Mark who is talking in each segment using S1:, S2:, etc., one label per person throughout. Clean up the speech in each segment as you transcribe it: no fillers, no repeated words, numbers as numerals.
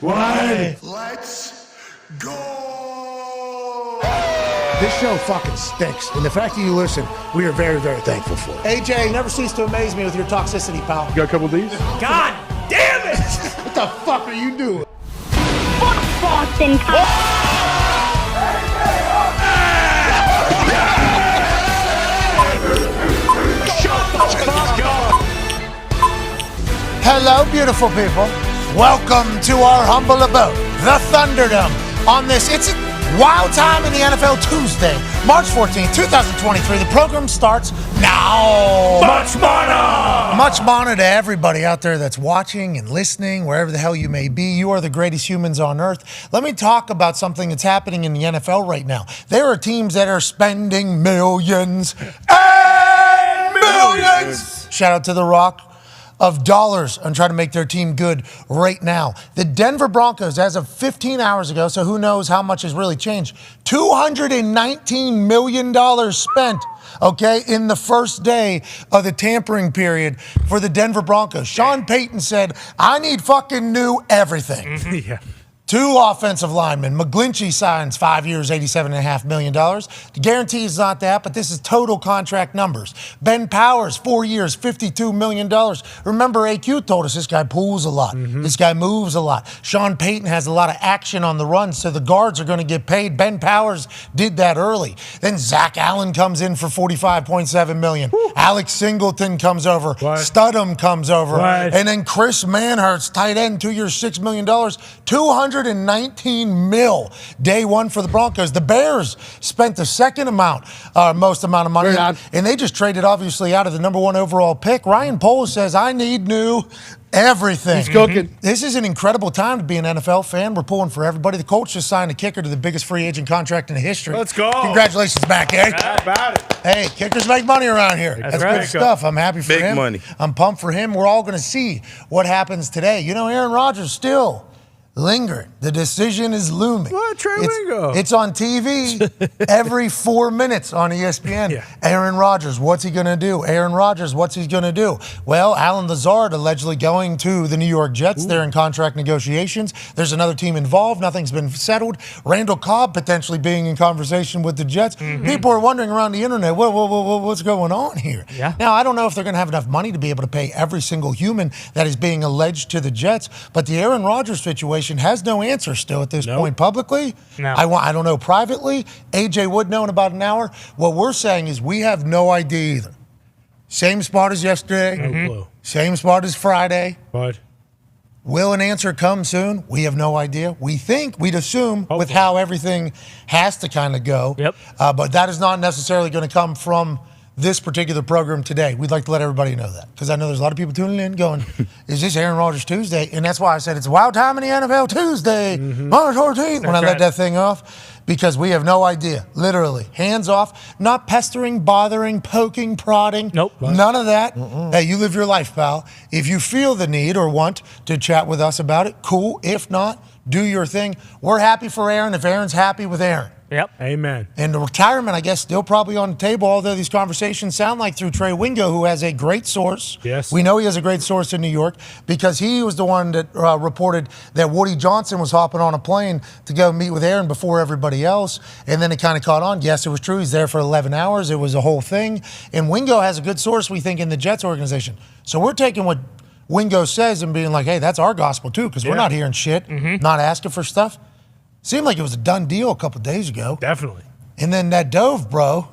S1: Why?
S2: Let's go!
S3: This show fucking stinks, and the fact that you listen, we are very, very thankful for it.
S4: AJ, you never cease to amaze me with your toxicity, pal.
S1: You got a couple of these?
S4: God damn it!
S3: What the fuck are you doing?
S5: Fuck Boston
S3: Hello, beautiful people. Welcome to our humble abode, the Thunderdome. On this, it's a wild time in the NFL Tuesday, March 14th, 2023. The program starts now.
S1: Much mana!
S3: Much mana to everybody out there that's watching and listening, wherever the hell you may be. You are the greatest humans on earth. Let me talk about something that's happening in the NFL right now. There are teams that are spending millions and millions. Shout out to The Rock. Of dollars on trying to make their team good right now. The Denver Broncos, as of 15 hours ago, so who knows how much has really changed, $219 million spent, okay, in the first day of the tampering period for the Denver Broncos. Sean Payton said, I need fucking new everything.
S1: Yeah.
S3: 2 offensive linemen. McGlinchey signs 5 years, $87.5 million. The guarantee is not that, but this is total contract numbers. Ben Powers, 4 years, $52 million. Remember, AQ told us this guy pulls a lot. This guy moves a lot. Sean Payton has a lot of action on the run, so the guards are going to get paid. Ben Powers did that early. Then Zach Allen comes in for $45.7 million. Alex Singleton comes over.
S1: What?
S3: Studham comes over.
S1: What?
S3: And then Chris Manhurst, tight end, 2 years, $6 million. $219 million day one for the Broncos. The Bears spent the second most amount of money, and they just traded obviously out of the number 1 overall pick. Ryan Poles says, I need new everything.
S1: He's cooking.
S3: This is an incredible time to be an NFL fan. We're pulling for everybody. The Colts just signed a kicker to the biggest free agent contract in history.
S1: Let's go.
S3: Congratulations back, eh?
S1: How about it?
S3: Hey, kickers make money around here. That's
S1: right.
S3: good stuff. I'm happy for
S2: Big
S3: him.
S2: money.
S3: I'm pumped for him. We're all going to see what happens today. You know, Aaron Rodgers still lingering. The decision is looming.
S1: What, Trey Wingo?
S3: It's on TV every 4 minutes on ESPN.
S1: Yeah.
S3: Aaron Rodgers, what's he going to do? Aaron Rodgers, what's he going to do? Well, Alan Lazard allegedly going to the New York Jets. They're in contract negotiations. There's another team involved. Nothing's been settled. Randall Cobb potentially being in conversation with the Jets. People are wondering around the internet, what's going on here?
S1: Yeah.
S3: Now, I don't know if they're going to have enough money to be able to pay every single human that is being alleged to the Jets, but the Aaron Rodgers situation has no answer still at this point publicly.
S1: No.
S3: I don't know privately. AJ would know in about an hour. What we're saying is we have no idea either. Same spot as yesterday.
S1: No clue.
S3: Same spot as Friday.
S1: But
S3: Will an answer come soon? We have no idea. We think, we'd assume, with
S1: Hopefully.
S3: how everything has to kind of go.
S1: Yep.
S3: But that is not necessarily going to come from this particular program today. We'd like to let everybody know that, because I know there's a lot of people tuning in going, is this Aaron Rodgers Tuesday? And that's why I said it's a wild time in the NFL Tuesday, March 14th, when I let that thing off, because we have no idea, literally. Hands off, not pestering, bothering, poking, prodding.
S1: Nope.
S3: None of that. Hey, you live your life, pal. If you feel the need or want to chat with us about it, cool. If not, do your thing. We're happy for Aaron if Aaron's happy with Aaron.
S1: Yep. Amen.
S3: And the retirement, I guess, still probably on the table, although these conversations sound like through Trey Wingo, who has a great source.
S1: Yes.
S3: We know he has a great source in New York because he was the one that reported that Woody Johnson was hopping on a plane to go meet with Aaron before everybody else. And then it kind of caught on. Yes, it was true. He's there for 11 hours. It was a whole thing. And Wingo has a good source, we think, in the Jets organization. So we're taking what Wingo says and being like, hey, that's our gospel too, because we're not hearing shit, not asking for stuff. Seemed like it was a done deal a couple days ago.
S1: Definitely.
S3: And then that Dove bro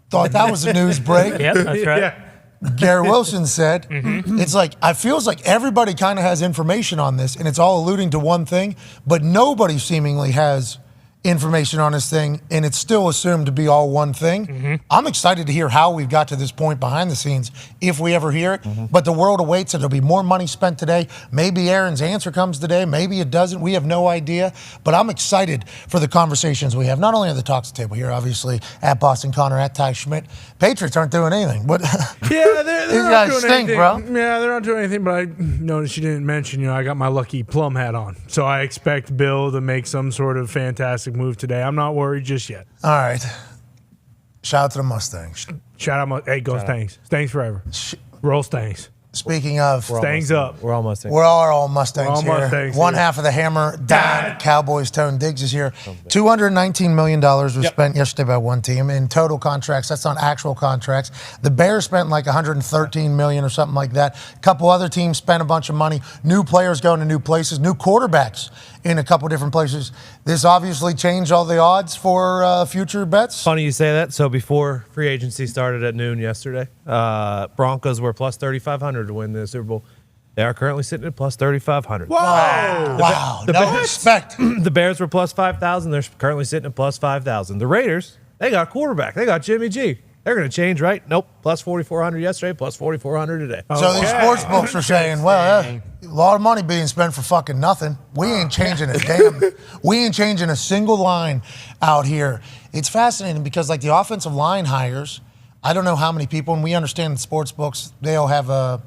S3: thought that was a news break.
S6: Yep, that's right.
S1: Yeah.
S3: Gary Wilson said, it's like, it feels like everybody kind of has information on this, and it's all alluding to one thing, but nobody seemingly has information on this thing, and it's still assumed to be all one thing. I'm excited to hear how we've got to this point behind the scenes, if we ever hear it. But the world awaits, and there'll be more money spent today. Maybe Aaron's answer comes today. Maybe it doesn't. We have no idea. But I'm excited for the conversations we have, not only at the Talks Table here, obviously, at Boston Connor, at Ty Schmidt. Patriots aren't doing anything. But
S1: Yeah, they're
S3: these
S1: not
S3: guys
S1: doing
S3: stink,
S1: anything.
S3: bro.
S1: Yeah, they're not doing anything, but I noticed you didn't mention, I got my lucky plum hat on. So I expect Bill to make some sort of fantastic move today. I'm not worried just yet.
S3: all right. Shout out to the Mustangs.
S1: Shout out, hey, go Stangs. Stangs forever. Roll Stangs.
S3: Speaking of,
S1: Stangs up.
S6: We're all Mustangs.
S3: we're all Mustangs
S1: We're all
S3: here.
S1: Mustangs
S3: One
S1: here.
S3: half of the hammer, Dahn, Cowboys, Tone Diggs is here. $219 million was spent yesterday by one team in total contracts. That's on actual contracts. The Bears spent like $113 million or something like that. A couple other teams spent a bunch of money. New players going to new places. New quarterbacks in a couple different places. This obviously changed all the odds for future bets.
S6: Funny you say that. So before free agency started at noon yesterday, Broncos were plus 3,500 to win the Super Bowl. They are currently sitting at plus 3,500.
S3: Wow, no respect.
S6: The Bears were plus 5,000. They're currently sitting at plus 5,000. The Raiders, they got a quarterback. They got Jimmy G. They're going to change, right? Nope. Plus 4,400 yesterday, plus 4,400 today.
S3: So these sports books are saying, well, a lot of money being spent for fucking nothing. We ain't changing we ain't changing a single line out here. It's fascinating because like the offensive line hires, I don't know how many people, and we understand the sports books, they all have an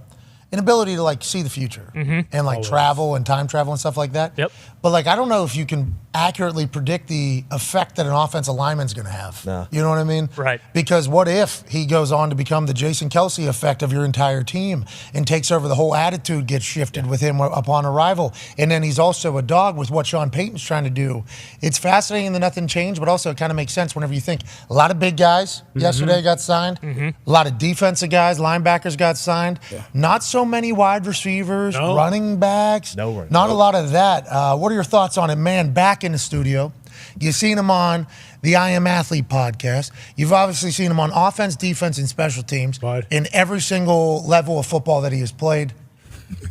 S3: ability to like see the future and like travel and time travel and stuff like that.
S7: Yep.
S3: But like, I don't know if you can accurately predict the effect that an offensive lineman's going to have.
S6: No.
S3: You know what I mean?
S7: Right.
S3: Because what if he goes on to become the Jason Kelsey effect of your entire team and takes over, the whole attitude gets shifted with him upon arrival. And then he's also a dog with what Sean Payton's trying to do. It's fascinating that nothing changed, but also it kind of makes sense whenever you think a lot of big guys yesterday got signed. A lot of defensive guys, linebackers got signed. Not so many wide receivers, running backs. Not a lot of that. What are your thoughts on it? Man, back in the studio. You've seen him on the I Am Athlete podcast. You've obviously seen him on offense, defense, and special teams in every single level of football that he has played.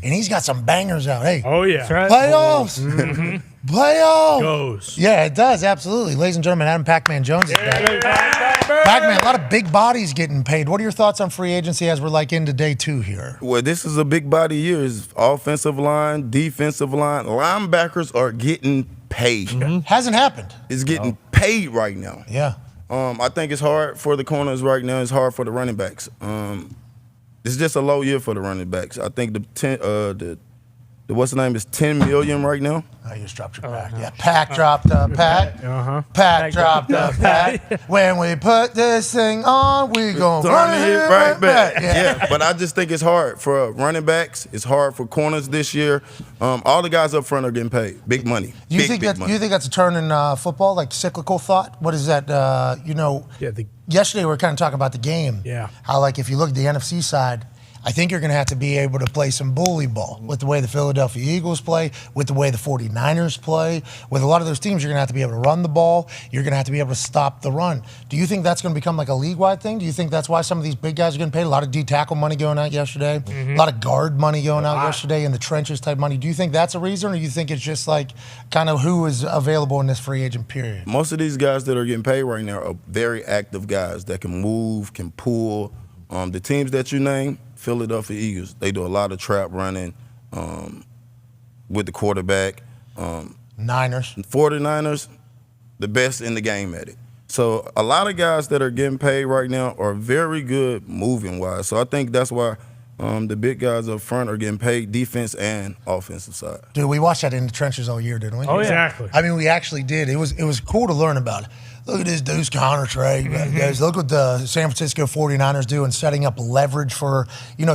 S3: And he's got some bangers out. Hey,
S1: Oh, yeah.
S3: playoffs. Playoffs.
S1: Goes.
S3: Yeah, it does. Absolutely. Ladies and gentlemen, Adam Pac-Man Jones is back. Pac-Man, a lot of big bodies getting paid. What are your thoughts on free agency as we're like into day 2 here?
S8: Well, this is a big body year. It's offensive line, defensive line. Linebackers are getting paid.
S3: Hasn't happened.
S8: It's getting paid right now.
S3: Yeah.
S8: I think it's hard for the corners right now. It's hard for the running backs. It's just a low year for the running backs. I think the what's the name is $10 million right now.
S3: Oh, you just dropped your pack. Yeah, Pack dropped the pack. Pack dropped the pack. When we put this thing on, we gon' run it right back.
S8: Yeah, but I just think it's hard for running backs. It's hard for corners this year. All the guys up front are getting paid big money.
S3: You think that's a turn in football, like cyclical thought? What is that? Yesterday we were kind of talking about the game.
S1: Yeah.
S3: How like if you look at the NFC side, I think you're going to have to be able to play some bully ball with the way the Philadelphia Eagles play, with the way the 49ers play. With a lot of those teams, you're going to have to be able to run the ball. You're going to have to be able to stop the run. Do you think that's going to become like a league-wide thing? Do you think that's why some of these big guys are getting paid? A lot of D-tackle money going out yesterday. A lot of guard money going out yesterday, in the trenches type money. Do you think that's a reason, or do you think it's just like kind of who is available in this free agent period?
S8: Most of these guys that are getting paid right now are very active guys that can move, can pull. The teams that you name, Philadelphia Eagles, they do a lot of trap running with the quarterback.
S3: Niners.
S8: 49ers, the best in the game at it. So a lot of guys that are getting paid right now are very good moving-wise. So I think that's why the big guys up front are getting paid defense and offensive side.
S3: Dude, we watched that in the trenches all year, didn't we?
S1: Oh, exactly.
S3: I mean, we actually did. It was cool to learn about it. Look at this Deuce Conner trade, guys. Look what the San Francisco 49ers do in setting up leverage for,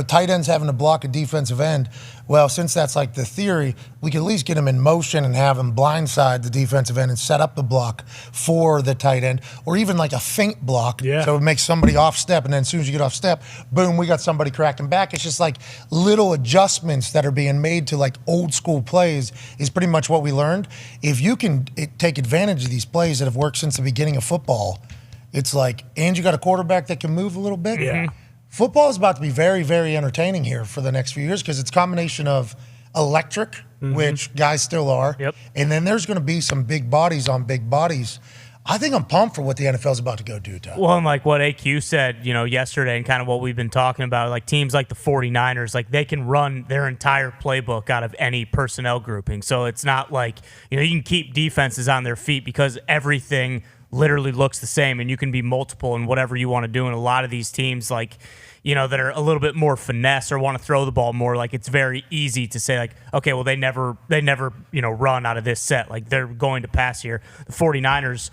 S3: tight ends having to block a defensive end. Well, since that's like the theory, we can at least get him in motion and have him blindside the defensive end and set up the block for the tight end, or even like a feint block.
S1: Yeah.
S3: So it makes somebody off step, and then as soon as you get off step, boom, we got somebody cracking back. It's just like little adjustments that are being made to like old school plays is pretty much what we learned. If you can take advantage of these plays that have worked since the beginning of football, it's like, and you got a quarterback that can move a little bit.
S1: Yeah.
S3: Football is about to be very, very entertaining here for the next few years because it's a combination of electric, which guys still are, and then there's going to be some big bodies on big bodies. I think I'm pumped for what the NFL is about to go do, Todd.
S7: Well, and like what AQ said, yesterday and kind of what we've been talking about, like teams like the 49ers, like they can run their entire playbook out of any personnel grouping. So it's not like, you can keep defenses on their feet because everything literally looks the same and you can be multiple in whatever you want to do. And a lot of these teams, like, that are a little bit more finesse or want to throw the ball more, like it's very easy to say like, okay, well, they never run out of this set. Like they're going to pass here. The 49ers,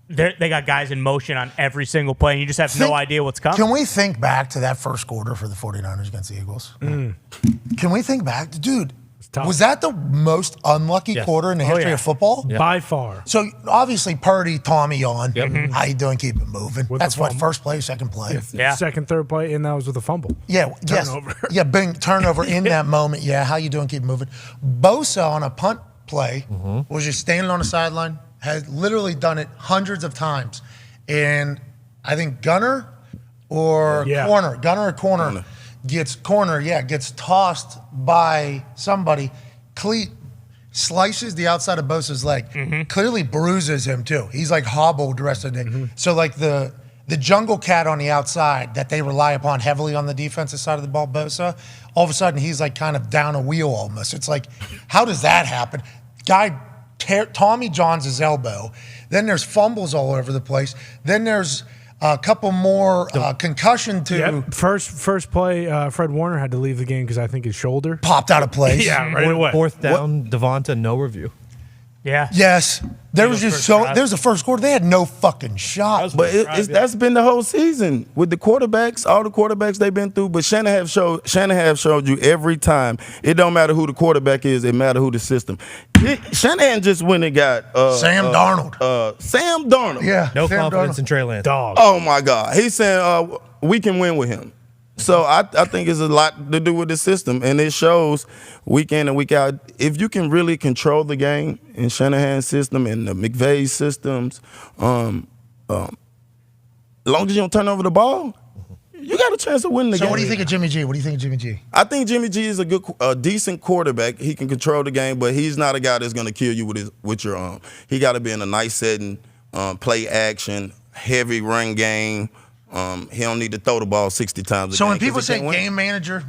S7: they got guys in motion on every single play, and you just have no idea what's coming.
S3: Can we think back to that first quarter for the 49ers against the Eagles? Can we think back? Dude, was that the most unlucky quarter in the history of football?
S1: By far.
S3: So, obviously, Purdy, Tommy on. How you doing? Keep it moving. That's what, first play, second play?
S7: Yeah.
S1: Second, third play, and that was with a fumble.
S3: Yeah,
S1: Turnover.
S3: Yes. Yeah, turnover in that moment. Yeah, how you doing? Keep it moving. Bosa on a punt play was just standing on the sideline, has literally done it hundreds of times. And I think Gunner or corner gets tossed by somebody. Cleat slices the outside of Bosa's leg. Clearly bruises him too. He's like hobbled the rest of the day. So like the jungle cat on the outside that they rely upon heavily on the defensive side of the ball, Bosa, all of a sudden he's like kind of down a wheel almost. It's like, how does that happen? Guy Tommy John's his elbow. Then there's fumbles all over the place. Then there's a couple more concussion to.
S1: Yep. First play, Fred Warner had to leave the game because I think his shoulder
S3: popped out of place.
S1: Yeah, right away.
S6: Fourth down, Devonta, no review.
S7: Yeah.
S3: Yes. There's the first quarter. They had no fucking shot.
S8: But that's been the whole season with the quarterbacks, all the quarterbacks they've been through. But Shanahan showed you every time. It don't matter who the quarterback is. It matter who the system. Shanahan just went and got
S3: Sam Darnold.
S8: Sam Darnold.
S3: Yeah.
S6: No
S3: Sam
S6: confidence
S3: Darnold.
S6: in Trey Lance.
S1: Dog.
S8: Oh my God. He's saying we can win with him. So I think it's a lot to do with the system, and it shows week in and week out. If you can really control the game in Shanahan's system and the McVay systems, as long as you don't turn over the ball, you got a chance of winning the game.
S3: So what do you think of Jimmy G?
S8: I think Jimmy G is a decent quarterback. He can control the game, but he's not a guy that's going to kill you with your arm. He got to be in a nice setting, play action, heavy run game. He don't need to throw the ball 60 times a game.
S3: So when people say game manager,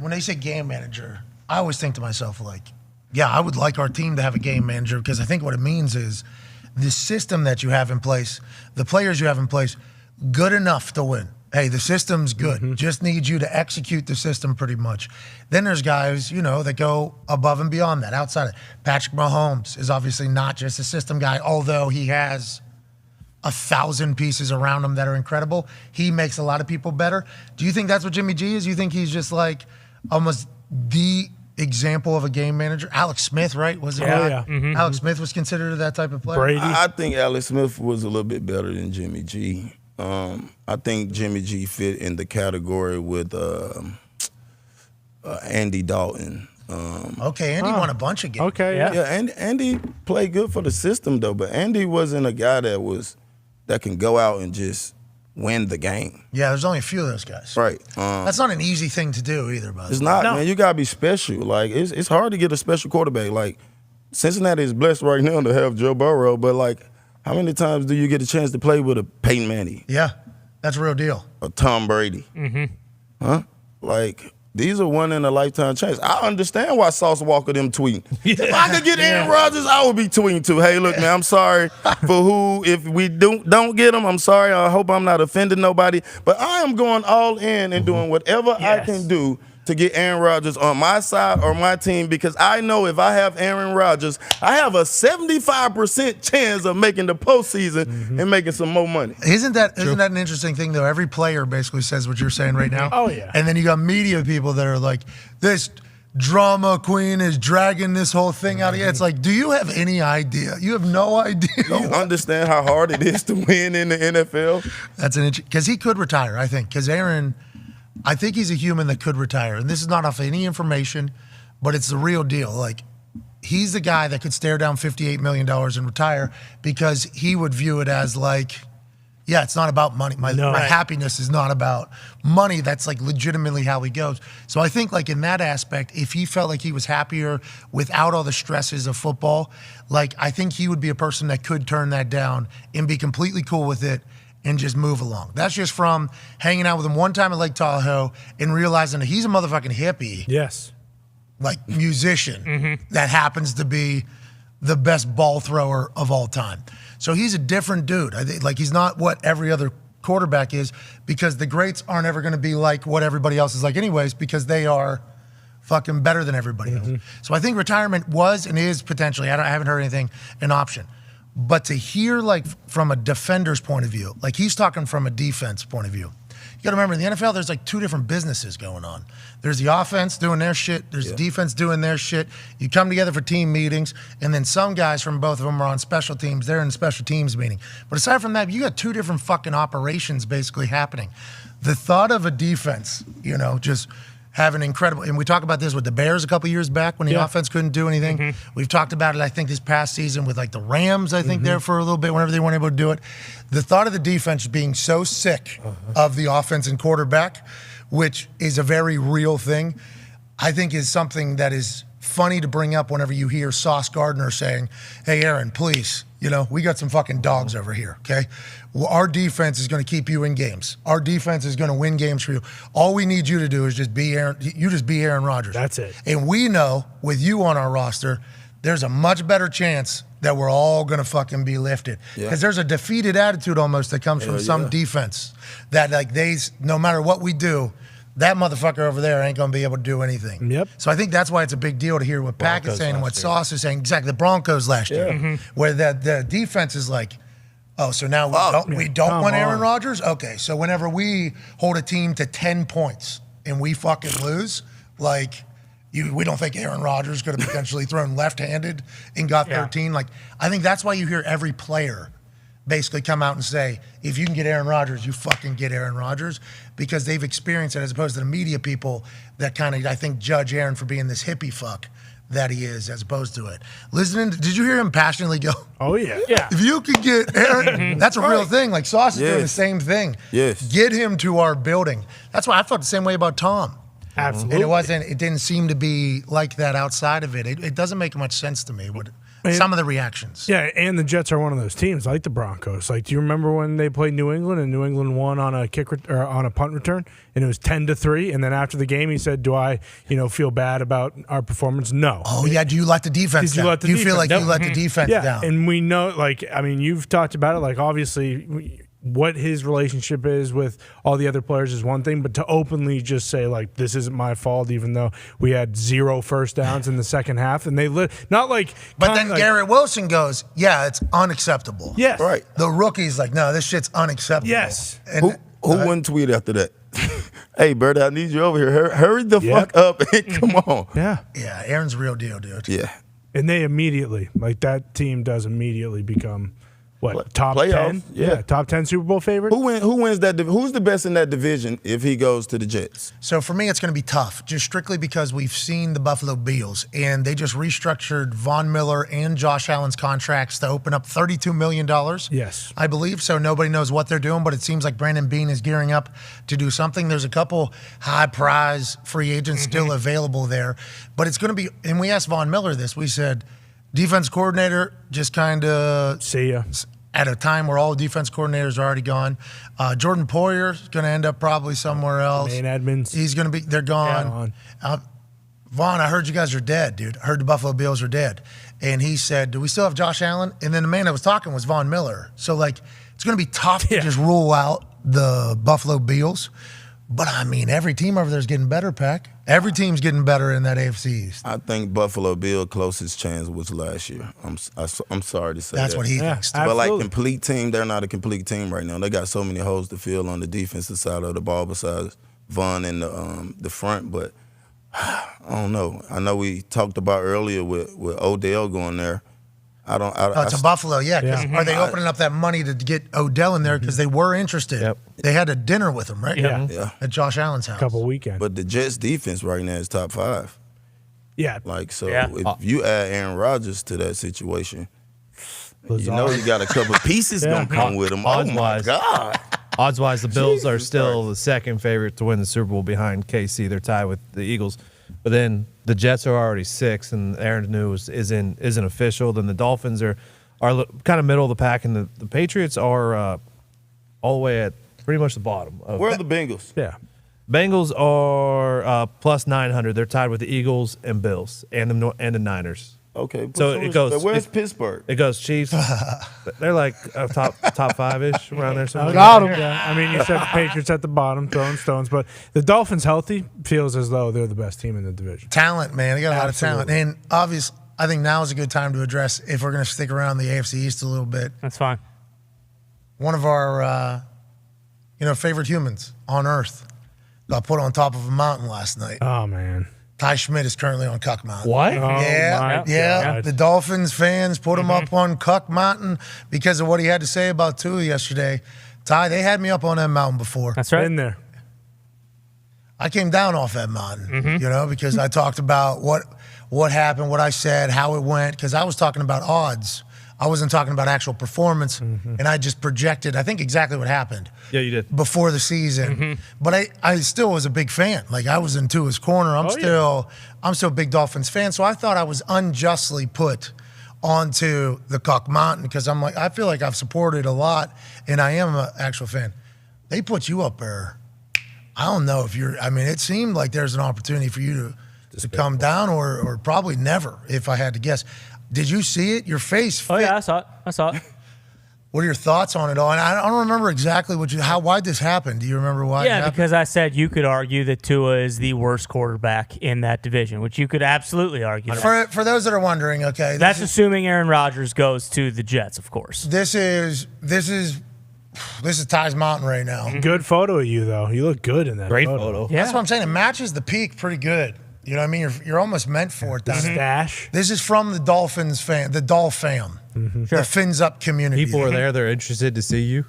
S3: I always think to myself like, yeah, I would like our team to have a game manager because I think what it means is the system that you have in place, the players you have in place, good enough to win. Hey, the system's good. Just need you to execute the system pretty much. Then there's guys, that go above and beyond that. Outside of it, Patrick Mahomes is obviously not just a system guy, although he has 1,000 pieces around him that are incredible. He makes a lot of people better. Do you think that's what Jimmy G is? You think he's just like almost the example of a game manager? Alex Smith, right? Was it?
S1: Yeah.
S3: Alex Smith was considered that type of player.
S1: Brady.
S8: I think Alex Smith was a little bit better than Jimmy G. I think Jimmy G fit in the category with Andy Dalton.
S3: Okay, Andy won a bunch of games.
S1: Okay,
S8: Yeah, Andy played good for the system though, but Andy wasn't a guy that can go out and just win the game.
S3: Yeah, there's only a few of those guys.
S8: Right.
S3: That's not an easy thing to do either, by the way.
S8: It's not, man. You gotta be special. Like it's hard to get a special quarterback. Like Cincinnati is blessed right now to have Joe Burrow, but like how many times do you get a chance to play with a Peyton Manning?
S3: Yeah, that's a real deal.
S8: Or Tom Brady? Huh? Like these are one in a lifetime chance. I understand why Sauce Walker them tweeting. If I could get Aaron Rodgers, I would be tweeting too. Hey, look, man, I'm sorry for who. If we don't get him, I'm sorry. I hope I'm not offending nobody. But I am going all in and doing whatever I can do to get Aaron Rodgers on my side or my team because I know if I have Aaron Rodgers, I have a 75% chance of making the postseason and making some more money.
S3: Isn't that an interesting thing, though? Every player basically says what you're saying right now.
S1: Oh, yeah.
S3: And then you got media people that are like, this drama queen is dragging this whole thing out of you. It's like, do you have any idea? You have no idea.
S8: You understand how hard it is to win in the NFL?
S3: That's an interesting, because he could retire, I think. Because Aaron, I think he's a human that could retire. And this is not off any information, but it's the real deal. Like, he's the guy that could stare down $58 million and retire because he would view it as like, yeah, it's not about money. My happiness is not about money. That's like legitimately how he goes. So I think like in that aspect, if he felt like he was happier without all the stresses of football, like I think he would be a person that could turn that down and be completely cool with it and just move along. That's just from hanging out with him one time at Lake Tahoe and realizing that he's a motherfucking hippie.
S1: Yes.
S3: Like musician that happens to be the best ball thrower of all time. So he's a different dude. I think, like he's not what every other quarterback is because the greats aren't ever going to be like what everybody else is like anyways because they are fucking better than everybody else. So I think retirement was and is potentially, I haven't heard anything, an option. But to hear, like, from a defender's point of view, like he's talking from a defense point of view. You got to remember, in the NFL, there's like two different businesses going on. There's the offense doing their shit. There's the defense doing their shit. You come together for team meetings, and then some guys from both of them are on special teams. They're in a special teams meeting. But aside from that, you got two different fucking operations basically happening. The thought of a defense, you know, just having incredible, and we talked about this with the Bears a couple years back when the offense couldn't do anything. We've talked about it, I think, this past season with like the Rams, I think, there for a little bit whenever they weren't able to do it. The thought of the defense being so sick of the offense and quarterback, which is a very real thing, I think is something that is funny to bring up whenever you hear Sauce Gardner saying, hey, Aaron, please, you know, we got some fucking dogs over here, okay? Well, our defense is going to keep you in games. Our defense is going to win games for you. All we need you to do is just be Aaron. You just be Aaron Rodgers.
S1: That's it.
S3: And we know with you on our roster, there's a much better chance that we're all going to fucking be lifted. Because there's a defeated attitude almost that comes from some defense that, like, no matter what we do, that motherfucker over there ain't going to be able to do anything.
S1: Yep.
S3: So I think that's why it's a big deal to hear what Pack is saying and what Sauce is saying. Exactly, the Broncos last year, where the defense is like, oh, so now we don't want Aaron Rodgers? Okay, so whenever we hold a team to 10 points and we fucking lose, like, we don't think Aaron Rodgers could have potentially thrown left-handed and got 13. Like, I think that's why you hear every player basically come out and say, if you can get Aaron Rodgers, you fucking get Aaron Rodgers, because they've experienced it, as opposed to the media people that kind of, I think, judge Aaron for being this hippie fuck that he is, as opposed to it. Did you hear him passionately go,
S1: oh, yeah.
S3: If you could get Aaron, that's a real thing. Like, Sauce is doing the same thing. Get him to our building. That's why I felt the same way about Tom.
S1: Absolutely.
S3: And it didn't seem to be like that outside of it. It doesn't make much sense to me. Some of the reactions.
S1: Yeah, and the Jets are one of those teams like the Broncos. Like, do you remember when they played New England and New England won on a or on a punt return and it was 10-3, and then after the game he said, "Do I, feel bad about our performance?" No.
S3: Oh yeah. Do you let the defense down? Do you feel like you let the defense down?
S1: And we know, like, I mean, you've talked about it. Like, obviously, what his relationship is with all the other players is one thing, but to openly just say, like, this isn't my fault, even though we had 0 first downs in the second half, and they not like.
S3: But then Garrett Wilson goes, "Yeah, it's unacceptable."
S1: Yes,
S8: right.
S3: The rookie's like, "No, this shit's unacceptable."
S1: Yes.
S3: And
S8: who wouldn't tweet after that? Hey, Bert, I need you over here. Hurry the fuck up and come on.
S1: Yeah.
S3: Yeah, Aaron's real deal, dude.
S8: Yeah.
S1: And they immediately, like, that team does immediately become. What, top
S8: playoff?
S1: 10? Yeah, top 10 Super Bowl favorite.
S8: Who wins that? Who's the best in that division if he goes to the Jets?
S3: So for me, it's going to be tough, just strictly because we've seen the Buffalo Bills, and they just restructured Von Miller and Josh Allen's contracts to open up $32 million.
S1: Yes.
S3: I believe. So nobody knows what they're doing, but it seems like Brandon Beane is gearing up to do something. There's a couple high prize free agents still available there, but it's going to be, and we asked Von Miller this, we said, defense coordinator, just kind of
S1: see ya.
S3: At a time where all defense coordinators are already gone. Jordan Poyer is going to end up probably somewhere else.
S1: Maine Edmonds.
S3: He's going to be, they're gone. Vaughn, I heard you guys are dead, dude. I heard the Buffalo Bills are dead. And he said, do we still have Josh Allen? And then the man that was talking was Von Miller. So, like, it's going to be tough to just rule out the Buffalo Bills. But, I mean, every team over there is getting better, Pack. Every team's getting better in that AFC East.
S8: I think Buffalo Bill closest chance was last year. I'm sorry to say
S3: That's
S8: that.
S3: what he thinks.
S8: But, like, complete team, they're not a complete team right now. They got so many holes to fill on the defensive side of the ball besides Vaughn and the front. But, I don't know. I know we talked about earlier with Odell going there.
S3: To Buffalo, yeah. Are they opening up that money to get Odell in there because they were interested?
S6: Yep.
S3: They had a dinner with him, right?
S1: Yeah.
S3: At Josh Allen's house.
S1: Couple weekends.
S8: But the Jets' defense right now is top 5.
S1: Yeah.
S8: Like, so if you add Aaron Rodgers to that situation, you know you got a couple pieces going to come with him. Oh, my God.
S6: Odds-wise, the Bills are still the second favorite to win the Super Bowl behind KC. They're tied with the Eagles. But then the Jets are already 6, and Aaron's news isn't official. Then the Dolphins are kind of middle of the pack, and the Patriots are all the way at pretty much the bottom.
S8: Where are the Bengals?
S1: Yeah.
S6: Bengals are plus 900. They're tied with the Eagles and Bills and the Niners.
S8: Okay.
S6: So it goes.
S8: Where's Pittsburgh?
S6: It goes Chiefs. They're like top 5-ish around there. Somewhere.
S1: Got them. Yeah. I mean, you said the Patriots at the bottom, throwing stones, but the Dolphins healthy feels as though they're the best team in the division.
S3: Talent, man. They got a lot of talent. And obviously, I think now is a good time to address, if we're going to stick around the AFC East a little bit,
S7: That's fine.
S3: one of our favorite humans on earth got put on top of a mountain last night.
S1: Oh man.
S3: Ty Schmidt is currently on Cuck Mountain.
S6: What?
S3: Yeah,
S1: God.
S3: The Dolphins fans put him up on Cuck Mountain because of what he had to say about Tua yesterday. Ty, they had me up on that mountain before.
S7: That's right.
S1: Been there.
S3: I came down off that mountain, because I talked about what happened, what I said, how it went, because I was talking about odds. I wasn't talking about actual performance, and I just projected, I think, exactly what happened.
S6: Yeah, you did.
S3: Before the season. But I still was a big fan. Like, I was in Tua's corner. I'm still a big Dolphins fan. So I thought I was unjustly put onto the Cuck Mountain because I'm like, I feel like I've supported a lot, and I am an actual fan. They put you up there. I don't know if it seemed like there's an opportunity for you to come down or probably never, if I had to guess. Did you see it? Your face.
S7: Oh, yeah, I saw it.
S3: What are your thoughts on it all? And I don't remember exactly why this happened. Do you remember why?
S7: Yeah, because I said you could argue that Tua is the worst quarterback in that division, which you could absolutely argue.
S3: For those that are wondering, okay,
S7: That's assuming Aaron Rodgers goes to the Jets, of course.
S3: This is Ty's Mountain right now.
S1: Good photo of you though. You look good in that
S6: Great photo.
S7: Yeah.
S3: That's what I'm saying. It matches the peak pretty good. You know what I mean? You're almost meant for it.
S1: Stash.
S3: This is from the Dolphins fan, the Dolph fam, the Fins Up community.
S6: People are there. They're interested to see you.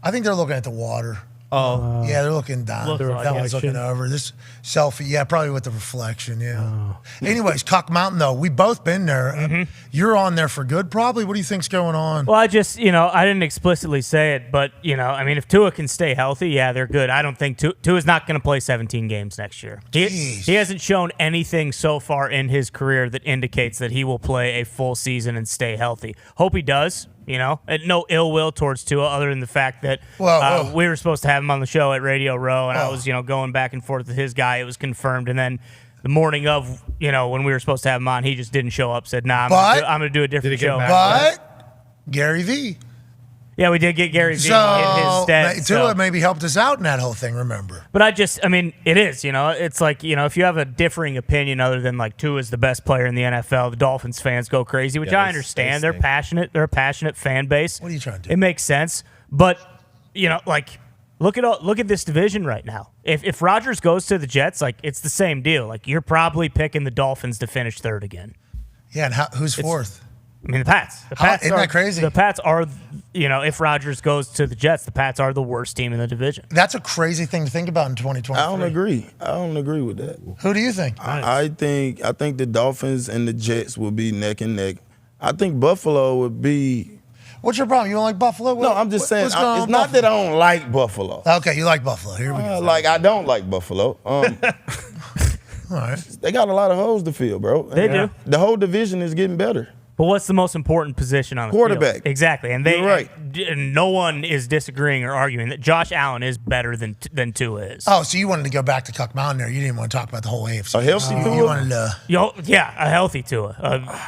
S3: I think they're looking at the water.
S6: Oh,
S3: Yeah, they're looking down.
S7: Looks like
S3: That one's
S1: it.
S3: looking over. This selfie, yeah, probably with the reflection, yeah. Anyways, Cuck Mountain, though, we both been there. You're on there for good, probably. What do you think's going on?
S7: Well, I just, I didn't explicitly say it, but, if Tua can stay healthy, yeah, they're good. I don't think Tua's not going to play 17 games next year. He hasn't shown anything so far in his career that indicates that he will play a full season and stay healthy. Hope he does. And no ill will towards Tua other than the fact that we were supposed to have him on the show at Radio Row, and I was, going back and forth with his guy. It was confirmed, and then the morning of, when we were supposed to have him on, he just didn't show up. Said, "Nah, I'm going to do a different show."
S3: But Gary V.
S7: Yeah, we did get Gary V in his stead.
S3: Tua maybe helped us out in that whole thing, remember?
S7: But it is, it's like, if you have a differing opinion other than like Tua's the best player in the NFL, the Dolphins fans go crazy, which I understand. They're passionate. They're a passionate fan base.
S3: What are you trying to do?
S7: It makes sense. But, look at this division right now. If Rodgers goes to the Jets, it's the same deal. Like, you're probably picking the Dolphins to finish third again.
S3: Yeah, and who's fourth?
S7: The Pats. The Pats
S3: isn't that crazy?
S7: The Pats are, if Rodgers goes to the Jets, the Pats are the worst team in the division.
S3: That's a crazy thing to think about in 2023.
S8: I don't agree with that.
S3: Who do you think?
S8: I think the Dolphins and the Jets will be neck and neck. I think Buffalo would be.
S3: What's your problem? You don't like Buffalo?
S8: No, I'm just saying. It's
S3: what's going on
S8: not
S3: with Buffalo?
S8: that I don't like Buffalo.
S3: Okay, you like Buffalo. Here we go.
S8: I don't like Buffalo.
S3: All right.
S8: They got a lot of holes to fill, bro.
S7: They do.
S8: The whole division is getting better.
S7: But what's the most important position on the
S8: Quarterback.
S7: field? Exactly. And
S8: You're right.
S7: and no one is disagreeing or arguing that Josh Allen is better than Tua is.
S3: Oh, so you wanted to go back to Cuck Mountain there. You didn't want to talk about the whole AFC.
S8: A healthy Tua?
S3: You wanted to.
S7: A healthy Tua.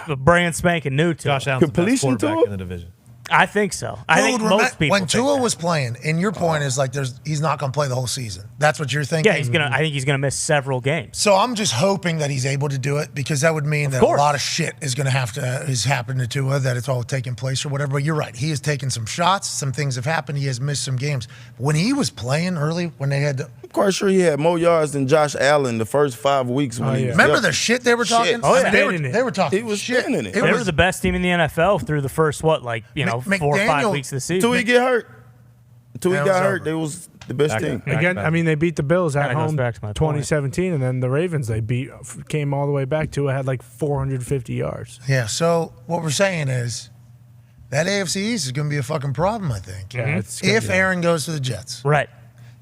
S7: A brand spanking new Tua.
S6: Josh Allen's the best
S8: Completion
S6: quarterback
S8: Tua?
S6: in the division.
S7: I think so. I think most people
S3: when
S7: think
S3: Tua
S7: that.
S3: was playing, and your point is like he's not going to play the whole season. That's what you're thinking?
S7: Yeah, I think he's gonna miss several games.
S3: So I'm just hoping that he's able to do it because that would mean that a lot of shit is going to is happening to Tua, that it's all taking place or whatever. But you're right. He has taken some shots. Some things have happened. He has missed some games. When he was playing early, when they had
S8: I'm quite sure he had more yards than Josh Allen the first 5 weeks. When he was
S3: remember
S8: healthy.
S3: the shit they were talking?
S8: Shit.
S7: Oh, yeah.
S3: They were talking.
S8: He was
S3: shit.
S8: spinning it.
S7: They were the best team in the NFL through the first 4 or 5 weeks of the season.
S8: Until he get hurt. Until he
S3: That
S8: got
S3: was
S8: hurt,
S3: over.
S8: they was the best team.
S1: Again, they beat the Bills at
S7: Kinda goes
S1: home
S7: back to my point.
S1: 2017, and then the Ravens came all the way back to it, had like 450 yards.
S3: Yeah. So what we're saying is that AFC East is going to be a fucking problem. I think.
S1: Yeah, it's gonna
S3: If
S1: be-
S3: Aaron goes to the Jets.
S7: Right.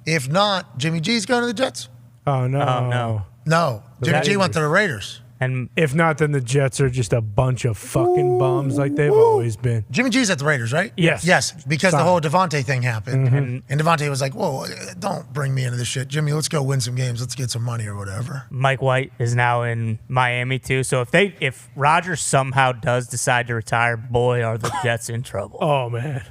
S3: If not, Jimmy G's going to the Jets.
S1: Oh no,
S7: no.
S3: No, Jimmy
S1: that
S3: G
S1: is-
S3: went to the Raiders.
S7: And
S1: If not, then the Jets are just a bunch of fucking bums like they've always been.
S3: Jimmy G's at the Raiders, right?
S1: Yes.
S3: Yes, because the
S1: Solid.
S3: whole Devontae thing happened. And Devontae was like, whoa, don't bring me into this shit. Jimmy, let's go win some games. Let's get some money or whatever.
S7: Mike White is now in Miami too. So if Rodgers somehow does decide to retire, boy, are the Jets in trouble.
S1: Oh man,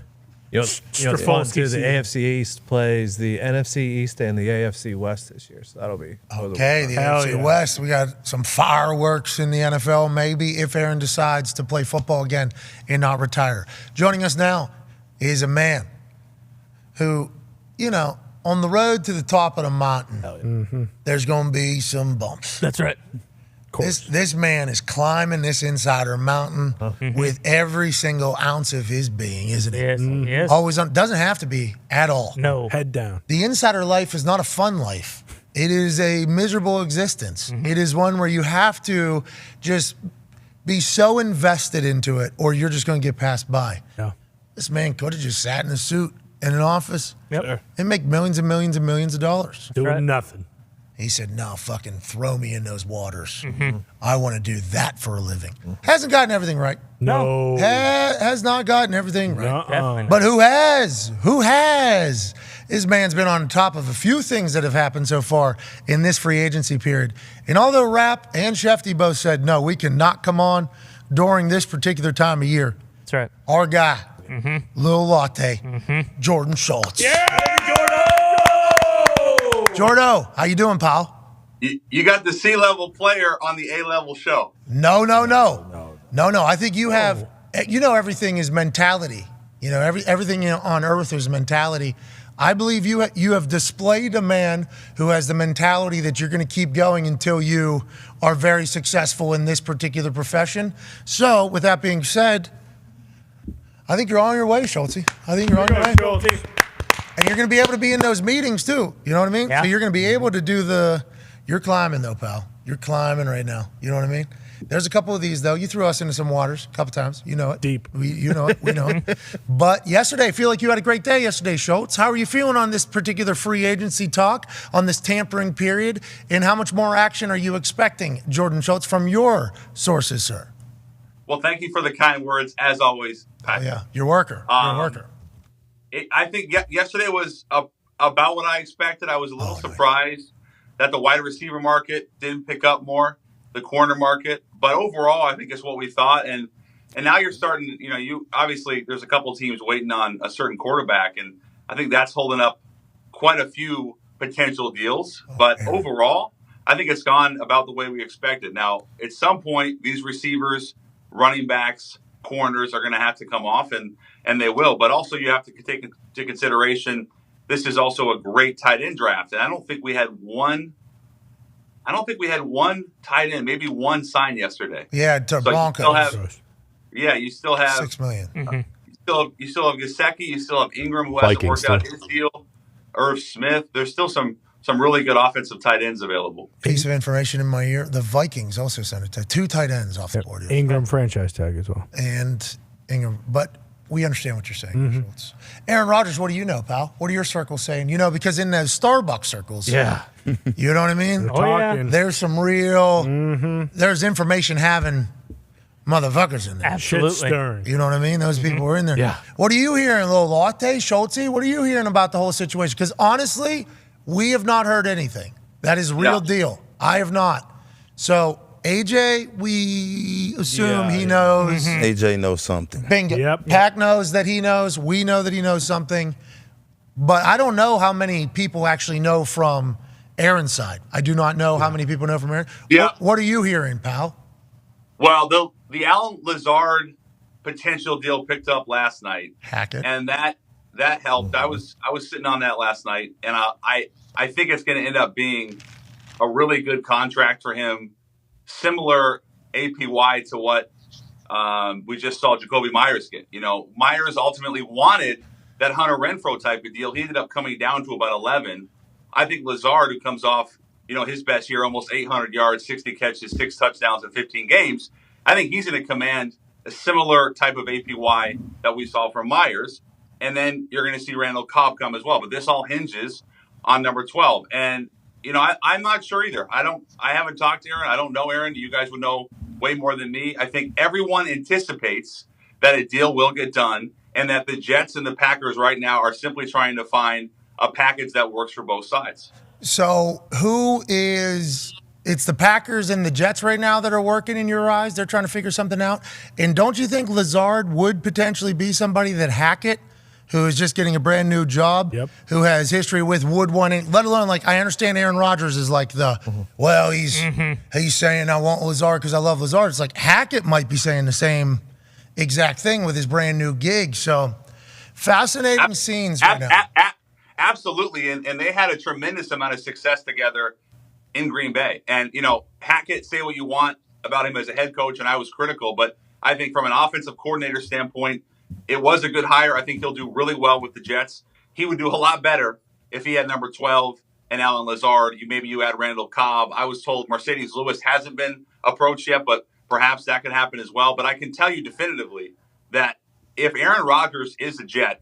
S6: It's
S1: for
S6: fun too. The
S1: season.
S6: AFC East plays the NFC East and the AFC West this year, so that'll be
S3: Okay, the
S1: Hell
S3: AFC
S1: yeah.
S3: West. We got some fireworks in the NFL, maybe, if Aaron decides to play football again and not retire. Joining us now is a man who, on the road to the top of the mountain, there's going to be some bumps.
S7: That's right.
S3: This man is climbing this insider mountain with every single ounce of his being, isn't he?
S7: Yes, yes.
S3: Always doesn't have to be at all.
S7: No.
S1: Head down.
S3: The insider life is not a fun life. It is a miserable existence. It is one where you have to just be so invested into it or you're just going to get passed by.
S1: Yeah.
S3: This man could have just sat in a suit in an office
S7: Yep.
S3: and make millions and millions and millions of dollars.
S1: Doing
S7: right.
S1: nothing.
S3: He said, no, fucking throw me in those waters. I want to do that for a living. Hasn't gotten everything right.
S1: No.
S3: Has not gotten everything right.
S7: Definitely.
S3: But who has? Who has? This man's been on top of a few things that have happened so far in this free agency period. And although Rapp and Shefty both said, no, we cannot come on during this particular time of year,
S7: That's right.
S3: our guy, Lil Latte, Jordan Schultz. Jordo, how you doing, pal?
S9: You got the C-level player on the A-level show.
S3: No. I think you have, everything is mentality. Everything on earth is mentality. I believe you have displayed a man who has the mentality that you're going to keep going until you are very successful in this particular profession. So, with that being said, I think you're on your way, Schultz. I think you're on your way. And you're going to be able to be in those meetings, too. You know what I mean?
S7: Yeah.
S3: So you're going to be able to do you're climbing, though, pal. You're climbing right now. You know what I mean? There's a couple of these, though. You threw us into some waters a couple times. You know it.
S1: Deep.
S3: You know it. We know it. But yesterday, I feel like you had a great day yesterday, Schultz. How are you feeling on this particular free agency talk, on this tampering period? And how much more action are you expecting, Jordan Schultz, from your sources, sir?
S9: Well, thank you for the kind words, as always, Pat.
S3: Yeah, you're a worker. You're a worker.
S9: I think yesterday was about what I expected. I was a little surprised that the wide receiver market didn't pick up more, the corner market. But overall, I think it's what we thought. And now you're starting, you obviously there's a couple teams waiting on a certain quarterback. And I think that's holding up quite a few potential deals. But overall, I think it's gone about the way we expected. Now, at some point, these receivers, running backs, corners are going to have to come off, and they will. But also you have to take into consideration this is also a great tight end draft. And I don't think we had one tight end, maybe one signed yesterday.
S3: Yeah, to Broncos.
S9: You still have
S3: $6 million.
S9: You still have Gesicki, you still have Ingram, who hasn't worked out his deal. Irv Smith. There's still some really good offensive tight ends available.
S3: Piece of information in my ear. The Vikings also sent it. 2 tight ends off the board.
S1: Ingram franchise tag as well.
S3: And Ingram. But we understand what you're saying, Schultz. Aaron Rodgers, what do you know, pal? What are your circles saying? Because in those Starbucks circles, you know what I mean?
S1: Talking.
S3: There's some real, there's information having motherfuckers in there.
S7: Absolutely.
S1: Shit stirring.
S3: You know what I mean? Those people are in there.
S1: Yeah.
S3: What are you hearing, Lil Latte, Schultz? What are you hearing about the whole situation? Because honestly, we have not heard anything. That is real deal. I have not. So AJ, we assume he knows.
S8: AJ knows something.
S3: Bingo.
S1: Yep.
S3: Pac knows that he knows. We know that he knows something. But I don't know how many people actually know from Aaron's side. I do not know how many people know from Aaron.
S9: Yeah.
S3: What are you hearing, pal?
S9: Well, the Alan Lazard potential deal picked up last night.
S3: Hackett.
S9: And that helped. I was sitting on that last night, and I think it's going to end up being a really good contract for him, similar APY to what we just saw Jacoby Myers get. Myers ultimately wanted that Hunter Renfrow type of deal. He ended up coming down to about 11. I think Lazard, who comes off his best year, almost 800 yards, 60 catches, 6 touchdowns in 15 games, I think he's going to command a similar type of APY that we saw from Myers. And then you're going to see Randall Cobb come as well. But this all hinges on number 12. And, I'm not sure either. I haven't talked to Aaron. I don't know Aaron. You guys would know way more than me. I think everyone anticipates that a deal will get done and that the Jets and the Packers right now are simply trying to find a package that works for both sides.
S3: So it's the Packers and the Jets right now that are working in your eyes? They're trying to figure something out? And don't you think Lazard would potentially be somebody that Hackett, who is just getting a brand new job, who has history with Wood wanting, let alone like I understand Aaron Rodgers is like well, he's saying I want Lazard because I love Lazard. It's like Hackett might be saying the same exact thing with his brand new gig. So fascinating scenes right now.
S9: Absolutely, and they had a tremendous amount of success together in Green Bay. And, Hackett, say what you want about him as a head coach, and I was critical, but I think from an offensive coordinator standpoint, it was a good hire. I think he'll do really well with the Jets. He would do a lot better if he had number 12 and Alan Lazard. Maybe you add Randall Cobb. I was told Mercedes Lewis hasn't been approached yet, but perhaps that could happen as well. But I can tell you definitively that if Aaron Rodgers is a Jet,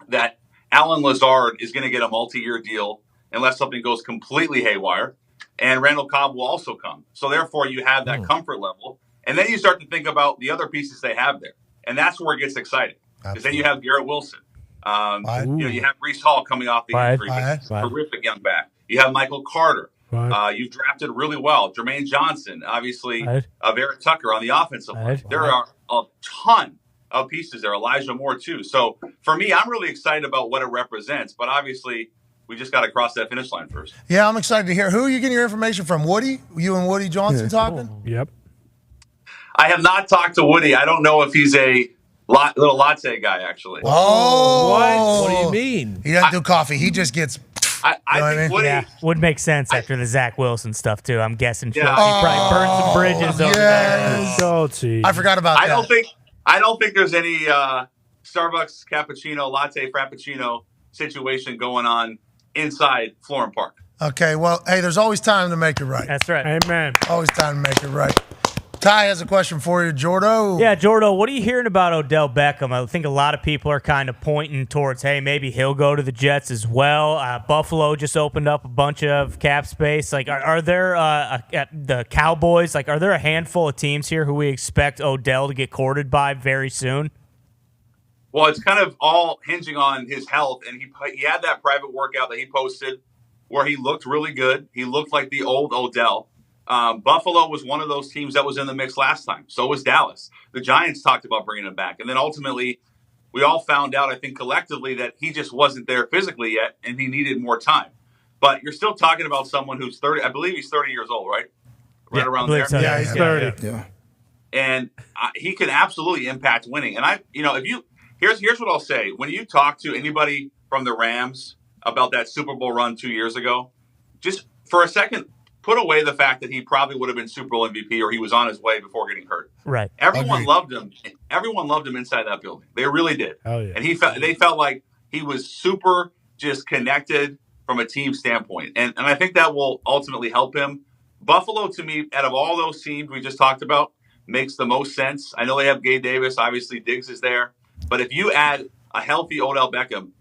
S9: that Alan Lazard is going to get a multi-year deal unless something goes completely haywire, and Randall Cobb will also come. So therefore, you have that comfort level, and then you start to think about the other pieces they have there, and that's where it gets exciting. Because then you have Garrett Wilson. You have Breece Hall coming off the injury, terrific young back. You have Michael Carter. You've drafted really well. Jermaine Johnson, obviously, Eric Tucker on the offensive line. There are a ton of pieces there. Elijah Moore, too. So for me, I'm really excited about what it represents, but obviously we just got to cross that finish line first.
S3: Yeah, I'm excited to hear. Who are you getting your information from? Woody? You and Woody Johnson talking?
S1: Yep.
S9: I have not talked to Woody. I don't know if he's a little latte guy, actually.
S3: Oh.
S6: What do you mean?
S3: He doesn't do coffee. He just gets...
S9: I think Woody
S7: would make sense after the Zach Wilson stuff, too. I'm guessing he probably burned some bridges over there.
S1: Salty.
S3: I forgot about that.
S9: I don't think there's any Starbucks cappuccino, latte frappuccino situation going on inside Florham Park.
S3: Okay, well, hey, there's always time to make it right.
S7: That's right.
S1: Amen.
S3: Always time to make it right. Ty has a question for you, Jordo.
S7: Yeah, Jordo, what are you hearing about Odell Beckham? I think a lot of people are kind of pointing towards, hey, maybe he'll go to the Jets as well. Buffalo just opened up a bunch of cap space. Like, are there the Cowboys? Like, are there a handful of teams here who we expect Odell to get courted by very soon?
S9: Well, it's kind of all hinging on his health, and he had that private workout that he posted where he looked really good. He looked like the old Odell. Buffalo was one of those teams that was in the mix last time. So was Dallas. The Giants talked about bringing him back. And then ultimately, we all found out, I think, collectively that he just wasn't there physically yet, and he needed more time. But you're still talking about someone who's 30. I believe he's 30 years old, right? Right around there.
S7: So.
S1: Yeah, he's 30.
S8: Yeah.
S9: And he can absolutely impact winning. And here's what I'll say. When you talk to anybody from the Rams about that Super Bowl run 2 years ago, just for a second, put away the fact that he probably would have been Super Bowl MVP or he was on his way before getting hurt.
S7: Right.
S9: Everyone loved him. Everyone loved him inside that building. They really did.
S1: Oh, yeah.
S9: And they felt like he was super just connected from a team standpoint. And I think that will ultimately help him. Buffalo, to me, out of all those teams we just talked about, makes the most sense. I know they have Gabe Davis. Obviously, Diggs is there. But if you add a healthy Odell Beckham,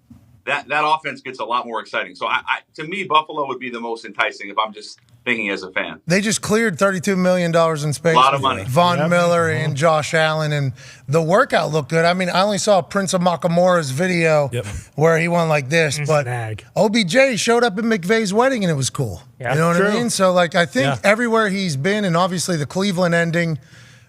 S9: that offense gets a lot more exciting. So, to me, Buffalo would be the most enticing if I'm just thinking as a fan.
S3: They just cleared $32 million in space.
S9: A lot of money.
S3: Von Miller and Josh Allen, and the workout looked good. I mean, I only saw Prince of Makamura's video where he went like this, but OBJ showed up at McVay's wedding, and it was cool.
S7: Yeah,
S3: you know what I mean? So, like, I think everywhere he's been, and obviously the Cleveland ending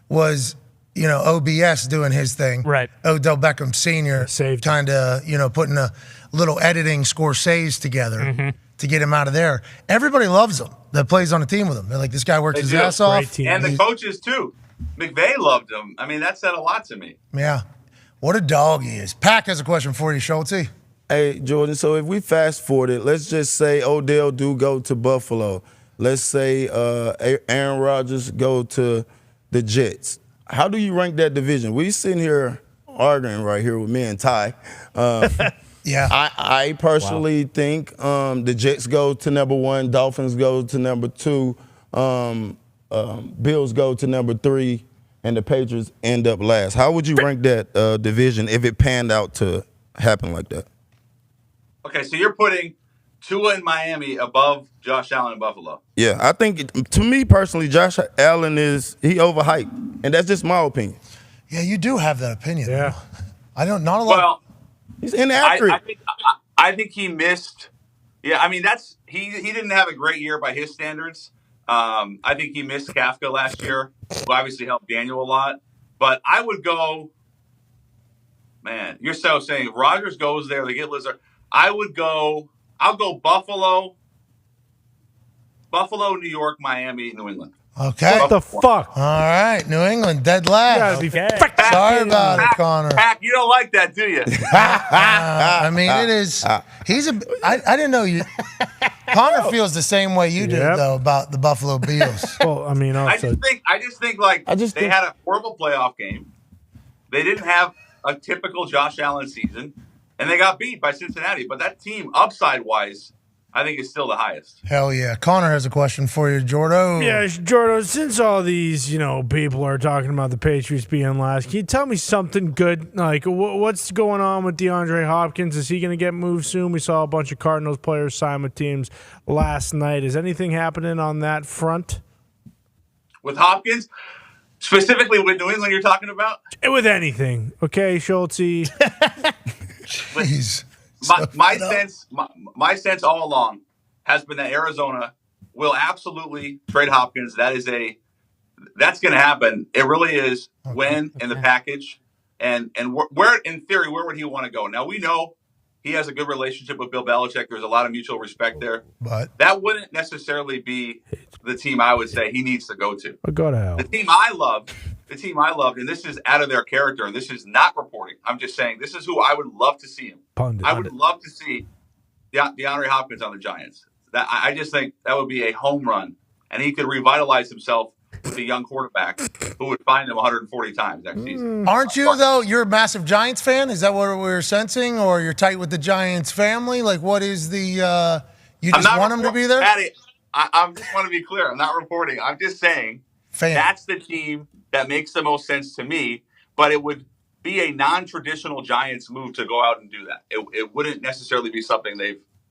S3: was – OBS doing his thing.
S7: Right.
S3: Odell Beckham Sr. kind of, putting a little editing Scorsese together to get him out of there. Everybody loves him that plays on a team with him. They're like, this guy works his ass off.
S9: And the coaches, too. McVay loved him. I mean, that said a lot to me.
S3: Yeah. What a dog he is. Pack has a question for you, Schulte.
S8: Hey, Jordan, so if we fast forward it, let's just say Odell do go to Buffalo. Let's say Aaron Rodgers go to the Jets. How do you rank that division? We sitting here arguing right here with me and Ty.
S3: Yeah.
S8: I personally think the Jets go to number 1, Dolphins go to number 2, Bills go to number 3, and the Patriots end up last. How would you rank that division if it panned out to happen like that?
S9: Okay, so you're putting Tua in Miami above Josh Allen in Buffalo.
S8: Yeah, I think, to me personally, Josh Allen he overhyped, and that's just my opinion.
S3: Yeah, you do have that opinion.
S1: Yeah.
S3: Not a lot.
S9: Well,
S8: he's inaccurate.
S9: I think he missed. Yeah, I mean, he didn't have a great year by his standards. I think he missed Kafka last year, who obviously helped Daniel a lot. But I would go Man, you're so saying if Rodgers goes there, they get Lizard. I'll go Buffalo, New York, Miami, New England.
S3: Okay.
S1: What the fuck?
S3: All right, New England, dead last. Sorry about it, Connor.
S9: Pack, you don't like that, do you?
S3: I mean, it is. I didn't know you. Connor feels the same way you do, though, about the Buffalo Bills.
S1: Well, I mean, also,
S9: I just think they had a horrible playoff game. They didn't have a typical Josh Allen season, and they got beat by Cincinnati. But that team, upside-wise, I think is still the highest.
S3: Hell yeah. Connor has a question for you, Jordo.
S1: Yeah, Jordo, since all these, people are talking about the Patriots being last, can you tell me something good? Like, what's going on with DeAndre Hopkins? Is he going to get moved soon? We saw a bunch of Cardinals players sign with teams last night. Is anything happening on that front?
S9: With Hopkins? Specifically with New England you're talking about?
S1: With anything. Okay, Schultz.
S3: Please.
S9: My sense all along has been that Arizona will absolutely trade Hopkins. That's going to happen. It really is when in the package and where in theory where would he want to go? Now we know he has a good relationship with Bill Belichick. There's a lot of mutual respect there, but that wouldn't necessarily be the team I would say he needs to go to.
S1: Go to hell.
S9: The team I loved, and this is out of their character, and this is not reporting. I'm just saying this is who I would love to see him. I would love to see DeAndre Hopkins on the Giants. I just think that would be a home run, and he could revitalize himself with a young quarterback who would find him 140 times next season.
S3: Aren't you, though? You're a massive Giants fan? Is that what we're sensing? Or you're tight with the Giants family? Like, what is the you just want him to be there?
S9: Patty, I just want to be clear. I'm not reporting. I'm just saying that's the team that makes the most sense to me, but it would be a non-traditional Giants move to go out and do that. It wouldn't necessarily be something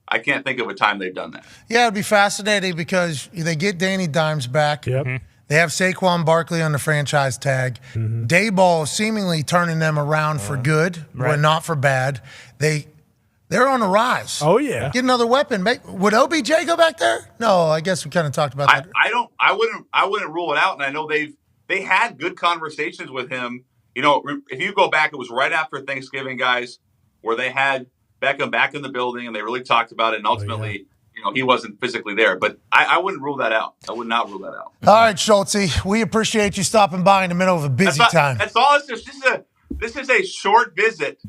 S9: I can't think of a time they've done that.
S3: Yeah, it'd be fascinating because they get Danny Dimes back.
S1: Yep.
S3: Mm-hmm. They have Saquon Barkley on the franchise tag. Mm-hmm. Dayball seemingly turning them around for good, but not for bad. They're on the rise.
S1: Oh yeah,
S3: get another weapon. Would OBJ go back there? No, I guess we kind of talked about that.
S9: I wouldn't rule it out, and I know they had good conversations with him. If you go back, it was right after Thanksgiving, guys, where they had Beckham back in the building, and they really talked about it. And ultimately, he wasn't physically there. But I wouldn't rule that out. I would not rule that out.
S3: All right, Schultze, we appreciate you stopping by in the middle of a busy time.
S9: That's all. This is a short visit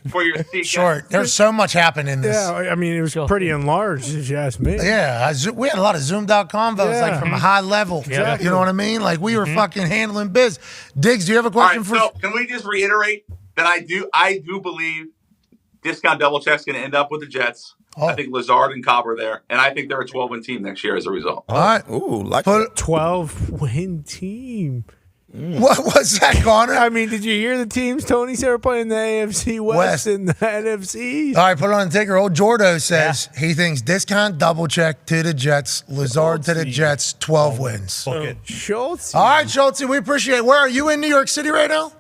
S9: for your seat.
S3: Short. There's so much happening in this.
S1: Yeah, I mean, it was pretty enlarged, if you ask me.
S3: Yeah, we had a lot of zoomed out convos, like from a high level.
S1: Exactly.
S3: You know what I mean? Like we were fucking handling biz. Diggs, do you have a question for?
S9: So can we just reiterate that I do believe Discount Double Check's going to end up with the Jets. Oh. I think Lazard and Cobb are there, and I think they're a 12-win team next year as a result.
S3: All right.
S8: Ooh, like
S1: 12-win team.
S3: What was that, Connor?
S1: I mean, did you hear the teams Tony said were playing the AFC West and the NFC East?
S3: All right, put it on the ticker. Old Jordo says he thinks Discount Double Check to the Jets, Lazard to the Jets, 12 wins.
S1: Schultz.
S3: All right, Schultze, we appreciate it. Where are you in New York City right now?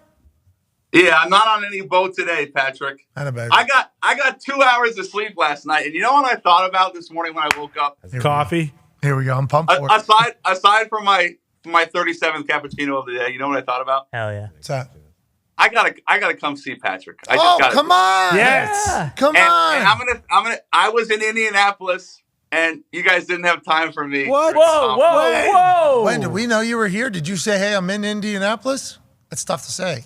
S9: Yeah, I'm not on any boat today, Patrick. I got 2 hours of sleep last night, and you know what I thought about this morning when I woke up?
S1: Coffee.
S3: Here we go. I'm pumped for it.
S9: Aside from my 37th cappuccino of the day, you know what I thought about?
S7: Hell yeah.
S3: What's that?
S9: I gotta come see Patrick.
S3: Come on!
S1: Yes,
S3: come on!
S9: And I was in Indianapolis, and you guys didn't have time for me.
S1: What? Whoa!
S3: When did we know you were here? Did you say, "Hey, I'm in Indianapolis"? That's tough to say.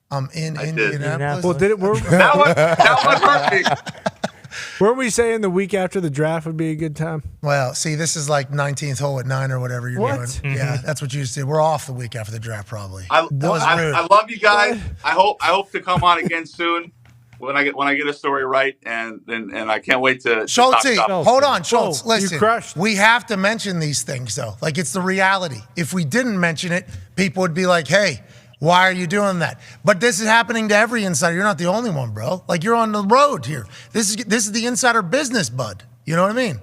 S3: I'm in Indianapolis.
S1: Well, did it work?
S9: That one hurt me.
S1: Weren't we saying the week after the draft would be a good time?
S3: Well, see, this is like 19th hole at 9 or whatever you're doing.
S1: Mm-hmm.
S3: Yeah, that's what you just did. We're off the week after the draft, probably.
S9: I love you guys. I hope to come on again soon when I get a story right, and I can't wait to.
S3: Schultz, hold on, Schultz.
S1: Oh,
S3: listen,
S1: you crushed.
S3: We have to mention these things though. Like it's the reality. If we didn't mention it, people would be like, "Hey, why are you doing that?" But this is happening to every insider. You're not the only one, bro. Like you're on the road here. This is the insider business, bud. You know what I mean?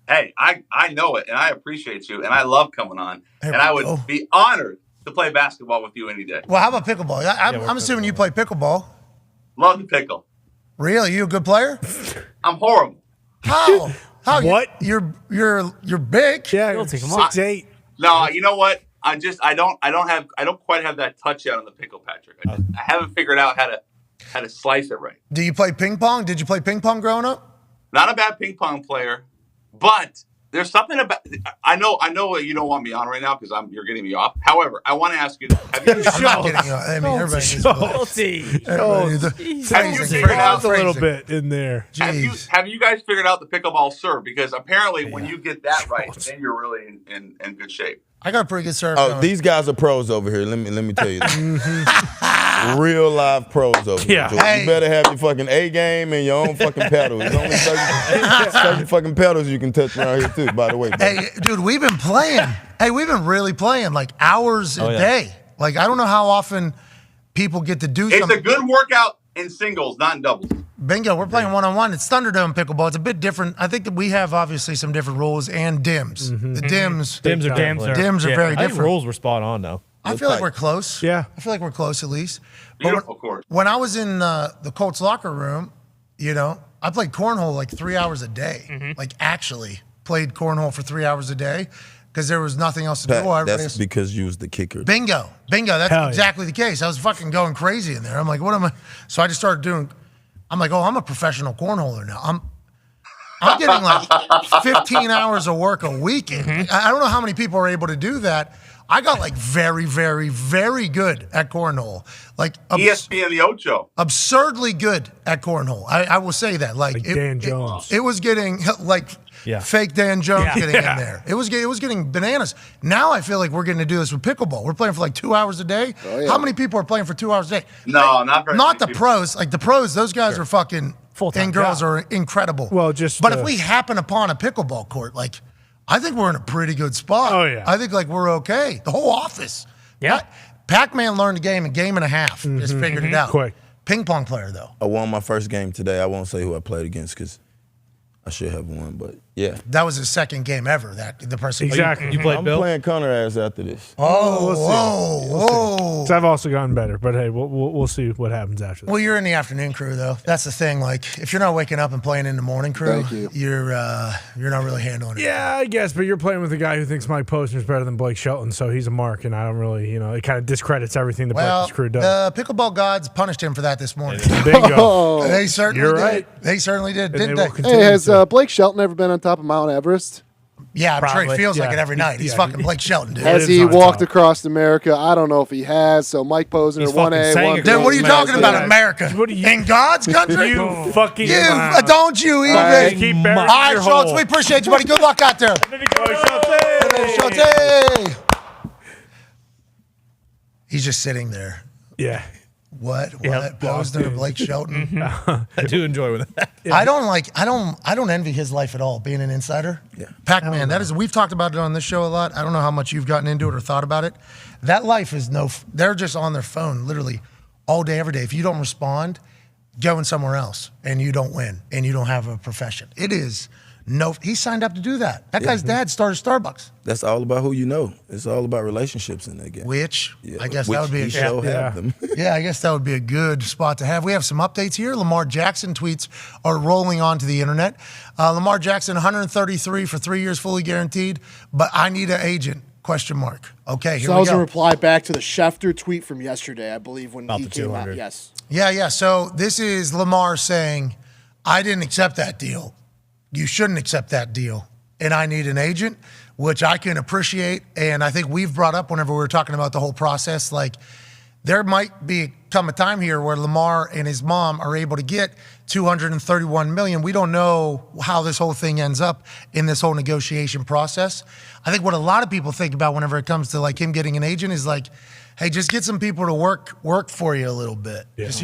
S9: Hey, I know it, and I appreciate you, and I love coming on, and I would be honored to play basketball with you any day.
S3: Well, how about pickleball? I'm assuming you play pickleball.
S9: Love the pickle.
S3: Really? You a good player?
S9: I'm horrible.
S3: How?
S1: What?
S3: You're big.
S1: Yeah, 6'8".
S9: No, you know what? I don't quite have that touch yet on the pickle, Patrick. I haven't figured out how to slice it right.
S3: Do you play ping pong? Did you play ping pong growing up?
S9: Not a bad ping pong player, but there's something about. I know you don't want me on right now because you're getting me off. However, I want to ask you: have you
S3: I'm not getting you. I mean, everybody needs to
S9: have you figured out
S1: a little bit in there?
S9: Have you guys figured out the pickleball serve? Because apparently, when you get that right, then you're really in good shape.
S3: I got a pretty good serve.
S8: Oh, these guys are pros over here. Let me tell you that. Real live pros over here.
S3: Hey.
S8: You better have your fucking A game and your own fucking pedals. There's only certain fucking pedals you can touch around here too, by the way. Bro.
S3: Hey, dude, we've been playing. We've been really playing like hours a day. Like, I don't know how often people get to do something.
S9: It's a good workout in singles, not in doubles.
S3: Bingo, we're playing one-on-one. It's Thunderdome pickleball. It's a bit different. I think that we have obviously some different rules and dims. The dims
S6: Dims are
S3: very
S6: I think
S3: different.
S6: rules were spot on though.
S3: I feel like we're close.
S1: Yeah.
S3: I feel like we're close at least.
S9: Beautiful court.
S3: When I was in the Colts locker room, I played cornhole like 3 hours a day. Like actually played cornhole for 3 hours a day because there was nothing else to do.
S8: That's because you was the kicker.
S3: Bingo. That's exactly the case. I was fucking going crazy in there. I'm like, what am I? So I just started doing. I'm like, I'm a professional cornholer now. I'm getting like 15 hours of work a week. I don't know how many people are able to do that. I got like very, very, very good at cornhole. Like
S9: ESPN the Ocho.
S3: Absurdly good at cornhole. I will say that. Like
S1: Dan Jones.
S3: It was getting like fake Dan Jones getting in there. It was getting bananas. Now I feel like we're getting to do this with pickleball. We're playing for like 2 hours a day. How many people are playing for 2 hours a day?
S9: No, not very
S3: Not the
S9: many
S3: pros. Like the pros, those guys are fucking
S1: full-time
S3: and girls
S1: job.
S3: are incredible.
S1: Well,
S3: but if we happen upon a pickleball court, like I think we're in a pretty good spot.
S1: Oh, yeah.
S3: I think like we're okay. The whole office.
S7: Yeah.
S3: Pac-Man learned a game and a half. Just figured it out.
S1: Quick.
S3: Ping pong player though.
S8: I won my first game today. I won't say who I played against because I should have won, but yeah.
S3: That was his second game ever. The person.
S1: Exactly.
S6: You played
S8: I'm
S6: Bill?
S8: playing Connor ass after this.
S3: Whoa.
S1: So I've also gotten better, but hey, we'll see what happens after that.
S3: Well, you're in the afternoon crew though. That's the thing. Like, if you're not waking up and playing in the morning crew, you're not really handling it.
S1: Yeah, I guess, but you're playing with a guy who thinks Mike Posner's better than Blake Shelton, so he's a mark, and I don't really, it kind of discredits everything the Breakfast Crew does.
S3: The pickleball gods punished him for that this morning.
S1: Bingo.
S3: They certainly
S1: You're
S3: did.
S1: right.
S3: They certainly did,
S1: And
S3: didn't
S1: they
S3: they?
S1: will continue
S10: Hey, has
S1: to.
S10: Blake Shelton ever been on top of Mount Everest?
S3: Yeah, I'm sure he
S7: Probably.
S3: feels like
S1: Yeah.
S3: it every night. He's
S1: Yeah.
S3: fucking Blake Shelton, dude.
S10: Has
S1: is
S10: he
S1: on
S10: walked
S1: top.
S10: across America? I don't know if he has. So Mike Posner,
S6: He's
S10: 1A,
S6: fucking saying
S10: 1B.
S6: it
S3: Dude, what are you talking about,
S1: Yeah.
S3: America?
S1: What are you-
S3: In God's country?
S1: You fucking
S3: Don't you even.
S10: Right.
S1: keep
S3: All
S1: burying
S3: right,
S1: your
S3: Schultz,
S1: hole.
S3: we appreciate you, buddy. Good luck out there. Schultz. He's just sitting there.
S1: Yeah.
S3: What? Posner to Blake Shelton?
S6: I do enjoy with that.
S3: I don't envy his life at all, being an insider.
S8: Yeah.
S3: Pac-Man, we've talked about it on this show a lot. I don't know how much you've gotten into it or thought about it. That life is they're just on their phone literally all day, every day. If you don't respond, going somewhere else and you don't win and you don't have a profession. It is he signed up to do that. That guy's dad started Starbucks.
S8: That's all about who you know. It's all about relationships in that game.
S3: Which I guess
S8: Which
S3: that would be
S8: he sure have them.
S3: Yeah, I guess that would be a good spot to have. We have some updates here. Lamar Jackson tweets are rolling onto the internet. Lamar Jackson, 133 for 3 years, fully guaranteed. But I need an agent? ? Okay, here
S10: So that
S3: we
S10: was a
S3: go.
S10: reply back to the Schefter tweet from yesterday, I believe, when
S6: About
S10: he
S6: the
S10: came out.
S6: 200.
S10: Yes.
S3: Yeah. So this is Lamar saying, I didn't accept that deal. You shouldn't accept that deal. And I need an agent, which I can appreciate. And I think we've brought up whenever we were talking about the whole process, like there might come a time here where Lamar and his mom are able to get $231 million. We don't know how this whole thing ends up in this whole negotiation process. I think what a lot of people think about whenever it comes to like him getting an agent is like, hey, just get some people to work for you a little bit.
S1: Yeah.
S3: Just,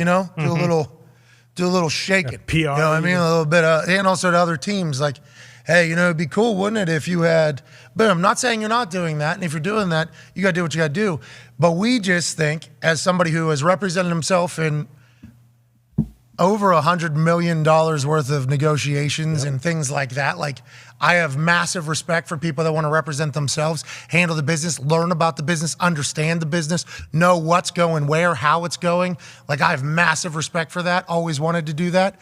S3: do a little shaking.
S1: PR.
S3: You know what I mean? A little bit of, and also to other teams, like, hey, it'd be cool, wouldn't it, if you had, but I'm not saying you're not doing that. And if you're doing that, you got to do what you got to do. But we just think, as somebody who has represented himself in over $100 million worth of negotiations and things like that, like, I have massive respect for people that want to represent themselves, handle the business, learn about the business, understand the business, know what's going where, how it's going. Like, I have massive respect for that, always wanted to do that.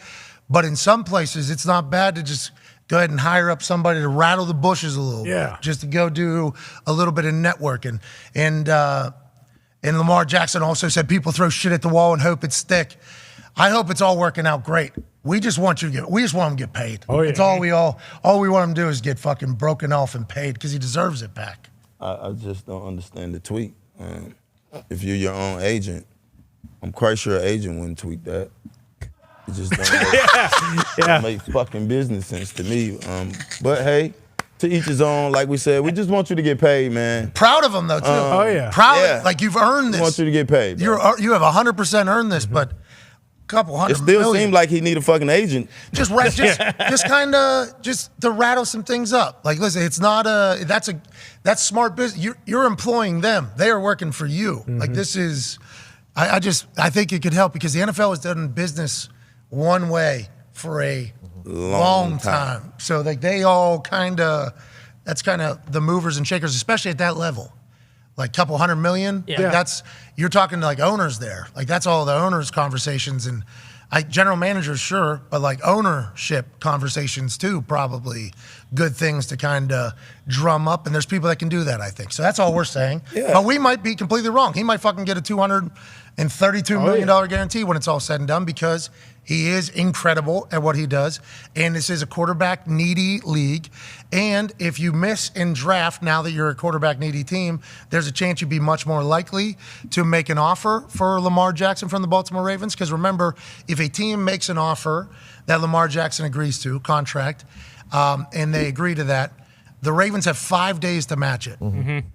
S3: But in some places, it's not bad to just go ahead and hire up somebody to rattle the bushes a little bit, just to go do a little bit of networking. And Lamar Jackson also said people throw shit at the wall and hope it stick. I hope it's all working out great. We just want him to get paid. Oh, yeah. It's all we want him to do is get fucking broken off and paid because he deserves it back.
S8: I just don't understand the tweet. If you're your own agent, I'm quite sure an agent wouldn't tweet that. It just don't make fucking business sense to me. But hey, to each his own. Like we said, we just want you to get paid, man.
S3: Proud of him though too. Proud, like you've earned this.
S8: We want you to get paid.
S3: You have 100% earned this, but a couple hundred.
S8: It still
S3: million.
S8: seemed like he need a fucking agent.
S3: Just kind of to rattle some things up. Like, listen, it's not that's smart business. You're employing them. They are working for you. Like this is, I think it could help because the NFL has done business one way for a long time. So like they all that's kind of the movers and shakers, especially at that level. Like couple $100 million. Like you're talking to like owners there. Like that's all the owners' conversations and general managers, sure, but like ownership conversations too, probably good things to kind of drum up. And there's people that can do that, I think. So that's all we're saying. Yeah. But we might be completely wrong. He might fucking get a $232 million guarantee when it's all said and done because he is incredible at what he does. And this is a quarterback-needy league. And if you miss in draft, now that you're a quarterback-needy team, there's a chance you'd be much more likely to make an offer for Lamar Jackson from the Baltimore Ravens. Because remember, if a team makes an offer that Lamar Jackson agrees to, contract, and they agree to that, the Ravens have 5 days to match it.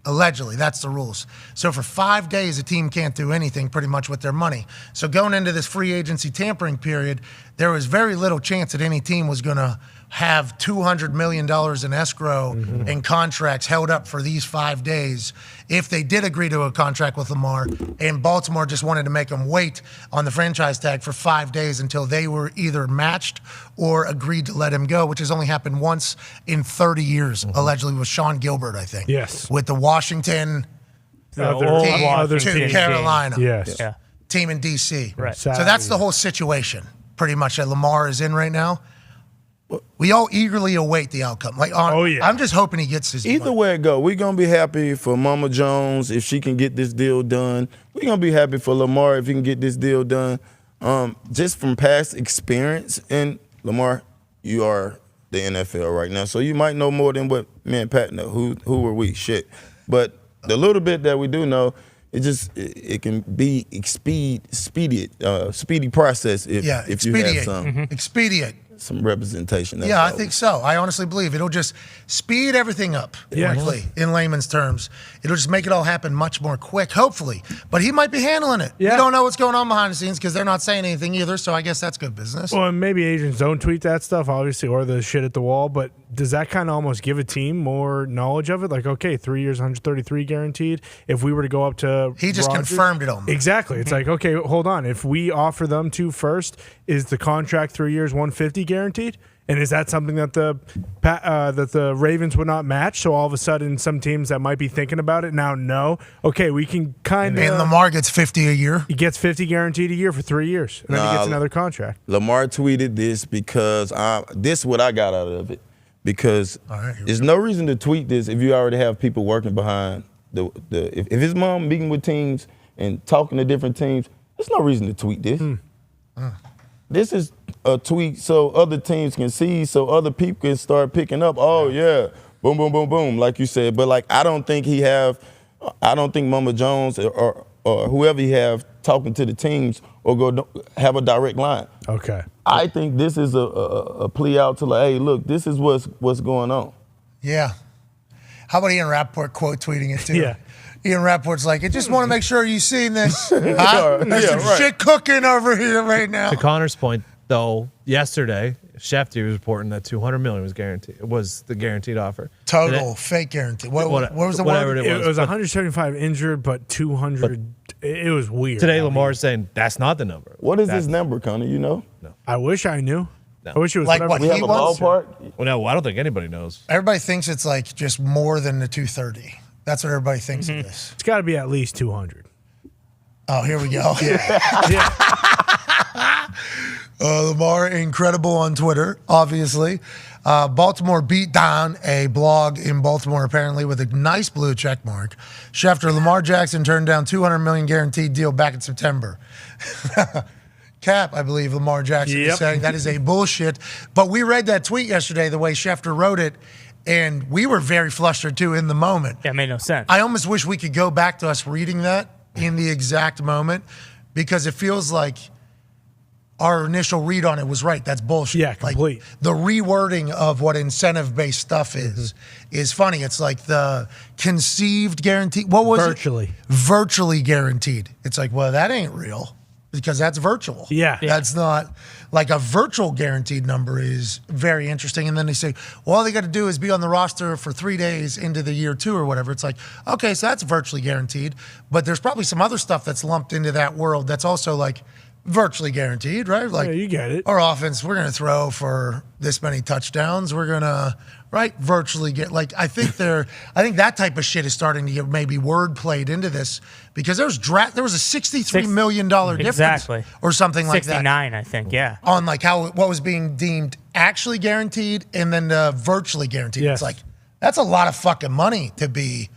S3: Allegedly, that's the rules. So for 5 days, a team can't do anything pretty much with their money. So going into this free agency tampering period, there was very little chance that any team was going to have $200 million in escrow and contracts held up for these 5 days if they did agree to a contract with Lamar, and Baltimore just wanted to make them wait on the franchise tag for 5 days until they were either matched or agreed to let him go, which has only happened once in 30 years, allegedly with Sean Gilbert, I think.
S1: Yes.
S3: With the Washington
S1: other
S3: to Carolina.
S1: Yes.
S7: Yeah.
S3: Team in D.C.
S7: Right.
S3: So that's the whole situation, pretty much, that Lamar is in right now. We all eagerly await the outcome. Like, I'm just hoping he gets his
S8: Either
S3: money.
S8: way it go, we're going to be happy for Mama Jones if she can get this deal done. We're going to be happy for Lamar if he can get this deal done. Just from past experience, and Lamar, you are the NFL right now, so you might know more than what me and Pat know. Who are we? Shit. But the little bit that we do know, it can be speedy process if you have some.
S3: Expedient.
S8: Some representation.
S3: Yeah, I think so. I honestly believe it'll just speed everything up, quickly, in layman's terms. It'll just make it all happen much more quick, hopefully. But he might be handling it.
S1: Yeah.
S3: We don't know what's going on behind the scenes because they're not saying anything either, so I guess that's good business.
S1: Well, and maybe agents don't tweet that stuff, obviously, or the shit at the wall, but does that kind of almost give a team more knowledge of it? Like, okay, 3 years, 133 guaranteed. If we were to go up to
S3: He just
S1: Rodgers,
S3: confirmed it on me.
S1: Exactly. It's like, okay, hold on. If we offer them 2 first, is the contract 3 years, 150 guaranteed? And is that something that the Ravens would not match? So all of a sudden, some teams that might be thinking about it now know, okay, we can kind of.
S3: And Lamar gets 50 a year.
S1: He gets 50 guaranteed a year for 3 years, and then he gets another contract.
S8: Lamar tweeted this because this is what I got out of it. Because there's no reason to tweet this if you already have people working behind if his mom meeting with teams and talking to different teams, there's no reason to tweet this. This is a tweet so other teams can see, so other people can start picking up. Oh yeah, boom, boom, boom, boom, like you said. But like, I don't think Mama Jones or whoever he have talking to the teams or go have a direct line.
S1: Okay.
S8: I think this is a plea out to like, hey, look, this is what's going on.
S3: Yeah. How about Ian Rappaport quote tweeting it too?
S1: Yeah.
S3: Ian Rappaport's like, I just want to make sure you've seen this. There's some shit cooking over here right now.
S6: To Connor's point, though, yesterday, Schefter was reporting that $200 million was guaranteed. It was the guaranteed offer.
S3: Total fake guarantee. What was the
S6: whatever
S3: word?
S6: it was?
S1: It was 175 injured, but 200. It was weird.
S6: Today, Lamar's saying that's not the number.
S8: What is his number, Connor? You know?
S6: No.
S1: I wish I knew.
S6: No.
S1: I wish it was
S3: Like
S1: whatever.
S3: what
S8: We
S3: he
S8: have a
S3: wants?
S8: ballpark.
S6: Well, no, I don't think anybody knows.
S3: Everybody thinks it's like just more than the 230. That's what everybody thinks it is.
S1: It's got to be at least 200.
S3: Oh, here we go.
S1: Yeah.
S3: Lamar, incredible on Twitter, obviously. Baltimore beat Dahn, a blog in Baltimore apparently, with a nice blue check mark. Schefter, Lamar Jackson turned down $200 million guaranteed deal back in September. Cap, I believe Lamar Jackson is saying that is a bullshit. But we read that tweet yesterday, the way Schefter wrote it, and we were very flustered too in the moment.
S7: Yeah, it made no sense.
S3: I almost wish we could go back to us reading that in the exact moment, because it feels like our initial read on it was right. That's bullshit.
S1: Yeah, complete.
S3: Like, the rewording of what incentive-based stuff is funny. It's like the conceived guarantee. What was
S1: Virtually.
S3: it? Virtually guaranteed. It's like, well, that ain't real because that's virtual.
S1: Yeah.
S3: That's not like a virtual guaranteed number is very interesting. And then they say, well, all they got to do is be on the roster for 3 days into the year 2 or whatever. It's like, okay, so that's virtually guaranteed. But there's probably some other stuff that's lumped into that world that's also like virtually guaranteed, right? Like,
S1: yeah, you get it.
S3: Our offense, we're going to throw for this many touchdowns. We're going to, right, virtually get, like, I think that type of shit is starting to get maybe word played into this, because there was a $63 million difference
S7: Exactly.
S3: or something like
S7: 69,
S3: that.
S7: I think, yeah.
S3: On like what was being deemed actually guaranteed and then virtually guaranteed.
S1: Yes.
S3: It's like, that's a lot of fucking money to be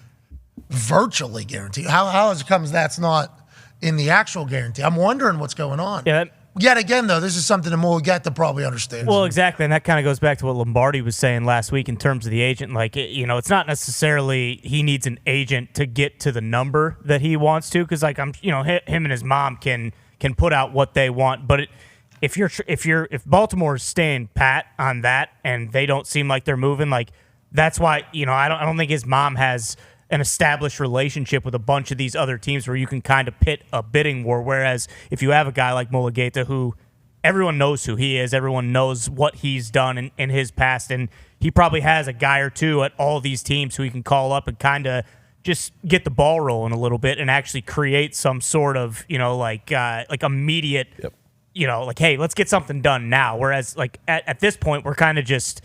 S3: virtually guaranteed. How it comes that's not in the actual guarantee? I'm wondering what's going on.
S7: Yeah.
S3: Yet again, though, this is something that Mulligetta probably understands.
S7: Well, exactly, and that kind of goes back to what Lombardi was saying last week in terms of the agent. Like, it's not necessarily he needs an agent to get to the number that he wants to, because like him and his mom can put out what they want. But if Baltimore's staying pat on that and they don't seem like they're moving, like that's why I don't think his mom has an established relationship with a bunch of these other teams where you can kind of pit a bidding war. Whereas if you have a guy like Mulligetta, who everyone knows who he is, everyone knows what he's done in his past, and he probably has a guy or two at all these teams who he can call up and kind of just get the ball rolling a little bit and actually create some sort of, like immediate, like, hey, let's get something done now. Whereas like at this point, we're kind of just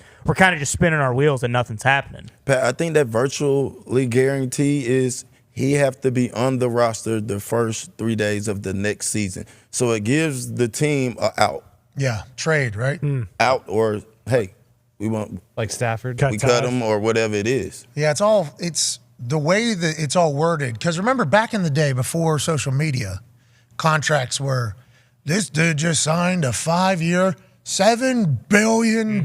S7: spinning our wheels and nothing's happening.
S8: Pat, I think that virtually guarantee is he have to be on the roster the first 3 days of the next season. So it gives the team a out.
S3: Yeah, trade, right?
S8: Out, or, hey, we want,
S6: like Stafford.
S8: we cut him, or whatever it is.
S3: Yeah, it's the way that it's all worded. Because remember, back in the day before social media, contracts were, this dude just signed a 5-year, $7 billion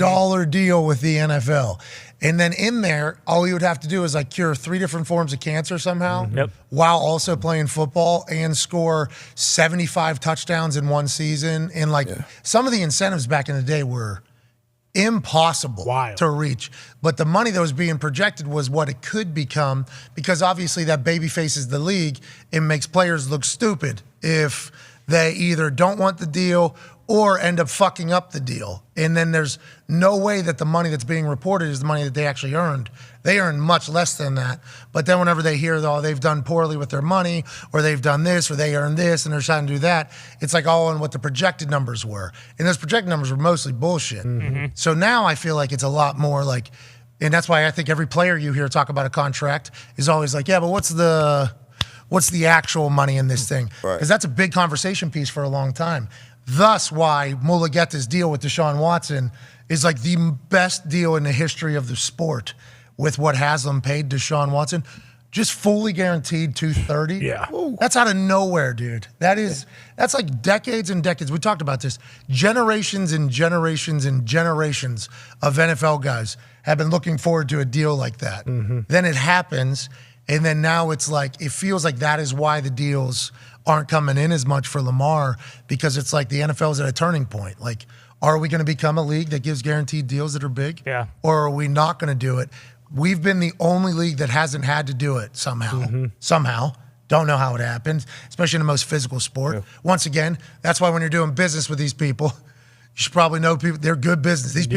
S3: deal with the NFL. And then in there, all you would have to do is like cure 3 different forms of cancer somehow, while also playing football and score 75 touchdowns in one season. And like some of the incentives back in the day were impossible to reach. But the money that was being projected was what it could become, because obviously that baby faces the league. It makes players look stupid if they either don't want the deal or end up fucking up the deal. And then there's no way that the money that's being reported is the money that they actually earned. They earn much less than that. But then whenever they hear, oh, they've done poorly with their money, or they've done this, or they earned this, and they're trying to do that, it's like all on what the projected numbers were. And those projected numbers were mostly bullshit. So now I feel like it's a lot more like, and that's why I think every player you hear talk about a contract is always like, yeah, but what's the actual money in this thing? Because that's a big conversation piece for a long time. Thus why Mulligetta's deal with Deshaun Watson is like the best deal in the history of the sport, with what Haslam paid Deshaun Watson. Just fully guaranteed $230.
S1: Yeah.
S3: That's out of nowhere, dude. That's like decades and decades. We talked about this. Generations and generations and generations of NFL guys have been looking forward to a deal like that. Then it happens, and then now it's like, it feels like that is why the deals aren't coming in as much for Lamar, because it's like the NFL is at a turning point. Like, are we going to become a league that gives guaranteed deals that are big?
S7: Yeah.
S3: Or are we not going to do it? We've been the only league that hasn't had to do it somehow. Somehow. Don't know how it happened, especially in the most physical sport. Once again, that's why when you're doing business with these people, you should probably know people. They're good business. These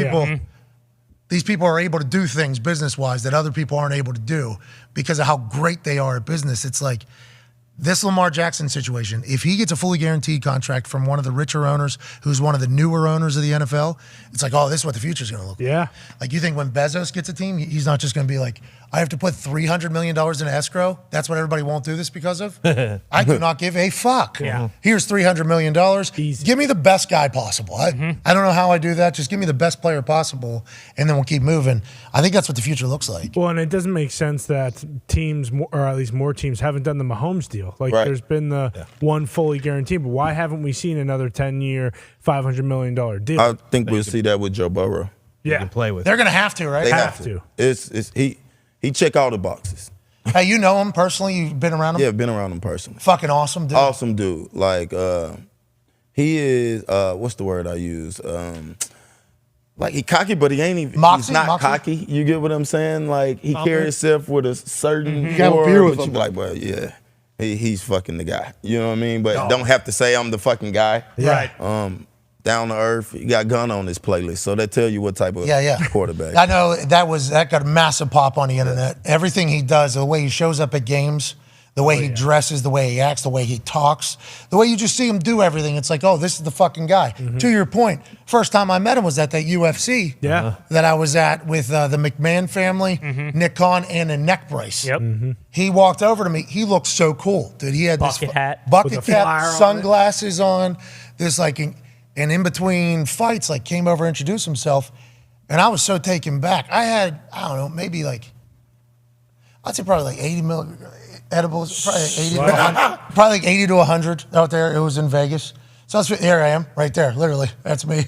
S3: people are able to do things business-wise that other people aren't able to do because of how great they are at business. It's like this Lamar Jackson situation. If he gets a fully guaranteed contract from one of the richer owners, who's one of the newer owners of the NFL, it's like, oh, this is what the future's going to look like.
S1: Yeah.
S3: Like, you think when Bezos gets a team, he's not just going to be like, I have to put $300 million in escrow. That's what everybody won't do this because of. I could not give a fuck.
S7: Yeah.
S3: Here's $300 million. Give me the best guy possible. I don't know how I do that. Just give me the best player possible, and then we'll keep moving. I think that's what the future looks like.
S1: Well, and it doesn't make sense that teams, or at least more teams, haven't done the Mahomes deal. Like, there's been the one fully guaranteed, but why haven't we seen another 10-year, $500 million deal?
S8: I think we'll see that with Joe Burrow.
S1: Yeah,
S6: can play with.
S3: They're going to have to, right?
S8: They have to. He check all the boxes.
S3: Hey, you know him personally? You've been around him?
S8: Yeah, been around him personally.
S3: Fucking awesome dude.
S8: Awesome dude. Like, he is, what's the word I use? Like, he cocky, but he ain't even, he's not cocky. You get what I'm saying? Like, he carries himself with a certain
S10: You got a beer with
S8: but
S10: him.
S8: you be like, well, yeah, he's fucking the guy. You know what I mean? But don't have to say I'm the fucking guy.
S3: Right.
S8: Down to earth. He got Gun on his playlist, so that tell you what type of quarterback.
S3: I know that got a massive pop on the internet. Everything he does, the way he shows up at games, the way he dresses, the way he acts, the way he talks, the way you just see him do everything. It's like, oh, this is the fucking guy. To your point, first time I met him was at that UFC that I was at with the McMahon family, Nick Khan, and a neck brace.
S7: Yep.
S3: He walked over to me. He looked so cool, dude. He had
S7: Bucket hat.
S3: bucket cap, sunglasses on, this like, and in between fights, like came over, introduced himself, and I was so taken back. I had, I don't know, maybe like, I'd say probably like 80 edibles, probably 80 to 100, probably like 80 to 100 out there. It was in Vegas. So there I am, right there, literally. That's me.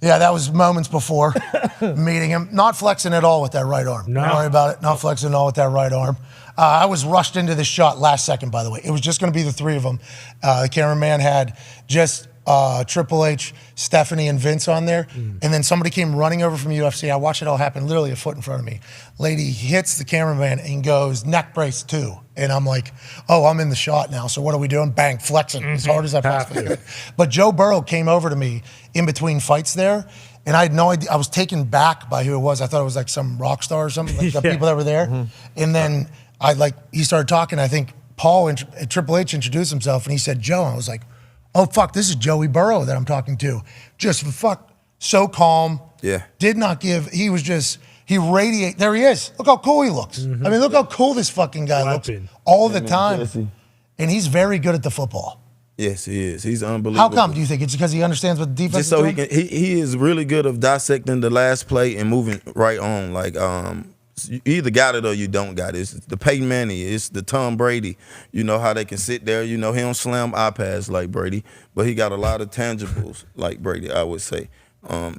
S3: Yeah, that was moments before meeting him. Not flexing at all with that right arm.
S1: No.
S3: Don't worry about it. Not flexing at all with that right arm. I was rushed into this shot last second, by the way. It was just going to be the three of them. The cameraman had just Triple H, Stephanie, and Vince on there. And then somebody came running over from UFC. I watched it all happen literally a foot in front of me. Lady hits the cameraman and goes, neck brace 2. And I'm like, oh, I'm in the shot now. So what are we doing? Bang, flexing as hard as I possibly could. But Joe Burrow came over to me in between fights there. And I had no idea. I was taken back by who it was. I thought it was like some rock star or something, like the people that were there. And then he started talking. I think Triple H introduced himself and he said, Joe. And I was like, oh, fuck, this is Joey Burrow that I'm talking to. Just so calm.
S8: Yeah.
S3: Did not give, he was just, he radiated, there he is. Look how cool he looks. I mean, look how cool this fucking guy looks all the time. And he's very good at the football.
S8: Yes, he is. He's unbelievable.
S3: How come, do you think? It's because he understands what the defense
S8: Just so
S3: is doing?
S8: he is really good of dissecting the last play and moving right on. Like, you either got it or you don't got it. It's the Peyton Manning, it's the Tom Brady. You know how they can sit there. You know, he don't slam iPads like Brady, but he got a lot of tangibles like Brady, I would say.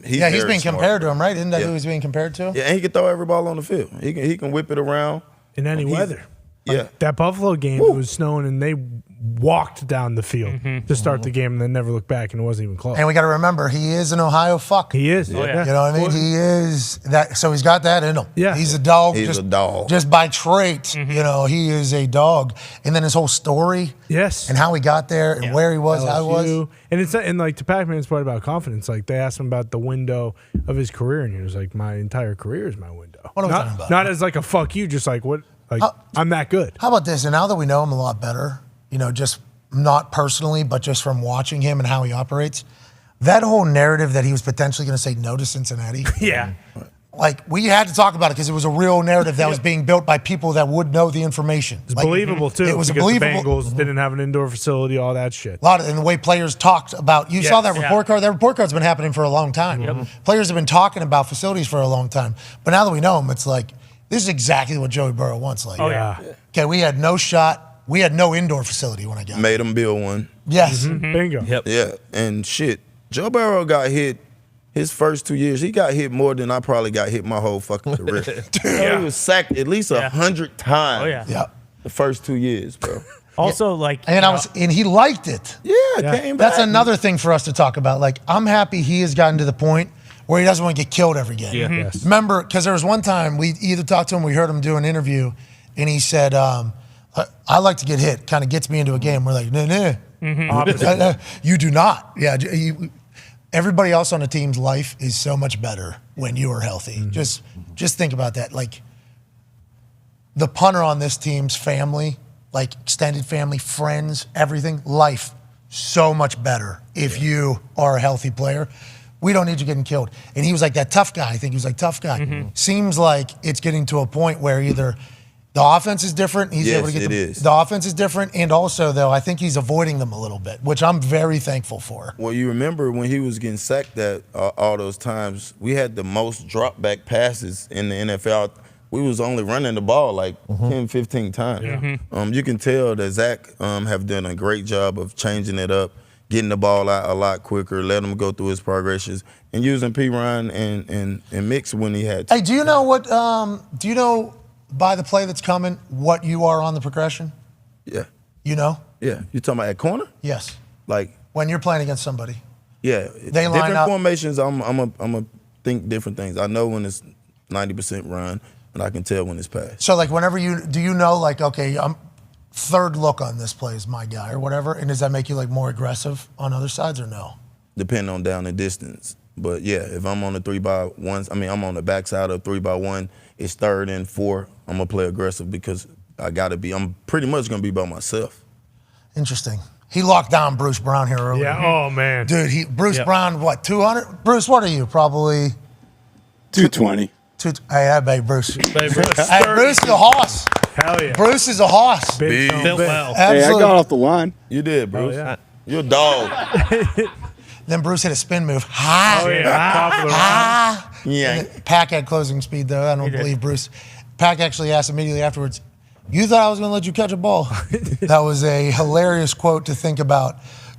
S3: He's being compared to him, right? Isn't that who he's being compared to?
S8: Yeah, and he can throw every ball on the field. He can whip it around.
S1: In any weather.
S8: Yeah.
S1: That Buffalo game, it was snowing, and they walked down the field to start the game and then never looked back, and it wasn't even close.
S3: And we got to remember, he is an Ohio fuck.
S1: He is.
S7: Oh, yeah.
S3: You know what I mean? He is that. So he's got that in him.
S1: Yeah.
S3: He's a dog.
S8: He's a dog.
S3: Just by trait, you know, he is a dog. And then his whole story.
S1: Yes.
S3: And how he got there and where he was, how he was.
S1: LSU. And it's and like to Pac-Man's point about confidence, like they asked him about the window of his career, and he was like, "My entire career is my window."
S3: What are we talking about?
S1: Not as like a fuck you, just like what, like I'm that good.
S3: How about this? And now that we know him a lot better, you know, just not personally, but just from watching him and how he operates, that whole narrative that he was potentially going to say no to Cincinnati.
S7: Yeah.
S3: Like, we had to talk about it because it was a real narrative that was being built by people that would know the information.
S1: It's believable, too.
S3: It was
S1: because
S3: believable.
S1: The Bengals didn't have an indoor facility, all that shit.
S3: A lot of, and the way players talked about, you saw that report card. That report card's been happening for a long time. Players have been talking about facilities for a long time. But now that we know him, it's like, this is exactly what Joey Burrow wants. Like, okay, we had no shot. We had no indoor facility when I got
S8: Made him build one.
S3: Yes.
S1: Bingo.
S6: Yep.
S8: Yeah, and shit, Joe Burrow got hit his first 2 years. He got hit more than I probably got hit my whole fucking career. He was sacked at least 100 times.
S7: Oh, yeah.
S3: Yeah.
S8: The first 2 years, bro.
S7: Also, like,
S3: And he liked it.
S8: Yeah, came back.
S3: That's another thing for us to talk about. Like, I'm happy he has gotten to the point where he doesn't want to get killed every game.
S6: Yeah.
S1: Yes.
S3: Remember, because there was one time we either talked to him, we heard him do an interview, and he said, I like to get hit. Kind of gets me into a game. We're like, no. You do not. Yeah. Everybody else on the team's life is so much better when you are healthy. Just think about that. Like, the punter on this team's family, like extended family, friends, everything, life, so much better if you are a healthy player. We don't need you getting killed. And he was like that tough guy. I think he was like tough guy. Seems like it's getting to a point where either the offense is different. He's able to get the offense is different. And also, though, I think he's avoiding them a little bit, which I'm very thankful for.
S8: Well, you remember when he was getting sacked that all those times, we had the most drop back passes in the NFL. We was only running the ball like 10, 15 times. You can tell that Zach have done a great job of changing it up, getting the ball out a lot quicker, letting him go through his progressions, and using P. Ryan and Mix when he had to.
S3: Hey, do you know what? Do you know by the play that's coming what you are on the progression?
S8: Yeah.
S3: You know?
S8: Yeah. You talking about at corner?
S3: Yes.
S8: Like
S3: when you're playing against somebody.
S8: Yeah.
S3: They line
S8: different
S3: up.
S8: formations. I'm a think different things. I know when it's 90% run, and I can tell when it's pass.
S3: So like whenever do you know like, okay, I'm third look on this play is my guy or whatever, and does that make you like more aggressive on other sides or no?
S8: Depending on down and distance. But yeah, if I'm on the 3x1s, I'm on the backside of 3x1, it's 3rd and 4, I'm gonna play aggressive because I'm pretty much gonna be by myself.
S3: Interesting. He locked down Bruce Brown here earlier.
S1: Yeah, oh man.
S3: Dude, Bruce Brown, what, 200? Bruce, what are you? Probably
S11: 220.
S3: Hey, I bet Bruce. Hey, Bruce is a hoss.
S1: Hell yeah.
S3: Bruce is a hoss.
S8: Big.
S3: Absolutely.
S11: Hey, I got off the line.
S8: You did, Bruce.
S1: Oh, yeah.
S8: You're a dog.
S3: Then Bruce hit a spin move. Ha!
S1: Oh, yeah. Top of the round.
S8: Yeah.
S3: Pack had closing speed, though. I don't believe Bruce. Pack actually asked immediately afterwards, you thought I was going to let you catch a ball? That was a hilarious quote to think about.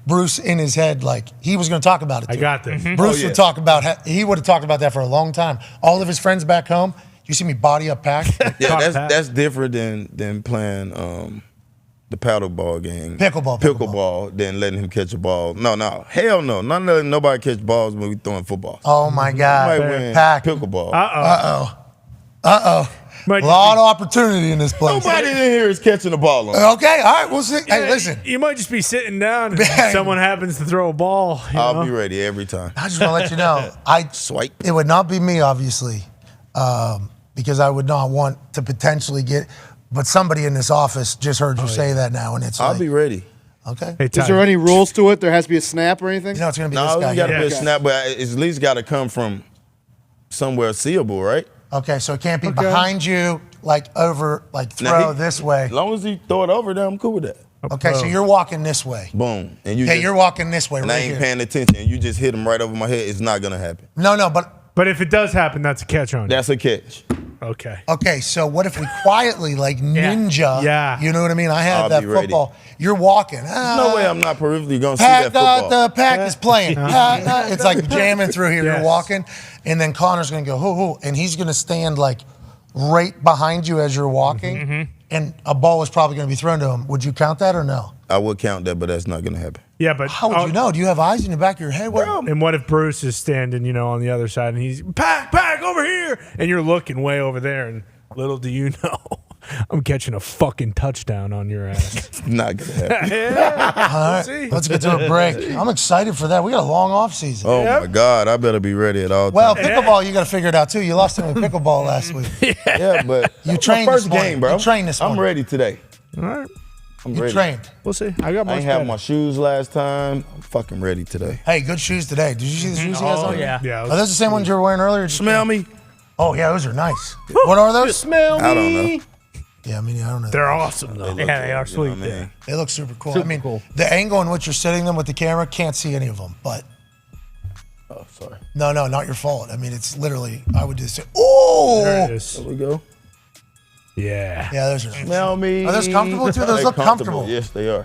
S3: Bruce in his head, like he was going to talk about it.
S1: I got this.
S3: Bruce would talk about. He would have talked about that for a long time. All of his friends back home. You see me body up Pack.
S8: Yeah, that's different than playing the paddle ball game. Pickleball. Than letting him catch a ball. No, hell no. Not letting nobody catch balls when we throwing football.
S3: Oh my God, Pack.
S8: Pickleball.
S3: A lot of opportunity in this place.
S8: Nobody in here is catching the ball on.
S3: Okay, all right, we'll see. Hey, listen.
S1: You might just be sitting down and someone happens to throw a ball.
S8: I'll be ready every time.
S3: I just want to let you know,
S8: Swipe.
S3: It would not be me, obviously, because I would not want to potentially get. But somebody in this office just heard you say that now, and it's
S8: I'll be ready.
S3: Okay.
S1: Hey,
S10: Is there any rules to it? There has to be a snap or anything?
S3: You know, it's going to be
S8: No,
S3: this guy.
S8: it's got to
S3: here.
S8: be a snap, but it's at least got to come from somewhere seeable, right?
S3: Okay, so it can't be behind you, like over, like throw this way.
S8: As long as he throw it over there, I'm cool with that.
S3: Okay, so you're walking this way.
S8: Boom. And
S3: you're walking this way
S8: and
S3: right
S8: I ain't
S3: here.
S8: paying attention, and you just hit him right over my head. It's not going to happen.
S3: No, but
S1: if it does happen, that's a catch on you.
S8: That's a catch.
S1: Okay.
S3: Okay, so what if we quietly, like ninja, you know what I mean? I have
S8: I'll
S3: that
S8: be ready.
S3: football. You're walking.
S8: There's no way I'm not peripherally going to see that football.
S3: The Pack is playing. It's like jamming through here.
S1: Yes.
S3: You're walking, and then Connor's going to go, hoo, and he's going to stand like right behind you as you're walking, and a ball is probably going to be thrown to him. Would you count that or no?
S8: I would count that, but that's not going to happen.
S1: Yeah, but
S3: How would you know? Do you have eyes in the back of your head?
S1: And what if Bruce is standing, on the other side, and he's Pack over here, and you're looking way over there, and little do you know, I'm catching a fucking touchdown on your ass.
S8: Not going to happen.
S3: All right, let's get to a break. I'm excited for that. We got a long off season.
S8: Oh, my God. I better be ready at all
S3: Well,
S8: times.
S3: pickleball, you got to figure it out, too. You lost him in pickleball last week.
S8: Yeah, but
S3: You trained
S8: my first
S3: this morning.
S8: game, bro.
S3: You trained this morning.
S8: I'm ready today.
S1: All right.
S8: I'm
S3: You
S8: ready.
S3: trained.
S1: We'll see. I got
S8: I
S1: my
S8: ain't have my shoes last time. I'm fucking ready today.
S3: Hey, good shoes today. Did you see the shoes he has on?
S7: yeah.
S1: Yeah.
S3: Are those the same ones you were wearing earlier?
S8: Smell me?
S3: Oh, yeah, those are nice. What are those?
S6: Smell me.
S8: I don't know.
S3: Yeah, I mean, I don't know.
S1: They're awesome, though.
S7: Yeah, they are
S8: You know
S7: sweet.
S8: what I mean?
S3: They look super cool. The angle in which you're sitting them with the camera, can't see any of them. But
S8: Oh, sorry.
S3: no, not your fault. I mean, it's literally, I would just say, oh!
S1: There it is.
S8: There we go.
S1: Yeah.
S3: Yeah, those are nice.
S8: Smell me.
S3: Are those comfortable, too? Those
S8: They're
S3: look comfortable.
S8: Yes, they are.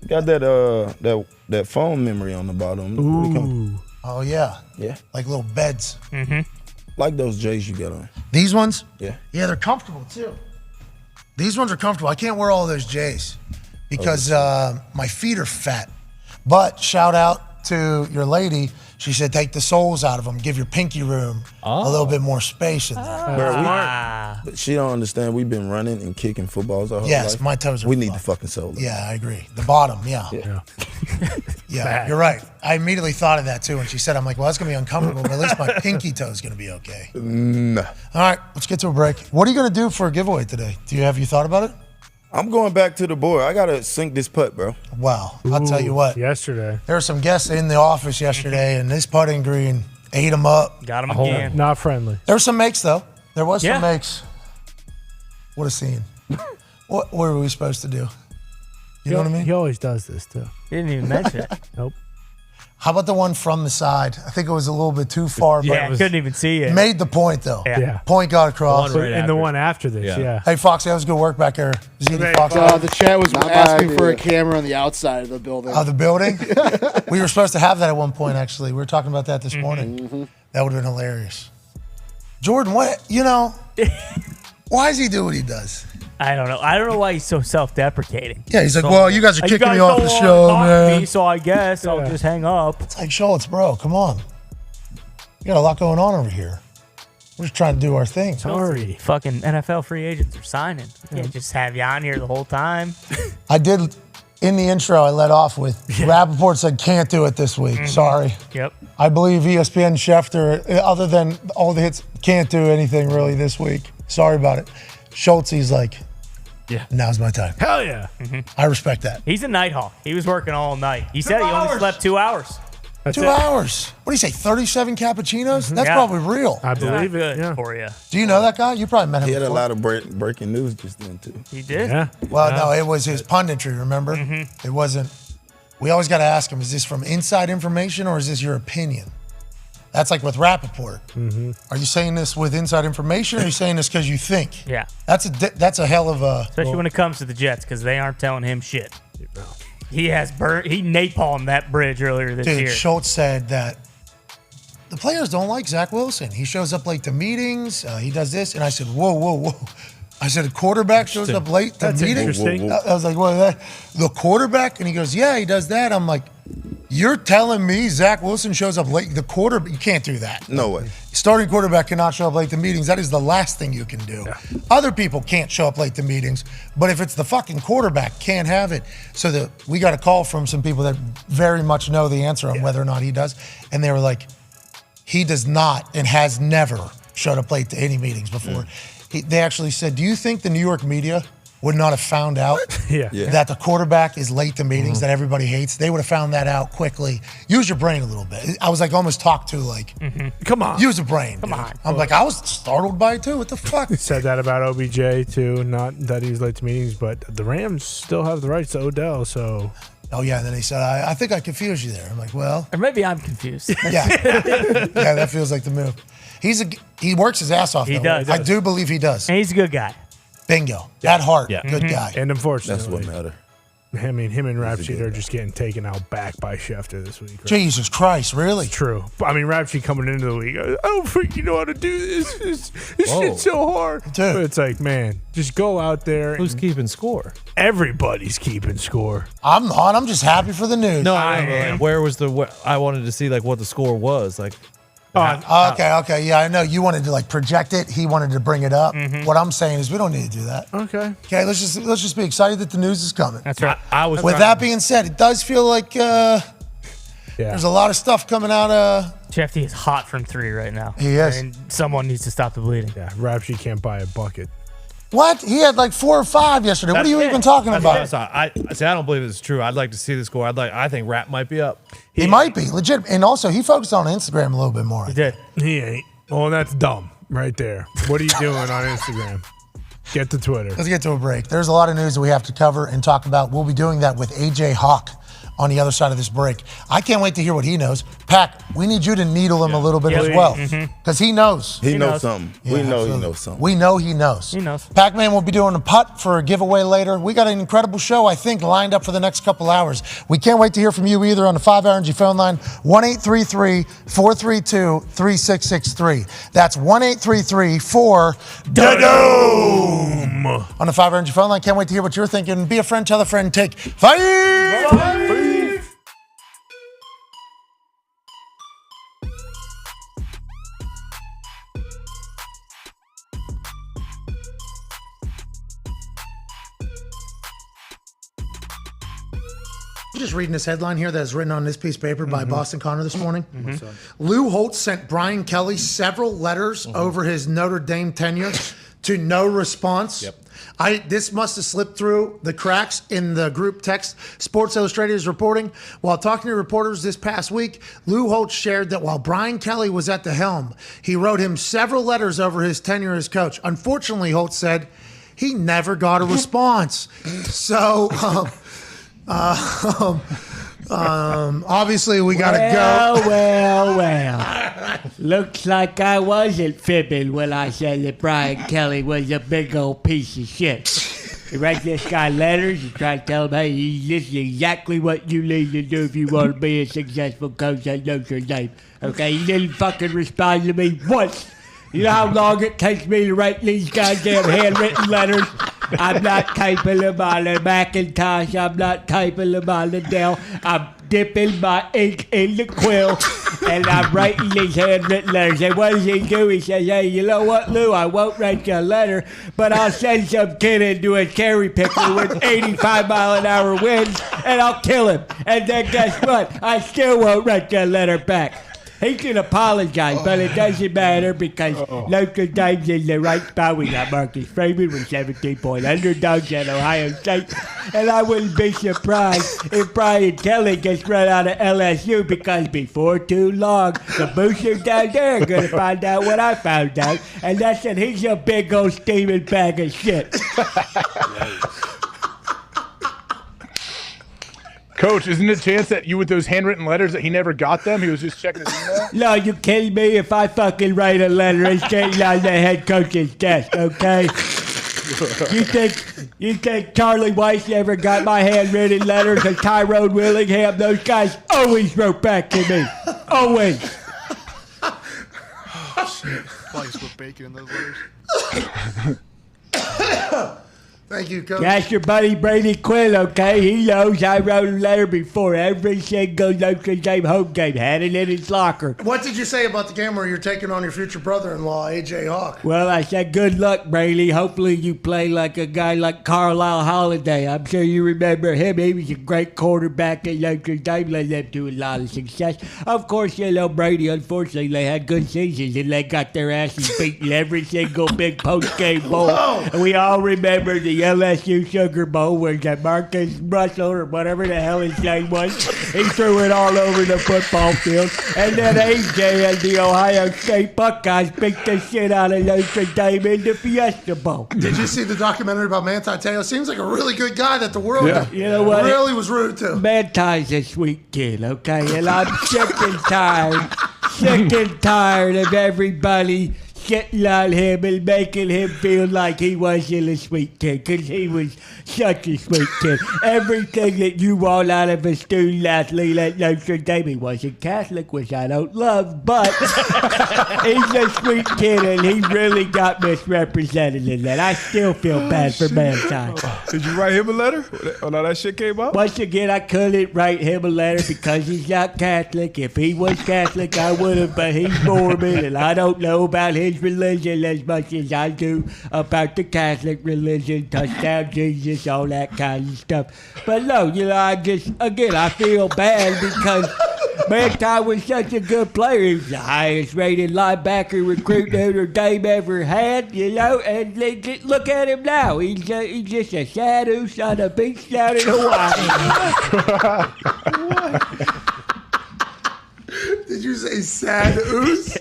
S8: Got that foam memory on the bottom. Pretty comfortable.
S3: Oh, yeah.
S8: Yeah.
S3: Like little beds.
S8: Like those J's you got on.
S3: These ones?
S8: Yeah.
S3: Yeah, they're comfortable, too. These ones are comfortable. I can't wear all those J's because my feet are fat. But shout out to your lady. She said take the soles out of them, give your pinky room a little bit more space in there.
S8: Bro, but she don't understand. We've been running and kicking footballs our whole
S3: Yes,
S8: life.
S3: my toes are
S8: We need
S3: fine.
S8: the fucking sole.
S3: Yeah, I agree. The bottom, yeah. Yeah, you're right. I immediately thought of that too when she said, I'm like, well, that's going to be uncomfortable, but at least my pinky toe is going to be okay.
S8: Nah.
S3: All right, let's get to a break. What are you going to do for a giveaway today? Have you thought about it?
S8: I'm going back to the board. I gotta sink this putt, bro.
S3: Wow. I'll tell you what.
S1: Yesterday.
S3: There were some guests in the office yesterday, and this putting green ate them up.
S7: Got him again.
S1: Not friendly.
S3: There were some makes, though. There was
S7: Yeah.
S3: some makes. What a scene. What were we supposed to do? You know what I mean?
S1: He always does this, too.
S7: He didn't even mention it.
S1: Nope.
S3: How about the one from the side? I think it was a little bit too far,
S7: Yeah,
S3: but
S7: couldn't even see it.
S3: made the point, though.
S7: Yeah.
S3: Point got across.
S6: The one right
S1: And the
S6: after.
S1: one after this, yeah.
S3: Hey, Fox, that was good work back there. ZD Fox.
S10: The chat was
S11: Not
S10: asking
S11: bad,
S10: for a
S11: yeah.
S10: camera on the outside of the building.
S3: Of the building? We were supposed to have that at one point, actually. We were talking about that this morning. That would have been hilarious. Jordan, why does he do what he does?
S7: I don't know. I don't know why he's so self-deprecating.
S3: Yeah, he's like, well, you guys are kicking
S7: guys
S3: me off
S7: don't
S3: the
S7: wanna
S3: show,
S7: talk to
S3: man.
S7: me, so I guess I'll just hang up.
S3: It's like, Schultz, bro, come on. You got a lot going on over here. We're just trying to do our thing.
S1: Sorry.
S7: Fucking NFL free agents are signing. Can't just have you on here the whole time.
S3: I did, in the intro, I led off with Rappaport said, can't do it this week. Sorry.
S7: Yep.
S3: I believe ESPN Schefter, other than all the hits, can't do anything really this week. Sorry about it. Schultz, he's like,
S6: Yeah.
S3: now's my time.
S1: Hell yeah.
S3: I respect that.
S7: He's a Nighthawk. He was working all night. He said he only slept 2 hours.
S1: That's
S3: 2
S1: it.
S3: hours. What do you say, 37 cappuccinos? That's
S7: Yeah.
S3: probably real.
S1: I believe it.
S7: Good
S1: Yeah.
S7: for you.
S3: Do you know that guy? You probably met him
S8: He had a
S3: before.
S8: lot of breaking news just then too.
S7: He did.
S1: Yeah.
S3: Well, no, it was his punditry, remember? It wasn't. We always got to ask him, is this from inside information or is this your opinion? That's like with Rappaport. Are you saying this with inside information or are you saying this because you think?
S7: Yeah.
S3: That's a hell of a.
S7: Especially when it comes to the Jets, because they aren't telling him shit. He napalmed that bridge earlier this
S3: Dude,
S7: year.
S3: Schultz said that the players don't like Zach Wilson. He shows up late to meetings. He does this. And I said, whoa, whoa, whoa. I said, a quarterback shows up late to
S1: That's
S3: meetings?
S1: interesting.
S3: I was like, what is that? The quarterback? And he goes, yeah, he does that. I'm like, you're telling me Zach Wilson shows up late? The quarterback, you can't do that.
S8: No way.
S3: Starting quarterback cannot show up late to meetings. That is the last thing you can do. Other people can't show up late to meetings, but if it's the fucking quarterback, can't have it. So we got a call from some people that very much know the answer on whether or not he does. And they were like, he does not and has never showed up late to any meetings before. They actually said, do you think the New York media would not have found out that the quarterback is late to meetings that everybody hates? They would have found that out quickly. Use your brain a little bit. I was like almost talked to like,
S1: Come on.
S3: use a brain. Come
S7: on.
S3: I'm like, I was startled by it too. What the fuck?
S1: Said that about OBJ too. Not that he was late to meetings, but the Rams still have the rights to Odell. So
S3: Oh yeah, and then he said, I think I confused you there. I'm like, well,
S7: Or maybe I'm confused.
S3: yeah, yeah, that feels like the move. He works his ass off.
S7: He
S3: though.
S7: does.
S3: I do believe he does.
S7: And he's a good guy.
S3: Bingo. That heart. Good guy.
S1: and unfortunately,
S8: That's what matters.
S1: I mean, him and Rapchi are just getting taken out back by Schefter this week. Right?
S3: Jesus Christ, really?
S1: True. I mean, Rapchi coming into the week, I don't freaking know how to do this. This shit's so hard.
S3: Dude.
S1: But it's like, man, just go out there.
S6: Who's
S1: and
S6: keeping score?
S1: everybody's keeping score.
S3: I'm not. I'm just happy for the news.
S6: No, I know, like, where was I wanted to see like what the score was. Like,
S3: Okay. Yeah, I know. You wanted to like project it. He wanted to bring it up. What I'm saying is we don't need to do that.
S1: Okay.
S3: Okay, let's just be excited that the news is coming.
S7: That's right.
S6: I was
S3: With that being said, it does feel like there's a lot of stuff coming out.
S7: Shefty is hot from three right now.
S3: He is.
S7: And someone needs to stop the bleeding.
S1: Yeah, Rapchi can't buy a bucket.
S3: What? He had like 4 or 5 yesterday. What are you even talking about?
S6: I don't believe it's true. I'd like to see the score. I think Rap might be up.
S3: He might be legit, and also he focused on Instagram a little bit more.
S7: He did.
S1: He ain't. Well, that's dumb right there. What are you doing on Instagram? Get to Twitter.
S3: Let's get to a break. There's a lot of news that we have to cover and talk about. We'll be doing that with AJ Hawk on the other side of this break. I can't wait to hear what he knows. Pac, we need you to needle him a little bit as well, because he knows.
S8: He knows something.
S3: Yeah,
S8: We know
S3: absolutely.
S8: he knows something.
S3: We know he knows.
S7: He knows.
S3: Pac-Man will be doing a putt for a giveaway later. We got an incredible show, I think, lined up for the next couple hours. We can't wait to hear from you either on the 5-Hour Energy phone line, 1-833-432-3663. That's 1-833-4-DOOM. On the 5-Hour Energy phone line, can't wait to hear what you're thinking. Be a friend, tell a friend, take 5. Just reading this headline here that is written on this piece of paper by Boston Connor this morning. Lou Holtz sent Brian Kelly several letters over his Notre Dame tenure to no response. This must have slipped through the cracks in the group text. Sports Illustrated is reporting, while talking to reporters this past week, Lou Holtz shared that while Brian Kelly was at the helm, he wrote him several letters over his tenure as coach. Unfortunately, Holtz said he never got a response. So, obviously, we got to go.
S12: Well. Looks like I wasn't fibbing when I said that Brian Kelly was a big old piece of shit. He writes this guy letters and try to tell him, hey, this is exactly what you need to do if you want to be a successful coach at Notre Dame. Okay, he didn't fucking respond to me once. You know how long it takes me to write these goddamn handwritten letters? I'm not typing them on a Macintosh. I'm not typing them on the Dell. I'm dipping my ink in the quill, and I'm writing these handwritten letters. And what does he do? He says, hey, you know what, Lou? I won't write you a letter, but I'll send some kid into a cherry picker with 85-mile-an-hour winds, and I'll kill him. And then guess what? I still won't write you a letter back. He can apologize, but it doesn't matter because Notre Dame's in the right spot. We got Marcus Freeman with 17-point underdogs at Ohio State. And I wouldn't be surprised if Brian Kelly gets run out of LSU because before too long, the boosters down there are going to find out what I found out. And that's that he's a big old steaming bag of shit.
S13: Coach, isn't it a chance that you with those handwritten letters that he never got them? He was just checking his email?
S12: No, you kidding me? If I fucking write a letter, it's getting on the head coach's desk, okay? You think Charlie Weiss ever got my handwritten letters or Tyrone Willingham? Those guys always wrote back to me. Always.
S10: Oh, shit. Probably just put bacon in those letters.
S3: Thank you, Coach.
S12: That's your buddy Brady Quinn, okay? He knows I wrote a letter before every single Notre Dame home game. Had it in his locker.
S3: What did you say about the game where you're taking on your future brother-in-law, A.J. Hawk?
S12: Well, I said, good luck, Brady. Hopefully you play like a guy like Carlisle Holiday. I'm sure you remember him. He was a great quarterback at Notre Dame. Led them to a lot of success. Of course, you know, Brady, unfortunately, they had good seasons, and they got their asses beaten every single big post-game bowl. And we all remember the LSU Sugar Bowl where that Marcus Russell or whatever the hell his name was, he threw it all over the football field. And then AJ and the Ohio State Buckeyes beat the shit out of Notre Dame in the Fiesta Bowl.
S3: Did you see the documentary about Manti Te'o? Seems like a really good guy that the world
S12: You know what?
S3: really was rude to.
S12: Manti's a sweet kid, okay? And I'm sick and tired of everybody shitting on him and making him feel like he wasn't a sweet kid, because he was such a sweet kid. Everything that you want out of a student athlete at Notre Dame. He wasn't Catholic, which I don't love, but he's a sweet kid, and he really got misrepresented in that. I still feel bad for Manti.
S13: Did you write him a letter when all that shit came up?
S12: Once again, I couldn't write him a letter because he's not Catholic. If he was Catholic, I would have, but he's Mormon, and I don't know about his religion as much as I do about the Catholic religion, touchdown Jesus, all that kind of stuff. But no, you know, I feel bad because Manti was such a good player. He was the highest rated linebacker recruit Notre Dame ever had, you know, and look at him now. He's just a sad oos on a beach down in Hawaii.
S3: Did you say sad oos?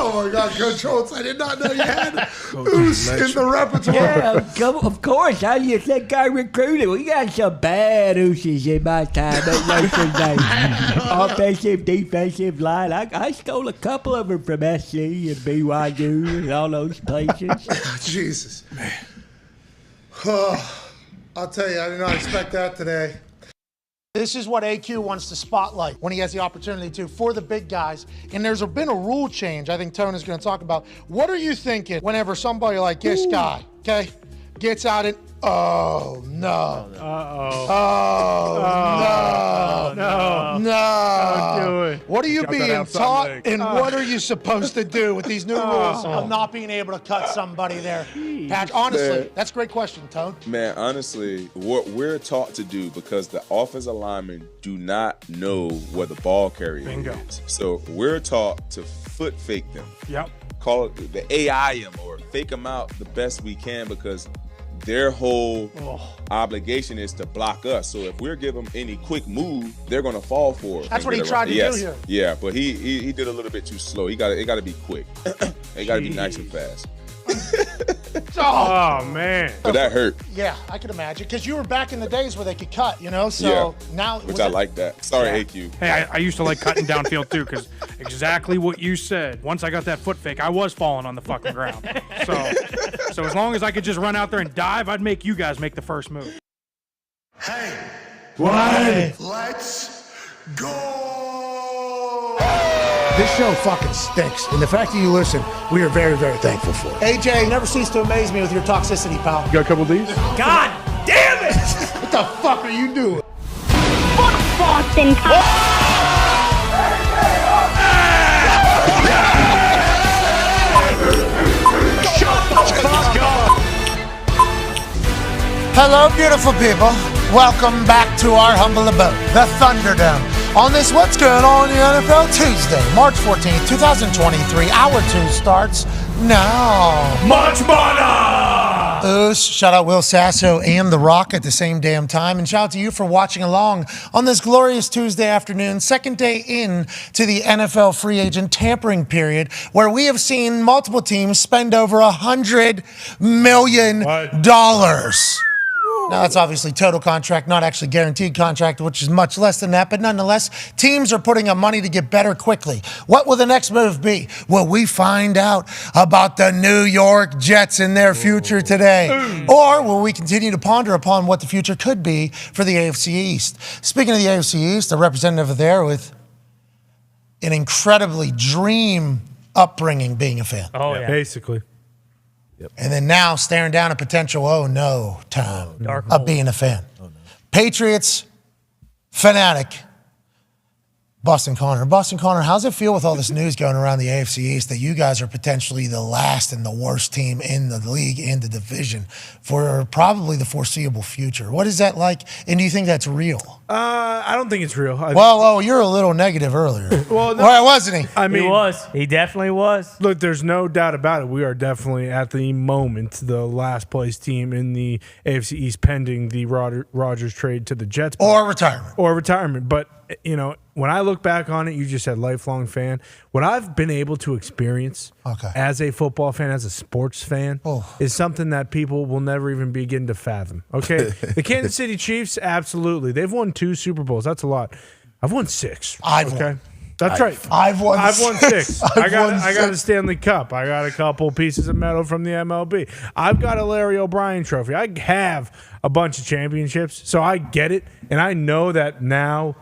S3: Oh my God, Coach Holtz, I did not know you had oos in the repertoire.
S12: Yeah, of course. How do you think I recruited? We got some bad ooses in my time at Notre Dame. Offensive, defensive line. I stole a couple of them from SC and BYU and all those places.
S3: Jesus. Man. Oh, I'll tell you, I did not expect that today. This is what AQ wants to spotlight when he has the opportunity to for the big guys. And there's been a rule change I think Tone is going to talk about. What are you thinking whenever somebody like this guy, okay, gets out and, oh, no. No. Don't do it. What are you being taught and what are you supposed to do with these new rules of not being able to cut somebody there? Patch, honestly, that's a great question, Tone.
S14: Man, honestly, what we're taught to do, because the offensive linemen do not know where the ball carrier is. So we're taught to foot fake them.
S1: Yep.
S14: Call it the AI them or fake them out the best we can, because their whole obligation is to block us. So if we're giving them any quick move, they're going to fall for it.
S3: That's what he tried to do here.
S14: Yeah, but he did a little bit too slow. It got to be quick. It got to be nice and fast.
S1: Oh, man.
S14: But that hurt.
S3: Yeah, I could imagine. Because you were back in the days where they could cut, So now.
S14: Which I like that. Sorry, AQ.
S15: Hey, I used to like cutting downfield too, because exactly what you said. Once I got that foot fake, I was falling on the fucking ground. So as long as I could just run out there and dive, I'd make you guys make the first move.
S2: Hey,
S3: Why?
S2: let's go.
S4: This show fucking stinks, and the fact that you listen, we are very, very thankful for it.
S10: AJ, never cease to amaze me with your toxicity, pal.
S13: You got a couple of these?
S10: God damn it! What the fuck are you doing?
S5: Fuck Boston
S3: Hello, beautiful people. Welcome back to our humble abode, the Thunderdome. On this What's Going On in the NFL Tuesday, March 14th, 2023. Hour 2 starts now.
S1: Much better!
S3: Oos, shout out Will Sasso and The Rock at the same damn time. And shout out to you for watching along on this glorious Tuesday afternoon, second day in to the NFL free agent tampering period, where we have seen multiple teams spend over $100 million. Now, that's obviously total contract, not actually guaranteed contract, which is much less than that. But nonetheless, teams are putting up money to get better quickly. What will the next move be? Will we find out about the New York Jets and their future today? Or will we continue to ponder upon what the future could be for the AFC East? Speaking of the AFC East, a representative there with an incredibly dream upbringing being a fan.
S7: Oh, yeah.
S1: Basically.
S3: Yep. And then now staring down a potential time of being a fan. Patriots fanatic, Boston Connor. Boston Connor, how's it feel with all this news going around the AFC East that you guys are potentially the last and the worst team in the league and the division for probably the foreseeable future? What is that like? And do you think that's real?
S1: I don't think it's real.
S3: You're a little negative earlier.
S1: Well, no,
S3: why wasn't he?
S1: I mean,
S7: he was. He definitely was.
S1: Look, there's no doubt about it. We are definitely at the moment the last place team in the AFC East pending the Rodgers trade to the Jets.
S3: Or retirement.
S1: But, when I look back on it, you just said lifelong fan. What I've been able to experience as a football fan, as a sports fan, is something that people will never even begin to fathom. Okay? The Kansas City Chiefs, absolutely. They've won 2 Super Bowls. That's a lot. I've won 6. That's right.
S3: I've won
S1: 6. I got a Stanley Cup. I got a couple pieces of metal from the MLB. I've got a Larry O'Brien trophy. I have a bunch of championships, so I get it. And I know that now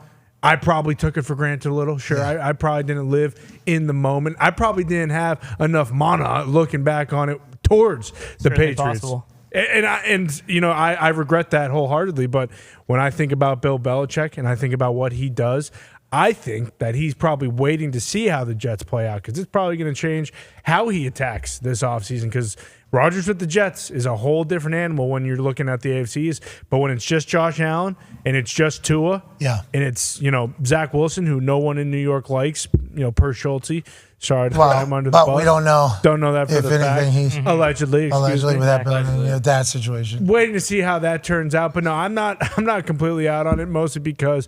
S1: I probably took it for granted a little. Sure, I probably didn't live in the moment. I probably didn't have enough mana looking back on it towards the Patriots.
S7: Possible.
S1: And I regret that wholeheartedly. But when I think about Bill Belichick and I think about what he does, I think that he's probably waiting to see how the Jets play out because it's probably going to change how he attacks this offseason because Rodgers with the Jets is a whole different animal when you're looking at the AFCs. But when it's just Josh Allen and it's just Tua and it's, Zach Wilson, who no one in New York likes, per Schulte. Sorry to throw him under the bus.
S3: But we don't know.
S1: Don't know that for the fact.
S3: He's
S1: Allegedly
S3: with that situation.
S1: Waiting to see how that turns out. But no, I'm not completely out on it, mostly because,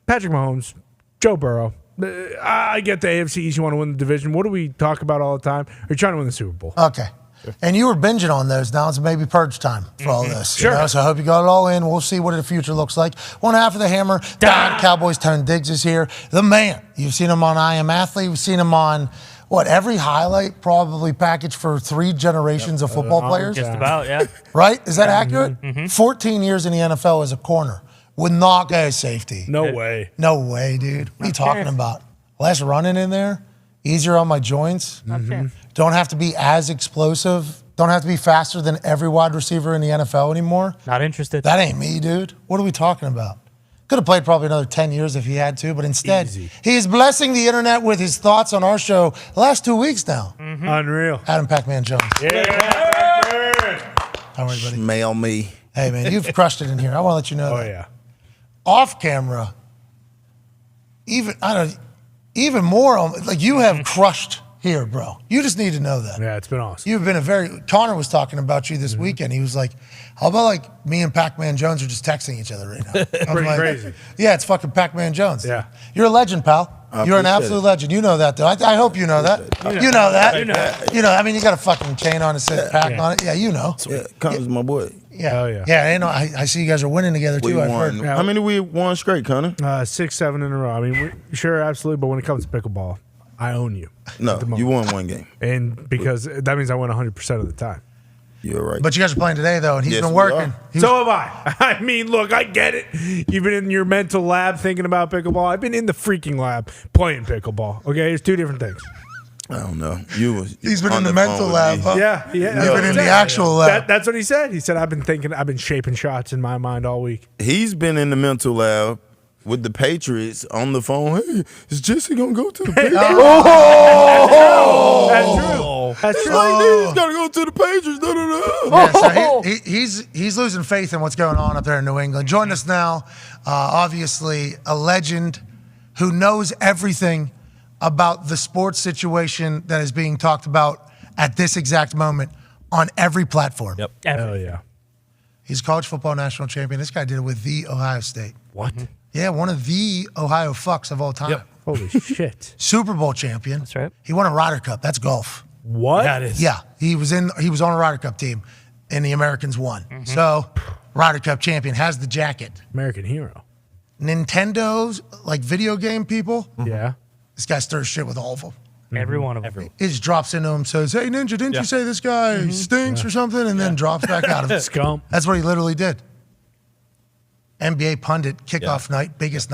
S1: Patrick Mahomes, Joe Burrow. I get the AFC East. You want to win the division. What do we talk about all the time? You're trying to win the Super Bowl.
S3: Okay. And you were binging on those now. It's maybe purge time for all this.
S1: Sure.
S3: So I hope you got it all in. We'll see what the future looks like. One half of the hammer. Dahn, Cowboys, Tone Diggs is here. The man. You've seen him on I Am Athlete. You've seen him on, every highlight probably package for 3 generations of football players?
S7: Just about, yeah.
S3: Right? Is that accurate? 14 years in the NFL as a corner. Would not go safety.
S1: No way.
S3: No way, dude. What are you talking about? Less running in there. Easier on my joints. Don't have to be as explosive. Don't have to be faster than every wide receiver in the NFL anymore.
S7: Not interested.
S3: That ain't me, dude. What are we talking about? Could have played probably another 10 years if he had to, but instead, he is blessing the internet with his thoughts on our show the last 2 weeks now.
S1: Unreal.
S3: Adam Pac-Man Jones.
S1: Yeah.
S3: How are you, buddy?
S8: Smell me.
S3: Hey, man, you've crushed it in here. I want to let you know that.
S1: Yeah.
S3: Off camera, even more, you have crushed here, bro. You just need to know that.
S1: Yeah, it's been awesome.
S3: You've been Connor was talking about you this weekend. He was like, how about like me and Pac-Man Jones are just texting each other right now?
S1: Pretty
S3: like,
S1: crazy.
S3: Yeah, it's fucking Pac-Man Jones.
S1: Yeah.
S3: You're a legend, pal. You're an absolute legend. You know that, though. I hope you know that. You know that. You know, I mean, you got a fucking cane on that says Pac on it. Yeah, you know.
S8: Yeah, Connor's my boy.
S3: Yeah. Yeah, I see you guys are winning together, too.
S8: We
S3: I've
S8: won.
S3: heard.
S8: How many we won straight, Connor?
S1: 6, 7 in a row. I mean, sure, absolutely. But when it comes to pickleball, I own you.
S8: No, you won one game.
S1: And because that means I win 100% of the time.
S8: You're right.
S3: But you guys are playing today, though, and he's been working.
S1: So have I. I mean, look, I get it. You've been in your mental lab thinking about pickleball. I've been in the freaking lab playing pickleball. Okay, it's two different things.
S8: I don't know.
S3: He's been in the mental lab, huh?
S1: Yeah.
S3: You've been in the actual lab.
S1: That's what he said. He said, I've been shaping shots in my mind all week.
S8: He's been in the mental lab with the Patriots on the phone. Hey, is Jesse gonna go to the Patriots?
S1: That's true. That's true.
S8: He's gotta go to the Patriots.
S3: Yeah, so he's losing faith in what's going on up there in New England. Join us now, obviously, a legend who knows everything about the sports situation that is being talked about at this exact moment on every platform.
S6: Yep.
S1: Hell yeah.
S3: He's a college football national champion. This guy did it with the Ohio State.
S1: What?
S3: Yeah, one of the Ohio fucks of all time.
S1: Yep. Holy shit.
S3: Super Bowl champion.
S7: That's right.
S3: He won a Ryder Cup. That's golf.
S1: What?
S6: That is.
S3: Yeah, he was on a Ryder Cup team, and the Americans won. So, Ryder Cup champion has the jacket.
S1: American hero.
S3: Nintendo's like video game people.
S1: Yeah.
S3: This guy stirs shit with all of them.
S7: Every one of them.
S3: He just drops into him, says, "Hey Ninja, didn't you say this guy stinks or something?" And then drops back out of it.
S1: Scum.
S3: That's what he literally did. NBA pundit kickoff night, biggest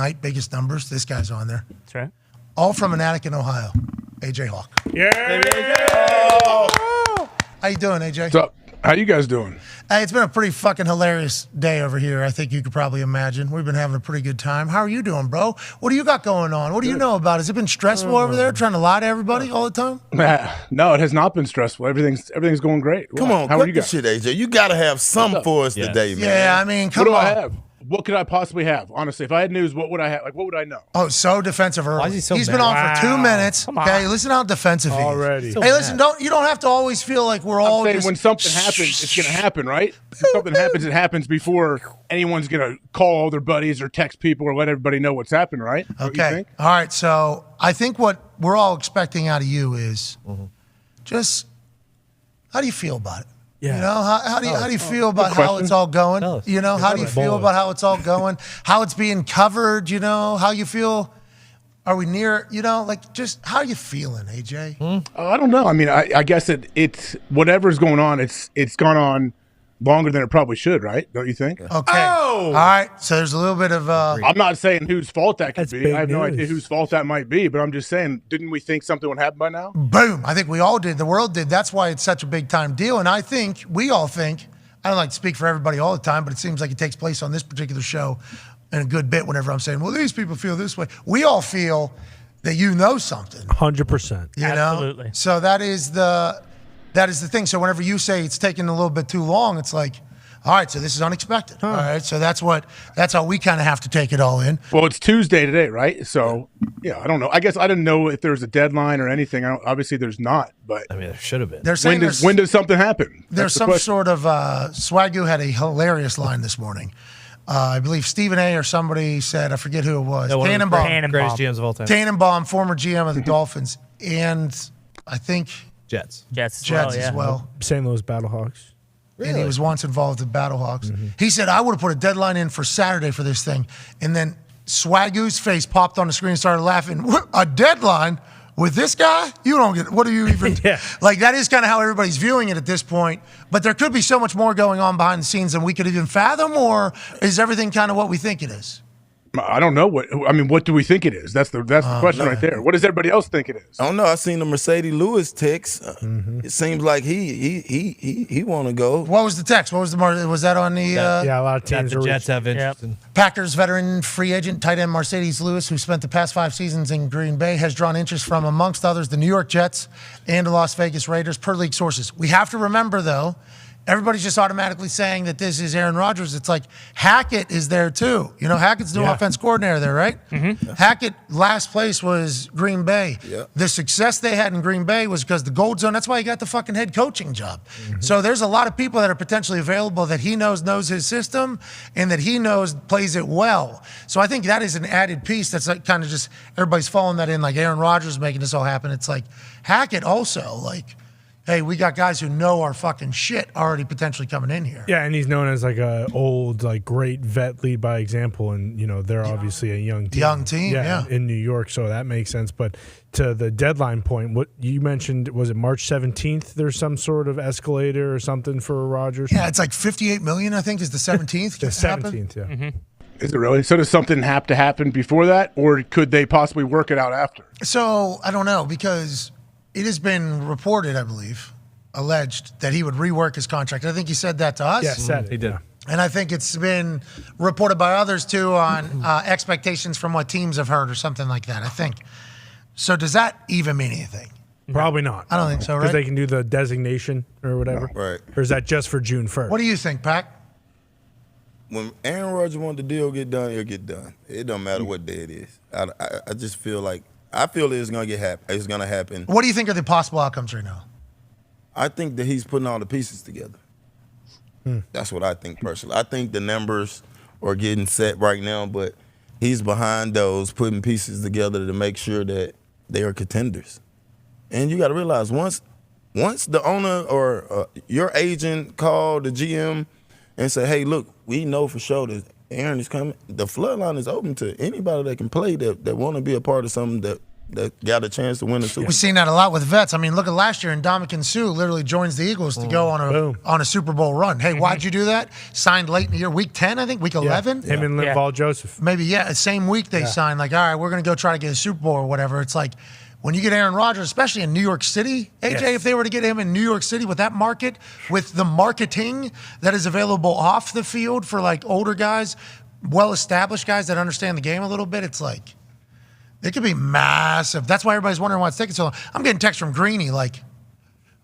S3: numbers. This guy's on there.
S7: That's right.
S3: All from an attic in Ohio. AJ Hawk.
S1: Yeah.
S3: How you doing, AJ?
S13: What's up? How you guys doing?
S3: Hey, it's been a pretty fucking hilarious day over here. I think you could probably imagine. We've been having a pretty good time. How are you doing, bro? What do you got going on? What do you know about it? Has it been stressful over there, trying to lie to everybody all the time?
S13: No, it has not been stressful. Everything's going great.
S8: Come on,
S13: how are you
S8: cut
S13: guys?
S8: the shit, AJ. You gotta have some for us today, man.
S3: Yeah, I mean,
S13: What
S3: come
S13: do
S3: on.
S13: I have? What could I possibly have? Honestly, if I had news, what would I have? Like, what would I know?
S3: Oh, so defensive early.
S6: Why is he so
S3: He's
S6: mad?
S3: been on for 2 minutes.
S7: Come on.
S3: Okay, listen how defensive he is.
S1: Already.
S3: Hey, listen, you don't have to always feel like we're all
S13: I'm saying
S3: just
S13: when something happens, it's going to happen, right? When something happens, it happens before anyone's going to call all their buddies or text people or let everybody know what's happened, right? Don't you
S3: Okay.
S13: think?
S3: All right. So I think what we're all expecting out of you is just how do you feel about it?
S1: Yeah.
S3: You know, how do you feel about how it's all going?
S6: Tell us.
S3: You know, how do you feel about how it's all going? How it's being covered? You know, how you feel? Are we near? You know, like just how you feeling, AJ?
S13: I don't know. I mean, I guess it's whatever's going on. It's gone on longer than it probably should, right? Don't you think?
S3: Okay. All right. So there's a little bit of
S13: I'm not saying whose fault that could
S1: That's
S13: be.
S1: big
S13: I have no
S1: news.
S13: idea whose fault that might be, but I'm just saying, didn't we think something would happen by now?
S3: boom. I think we all did. The world did. That's why it's such a big time deal. And I think we all think. I don't like to speak for everybody all the time, but it seems like it takes place on this particular show in a good bit. Whenever I'm saying, well, these people feel this way, we all feel that you know something.
S1: 100%.
S3: You
S7: Absolutely.
S3: know? So that is the thing. So whenever you say it's taking a little bit too long, it's like, all right, so this is unexpected. All right, so that's how we kind of have to take it all in.
S13: Well, it's Tuesday today, right? So, yeah, I don't know. I guess I didn't know if there was a deadline or anything. Obviously, there's not. But
S6: I mean, there should have been.
S3: They're saying
S13: when does something happen?
S3: There's
S13: That's the
S3: some
S13: question.
S3: sort of Swagoo had a hilarious line this morning. I believe Stephen A. or somebody said, I forget who it was.
S6: One of the
S3: Tannenbaum.
S6: greatest GMs of all time.
S3: Tannenbaum, former GM of the Dolphins, and I think
S6: Jets.
S3: Jets
S7: yeah.
S3: as well.
S1: St. Louis Battlehawks.
S3: And he was once involved with Battlehawks. He said, I would have put a deadline in for Saturday for this thing. And then Swagoo's face popped on the screen and started laughing. What, a deadline with this guy? You don't get it. What do you even... Like, that is kind of how everybody's viewing it at this point. But there could be so much more going on behind the scenes than we could even fathom, or is everything kind of what we think it is?
S13: I don't know what do we think it is? That's the question right there. What does everybody else think it is?
S8: I don't know. I seen the Mercedes Lewis text. It seems like he want to go.
S3: What was the text? What was was that on the
S1: Yeah, a lot of teams
S6: The
S1: are
S6: Jets have interest in.
S3: Packers veteran free agent tight end Mercedes Lewis, who spent the past 5 seasons in Green Bay, has drawn interest from, amongst others, the New York Jets and the Las Vegas Raiders, per league sources. We have to remember, though, everybody's just automatically saying that this is Aaron Rodgers. It's like Hackett is there too. You know, Hackett's new offense coordinator there, right? Mm-hmm. Hackett, last place was Green Bay. Yeah. The success they had in Green Bay was because the gold zone. That's why he got the fucking head coaching job. Mm-hmm. So there's a lot of people that are potentially available that he knows his system and that he knows plays it well. So I think that is an added piece that's like kind of just everybody's following that in, like Aaron Rodgers making this all happen. It's like Hackett also, like, hey, we got guys who know our fucking shit already potentially coming in here.
S1: Yeah, and he's known as like a old, like great vet lead by example, and they're obviously a young team. Yeah, in New York, so that makes sense. But to the deadline point, what you mentioned, was it March 17th? There's some sort of escalator or something for Rodgers.
S3: Yeah, it's like $58 million. I think is the 17th.
S1: The 17th, yeah.
S13: Mm-hmm. Is it really? So does something have to happen before that, or could they possibly work it out after?
S3: So I don't know, because it has been reported, I believe, alleged, that he would rework his contract. I think he said that to us.
S1: Yeah, said it.
S6: He did.
S3: And I think it's been reported by others, too, on expectations from what teams have heard or something like that, I think. So does that even mean anything?
S1: Probably not.
S3: I don't think so, right?
S1: Because they can do the designation or whatever.
S8: No. Right.
S1: Or is that just for June 1st?
S3: What do you think, Pac?
S8: When Aaron Rodgers wants the deal get done, it'll get done. It don't matter what day it is. I just feel like it's gonna it's gonna happen.
S3: What do you think are the possible outcomes right now?
S8: I think that he's putting all the pieces together. That's what I think personally. I think the numbers are getting set right now, but he's behind those, putting pieces together to make sure that they are contenders. And you got to realize once the owner or your agent called the GM and say, hey, look, we know for sure that Aaron is coming, the floodline is open to anybody that can play that want to be a part of something that got a chance to win the Super Bowl.
S3: We've seen that a lot with vets. I mean, look at last year, and Ndamukong Suh literally joins the Eagles to go on a Super Bowl run. Hey, why'd you do that? Signed late in the year, week 10, I think, week 11.
S1: Him and Linval Joseph.
S3: Maybe, same week they signed. Like, all right, we're going to go try to get a Super Bowl or whatever. It's like, when you get Aaron Rodgers, especially in New York City, AJ, if they were to get him in New York City with that market, with the marketing that is available off the field for like older guys, well-established guys that understand the game a little bit, it's like, it could be massive. That's why everybody's wondering why it's taking so long. I'm getting texts from Greeny like,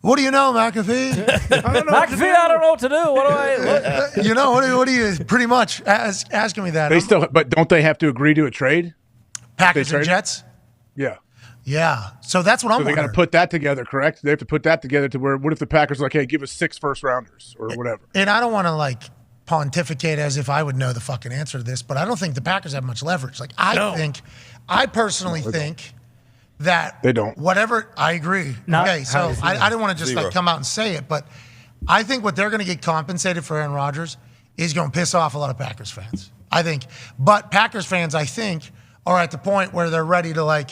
S3: what do you know, McAfee?
S16: I don't know what to do. What do I?
S3: You know, what do you pretty much asking me that?
S13: But don't they have to agree to a trade?
S3: Packers and Jets?
S13: Yeah.
S3: Yeah. So that's what I'm
S13: wondering. So they got to put that together, correct? They have to put that together to where, what if the Packers are like, hey, give us 6 first-rounders or whatever?
S3: And I don't want to like pontificate as if I would know the fucking answer to this, but I don't think the Packers have much leverage. Like I personally think that
S13: they don't.
S3: Whatever, I agree. Okay, so I didn't want to just like come out and say it, but I think what they're going to get compensated for Aaron Rodgers is going to piss off a lot of Packers fans. I think. But Packers fans, I think, are at the point where they're ready to like,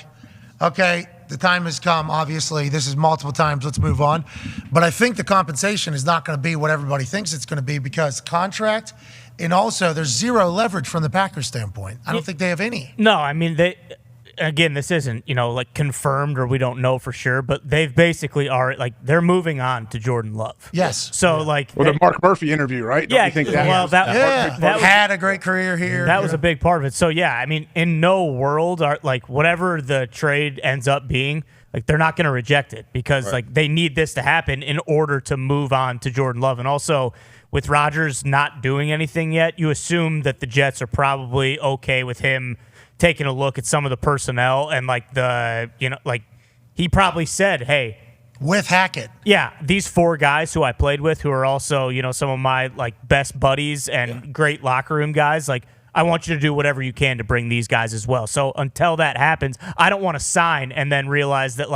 S3: okay, the time has come. Obviously, this is multiple times. Let's move on. But I think the compensation is not going to be what everybody thinks it's going to be because contract, and also there's zero leverage from the Packers standpoint. I don't think they have any.
S7: No, I mean, again, this isn't, like confirmed or we don't know for sure, but they've basically they're moving on to Jordan Love.
S3: Yes.
S7: So
S13: the Mark Murphy interview, right?
S7: Yeah.
S13: Don't you think
S7: that
S3: had a great career here.
S7: That was a big part of it. So yeah, I mean, in no world are whatever the trade ends up being, they're not going to reject it because they need this to happen in order to move on to Jordan Love. And also with Rodgers not doing anything yet, you assume that the Jets are probably okay with him taking a look at some of the personnel and he probably said, hey,
S3: with Hackett.
S7: Yeah, these 4 guys who I played with who are also, some of my best buddies and great locker room guys, I want you to do whatever you can to bring these guys as well. So until that happens, I don't want to sign and then realize that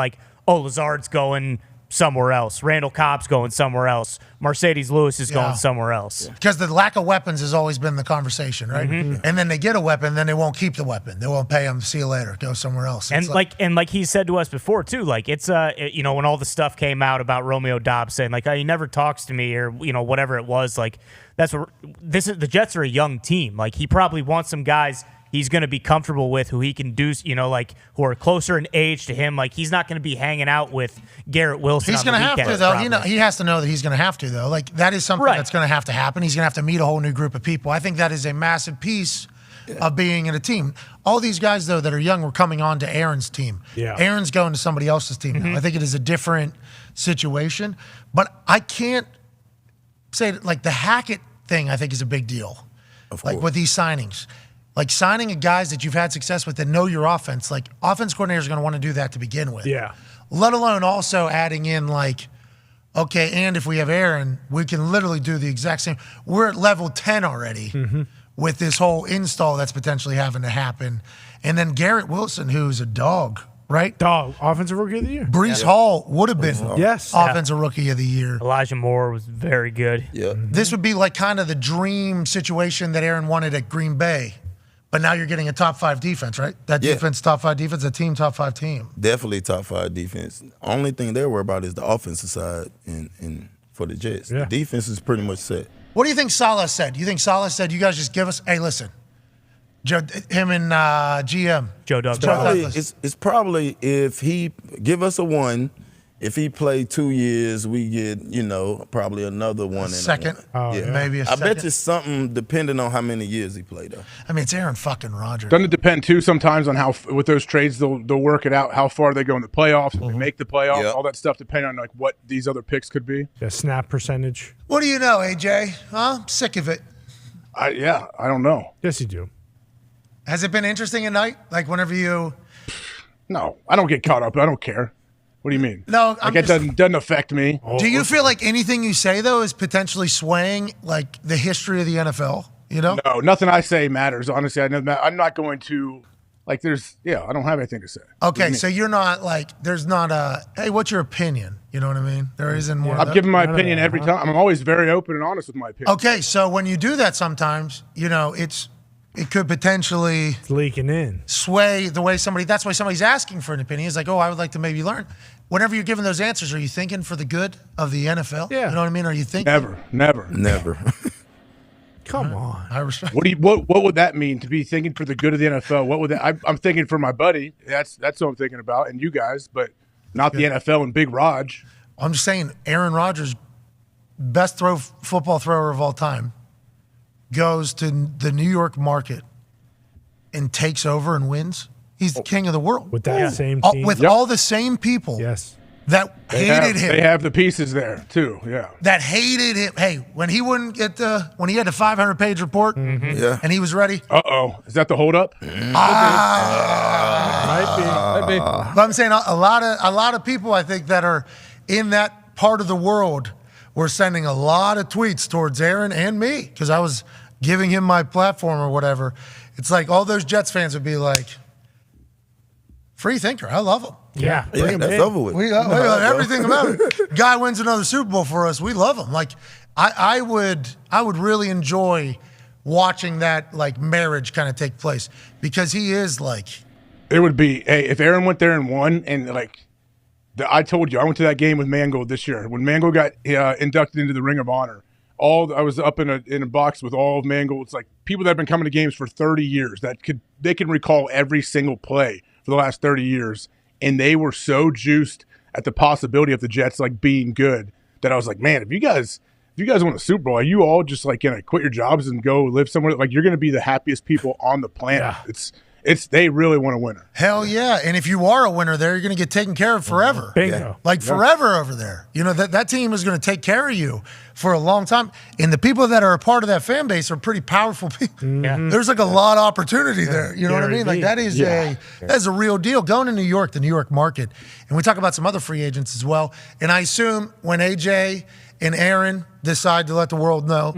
S7: Lazard's going somewhere else. Randall Cobb's going somewhere else. Mercedes Lewis is going somewhere else.
S3: Because the lack of weapons has always been the conversation, right? Mm-hmm. And then they get a weapon, then they won't keep the weapon. They won't pay them. See you later. Go somewhere else.
S7: And like he said to us before too, it's when all the stuff came out about Romeo Doubs saying he never talks to me or whatever it was, that's what the Jets are a young team. He probably wants some guys he's going to be comfortable with, who he can do, who are closer in age to him. He's not going to be hanging out with Garrett Wilson.
S3: He's going to have to, though. He has to know that he's going to have to, though. That is something that's going to have to happen. He's going to have to meet a whole new group of people. I think that is a massive piece of being in a team. All these guys, though, that are young were coming on to Aaron's team. Yeah. Aaron's going to somebody else's team now. I think it is a different situation. But I can't say like the Hackett thing, I think is a big deal. Like with these signings. Like signing a guys that you've had success with that know your offense. Like offense coordinators are going to want to do that to begin with.
S1: Yeah.
S3: Let alone also adding in like, okay, and if we have Aaron, we can literally do the exact same. We're at level 10 already with this whole install that's potentially having to happen. And then Garrett Wilson, who's a dog, right?
S1: Dog, offensive rookie of the year.
S3: Brees Hall would have been offensive rookie of the year.
S7: Elijah Moore was very good.
S8: Yeah.
S3: This would be like kind of the dream situation that Aaron wanted at Green Bay. But now you're getting a top 5 defense, right? That defense, top 5 defense, a team, top 5 team.
S8: Definitely top 5 defense. Only thing they're worried about is the offensive side and for the Jets. The defense is pretty much set.
S3: What do you think Saleh said? You think Saleh said, you guys just give us, hey, listen, him and GM.
S7: Joe Douglas.
S8: It's probably if he give us a 1, if he play 2 years, we get, probably another one.
S3: Second. Maybe a
S8: I
S3: second.
S8: bet you something depending on how many years he played though.
S3: I mean, it's Aaron fucking Rodgers.
S13: Doesn't it depend too sometimes on how with those trades they'll work it out how far they go in the playoffs, if they make the playoffs, all that stuff depending on like what these other picks could be.
S1: Yeah, snap percentage.
S3: What do you know, AJ? Huh? I'm sick of it.
S13: I don't know.
S1: Yes, you do.
S3: Has it been interesting at night? Like whenever you?
S13: No, I don't get caught up. I don't care. What do you mean?
S3: No,
S13: like it doesn't affect me.
S3: Do you feel like anything you say though is potentially swaying like the history of the NFL? You know?
S13: No, nothing I say matters. Honestly, I'm not going to like. I don't have anything to say.
S3: Okay, so you're not like there's not a hey, what's your opinion? You know what I mean? There isn't more.
S13: I'm giving my opinion every time. I'm always very open and honest with my opinion.
S3: Okay, so when you do that, sometimes it could potentially
S1: leaking in,
S3: sway the way somebody. That's why somebody's asking for an opinion. It's like, oh, I would like to maybe learn. Whenever you're giving those answers, are you thinking for the good of the NFL? Yeah. You know what I mean? Are you thinking?
S13: Never.
S1: Come on.
S3: I respect.
S13: What would that mean to be thinking for the good of the NFL? What would that? I'm thinking for my buddy. That's what I'm thinking about, and you guys, but not the NFL and Big Raj.
S3: I'm just saying, Aaron Rodgers, best football thrower of all time, goes to the New York market and takes over and wins. He's the king of the world.
S1: With that same team.
S3: With all the same people that hated him.
S13: They have the pieces there, too, yeah.
S3: That hated him. Hey, when he wouldn't get when he had a 500-page report and he was ready.
S13: Uh-oh. Is that the holdup?
S1: Might be.
S3: But I'm saying a lot of people, I think, that are in that part of the world were sending a lot of tweets towards Aaron and me because I was giving him my platform or whatever. It's like all those Jets fans would be like, free thinker. I love him.
S1: Yeah,
S8: that's over with.
S3: We love everything about it. Guy wins another Super Bowl for us. We love him. Like I would really enjoy watching that like marriage kind of take place because he is like.
S13: It would be if Aaron went there and won and like. I told you, I went to that game with Mangold this year. When Mangold got inducted into the Ring of Honor, I was up in a box with all of Mangold's like people that have been coming to games for 30 years they can recall every single play for the last 30 years, and they were so juiced at the possibility of the Jets like being good that I was like, man, if you guys win a Super Bowl, are you all just like gonna quit your jobs and go live somewhere? Like you're gonna be the happiest people on the planet. Yeah. They really want a winner.
S3: Hell yeah. And if you are a winner there, you're going to get taken care of forever.
S1: Bingo.
S3: Like forever over there. You know, that team is going to take care of you for a long time. And the people that are a part of that fan base are pretty powerful people.
S7: Yeah.
S3: There's like a lot of opportunity there. You know what I mean? Like that is that's a real deal. Going to New York, the New York market. And we talk about some other free agents as well. And I assume when AJ and Aaron decide to let the world know,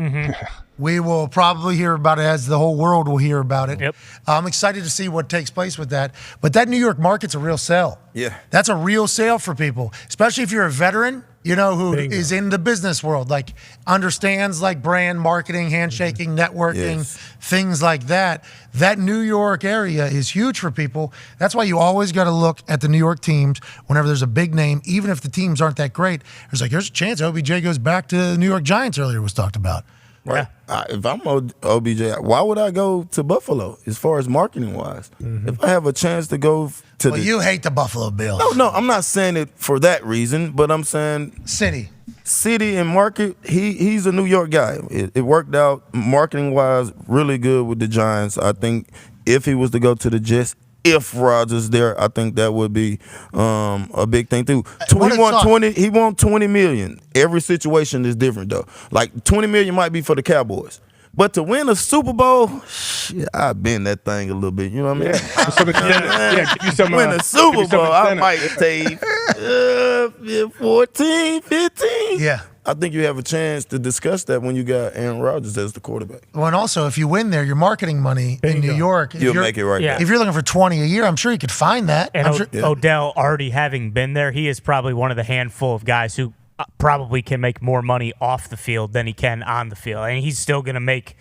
S3: we will probably hear about it as the whole world will hear about it.
S7: Yep.
S3: I'm excited to see what takes place with that. But that New York market's a real sale.
S8: Yeah.
S3: That's a real sale for people, especially if you're a veteran, who is in the business world, like understands like brand marketing, handshaking, networking, things like that. That New York area is huge for people. That's why you always got to look at the New York teams whenever there's a big name, even if the teams aren't that great. There's a chance OBJ goes back to the New York Giants earlier was talked about.
S8: Right. If I'm OBJ, why would I go to Buffalo as far as marketing wise? If I have a chance to go to
S3: you hate the Buffalo Bills.
S8: No, I'm not saying it for that reason, but I'm saying city and market. He's a New York guy. It worked out marketing wise really good with the Giants. I think if he was to go to the Jets, If Rodgers there, I think that would be a big thing too.
S3: What
S8: He
S3: is
S8: won
S3: Son?
S8: 20. He won 20 million. Every situation is different though. Like 20 million might be for the Cowboys. But to win a Super Bowl, shit, I bend that thing a little bit. You know what I mean?
S13: Give you some,
S8: win a Super
S13: give you some
S8: Bowl, I
S13: incentive.
S8: might take 14, 15.
S3: Yeah.
S8: I think you have a chance to discuss that when you got Aaron Rodgers as the quarterback.
S3: Well, and also, if you win there, your marketing money in New York, if
S8: You'll
S3: you're-
S8: make it right back.
S3: If you're looking for 20 a year, I'm sure you could find that.
S7: And
S3: I'm sure,
S7: Odell already having been there, he is probably one of the handful of guys who probably can make more money off the field than he can on the field. And he's still going to make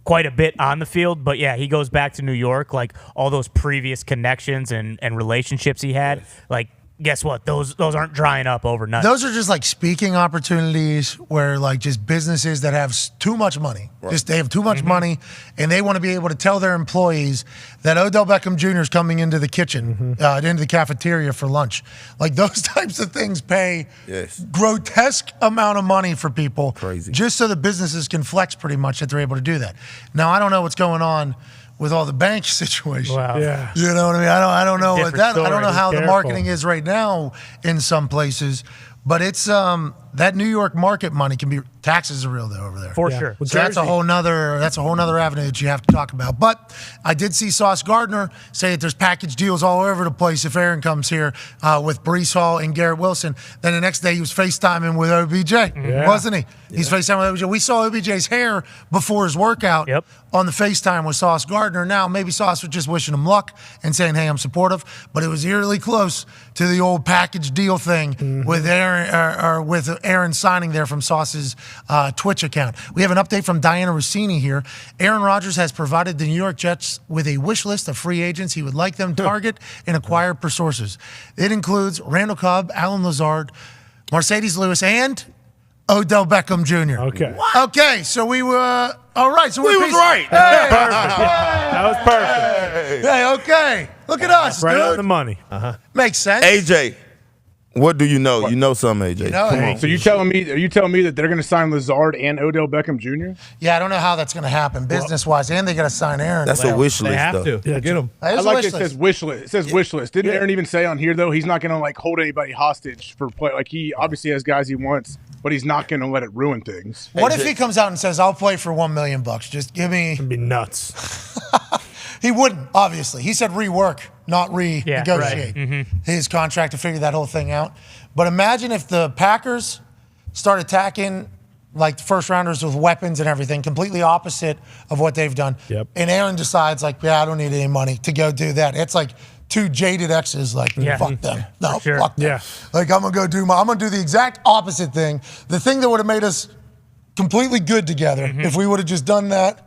S7: quite a bit on the field. But, yeah, he goes back to New York, like all those previous connections and relationships he had. Like, guess what? Those aren't drying up overnight.
S3: those are just like speaking opportunities where like just businesses that have too much money, just they have too much money, and they want to be able to tell their employees that Odell Beckham Jr. is coming into the kitchen, into the cafeteria for lunch. Like those types of things pay grotesque amount of money for people, just so the businesses can flex pretty much that they're able to do that. Now I don't know what's going on with all the bank situation.
S7: Wow.
S1: Yeah.
S3: You know what I mean? I don't know what
S7: Different
S3: that. I
S7: story.
S3: don't know how the
S1: Careful.
S3: marketing is right now in some places, but it's that New York market money can be taxes are real though over there.
S7: For sure.
S3: So that's a whole nother avenue that you have to talk about. But I did see Sauce Gardner say that there's package deals all over the place if Aaron comes here with Breece Hall and Garrett Wilson. Then the next day he was FaceTiming with OBJ, wasn't he? He's FaceTiming with OBJ. We saw OBJ's hair before his workout on the FaceTime with Sauce Gardner. Now maybe Sauce was just wishing him luck and saying, "Hey, I'm supportive," but it was eerily close to the old package deal thing with Aaron signing there from Sauce's Twitch account. We have an update from Diana Rossini here. Aaron Rodgers has provided the New York Jets with a wish list of free agents he would like them target and acquire per sources. It includes Randall Cobb, Alan Lazard, Mercedes Lewis, and Odell Beckham Jr.
S1: Okay.
S3: Okay, so we were all right. So
S8: We
S3: we're
S8: was right.
S1: That was perfect.
S3: Hey, okay. Look at us,
S1: Right
S3: dude.
S1: on the money.
S3: Makes sense.
S8: AJ, what do you know? You know something, AJ.
S3: You know
S8: Come
S3: it.
S8: on.
S13: So are you telling me that they're going to sign Lazard and Odell Beckham Jr.?
S3: Yeah, I don't know how that's going to happen business-wise, and they got to sign Aaron.
S8: That's a wish
S6: They
S8: list,
S6: have
S8: though.
S6: to. Get them.
S3: That
S13: I
S3: is a
S13: like
S3: wish
S13: it
S3: list.
S13: says wish list. It says wish list. Didn't Aaron even say on here though he's not going to like hold anybody hostage for play? Like he obviously has guys he wants, but he's not going to let it ruin things.
S3: What if he comes out and says, "I'll play for $1 million. Just give me"?
S1: It'd be nuts.
S3: He wouldn't, obviously. He said rework, not renegotiate
S7: right.
S3: his contract to figure that whole thing out. But imagine if the Packers start attacking like the first rounders with weapons and everything, completely opposite of what they've done.
S1: Yep.
S3: And Aaron decides, like, yeah, I don't need any money to go do that. It's like two jaded exes, like, fuck them. No,
S1: sure.
S3: fuck them.
S1: Yeah.
S3: Like, I'm going to do the exact opposite thing. The thing that would have made us completely good together if we would have just done that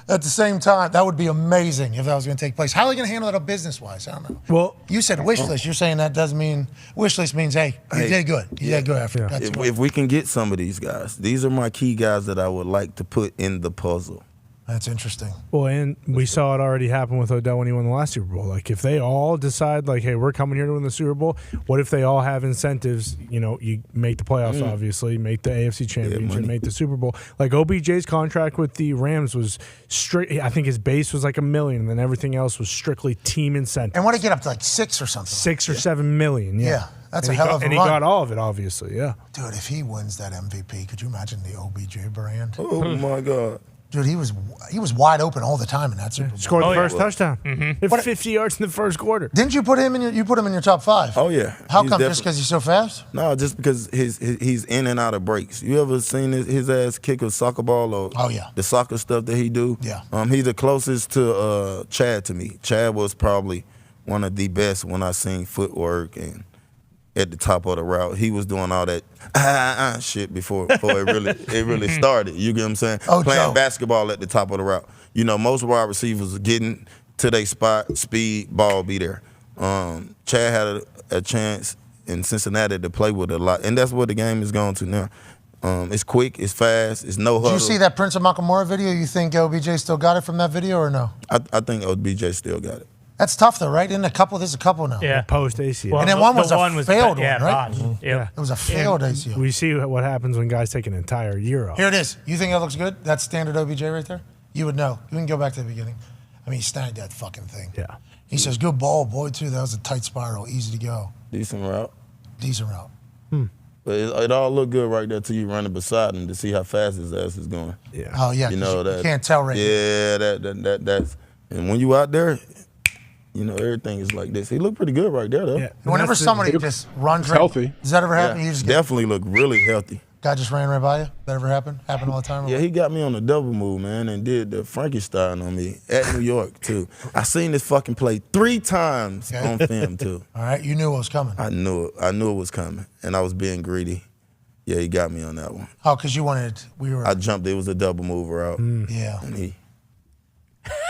S3: at the same time. That would be amazing if that was going to take place. How are they going to handle that up business-wise? I don't know.
S1: Well,
S3: You said wish list. You're saying that doesn't mean wish list means, hey, you did good. You did good after. That's
S8: If we can get some of these guys, these are my key guys that I would like to put in the puzzle.
S3: That's interesting.
S1: Well, and we saw it already happen with Odell when he won the last Super Bowl. Like, if they all decide, like, hey, we're coming here to win the Super Bowl, what if they all have incentives? You know, you make the playoffs, obviously, make the AFC Championship, make the Super Bowl. Like, OBJ's contract with the Rams was strict. I think his base was like $1 million, and then everything else was strictly team incentives.
S3: And what did he get up to, like 6 or something?
S1: 6 or 7 million, yeah.
S3: Yeah, that's
S1: And
S3: a
S1: he
S3: hell of a
S1: And he
S3: run.
S1: got all of it, obviously, yeah.
S3: Dude, if he wins that MVP, could you imagine the OBJ brand?
S8: Oh, my God.
S3: Dude, he was wide open all the time in that Super Bowl.
S1: Scored the first touchdown. 50 yards in the first quarter.
S3: Didn't you put him in your top 5?
S8: Oh, yeah.
S3: How
S8: He's
S3: come? Just
S8: definitely-
S3: because he's so fast?
S8: No, just because he's in and out of breaks. You ever seen his ass kick a soccer ball or the soccer stuff that he do?
S3: Yeah.
S8: He's the closest to Chad to me. Chad was probably one of the best when I seen footwork and at the top of the route. He was doing all that shit before it really started. You get what I'm saying?
S3: Oh,
S8: Playing
S3: Joe.
S8: basketball at the top of the route. You know, most wide receivers are getting to their spot, speed, ball be there. Chad had a chance in Cincinnati to play with a lot, and that's what the game is going to now. It's quick, it's fast, it's no
S3: Did
S8: huddle.
S3: you see that Prince of Macklemore video? You think OBJ still got it from that video or no?
S8: I think OBJ still got it.
S3: That's tough though, right? There's a couple now.
S7: Yeah.
S1: Post ACL.
S7: Well,
S3: And then
S7: the-
S3: one
S7: the
S3: was a
S7: one was
S3: failed
S7: bad,
S3: one, right?
S7: botched. Yeah.
S3: It was a failed ACL.
S1: We see what happens when guys take an entire year off.
S3: Here it is. You think that looks good? That's standard OBJ right there? You would know. You can go back to the beginning. I mean, he snagged that fucking thing.
S1: Yeah.
S3: He says, good ball, boy, too. That was a tight spiral. Easy to go.
S8: Decent route.
S3: Decent route.
S8: But it all looked good right there till you running beside him to see how fast his ass is going.
S1: Yeah.
S3: Oh, yeah.
S8: You know that.
S3: You can't tell right
S8: Yeah, that's. And when you out there, you know everything is like this. He looked pretty good right there, though.
S1: Yeah.
S3: Whenever somebody just runs right,
S13: healthy.
S3: Does that ever happen?
S8: Yeah,
S3: You just
S8: definitely look really healthy.
S3: guy just ran right by you? That ever happen? Happen all the time?
S8: Yeah, he got me on a double move, man, and did the Frankenstein on me at New York, too. I seen this fucking play 3 times on film, too.
S3: All right, you knew what was coming.
S8: I knew it. I knew it was coming, and I was being greedy. Yeah, he got me on that one.
S3: Oh, because you wanted,
S8: I jumped. It was a double move route.
S3: Yeah.
S8: And he,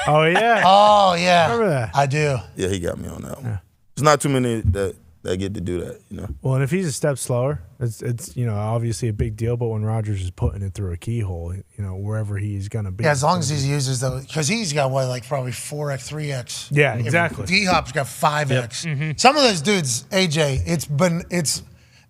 S1: Oh, yeah.
S3: Oh, yeah.
S1: Remember that?
S3: I do.
S8: yeah, he got me on that one. There's not too many that get to do that, you know.
S1: Well, and if he's a step slower, it's obviously a big deal. But when Rodgers is putting it through a keyhole, wherever he's gonna be.
S3: Yeah, as long as he uses those, because he's got probably 4x, 3x.
S1: Yeah, exactly.
S3: D-Hop's got 5x. Some of those dudes, AJ, it's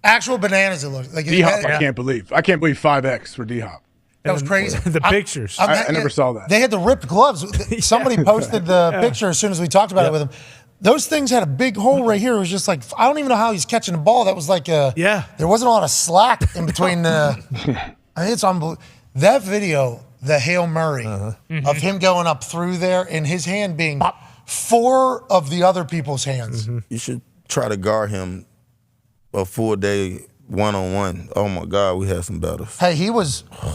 S3: actual bananas. It looks like
S13: D-Hop, I can't believe 5X for D-Hop.
S3: That was crazy.
S1: The pictures.
S13: I never saw that.
S3: They had the ripped gloves. Somebody posted the picture as soon as we talked about it with him. Those things had a big hole right here. It was just like, I don't even know how he's catching the ball. That was like there wasn't a lot of slack in between the. I mean, it's unbelievable. That video, the Hail Mary of him going up through there and his hand being 4 of the other people's hands.
S8: You should try to guard him a full day one-on-one. Oh, my God, we had some battles.
S3: Hey,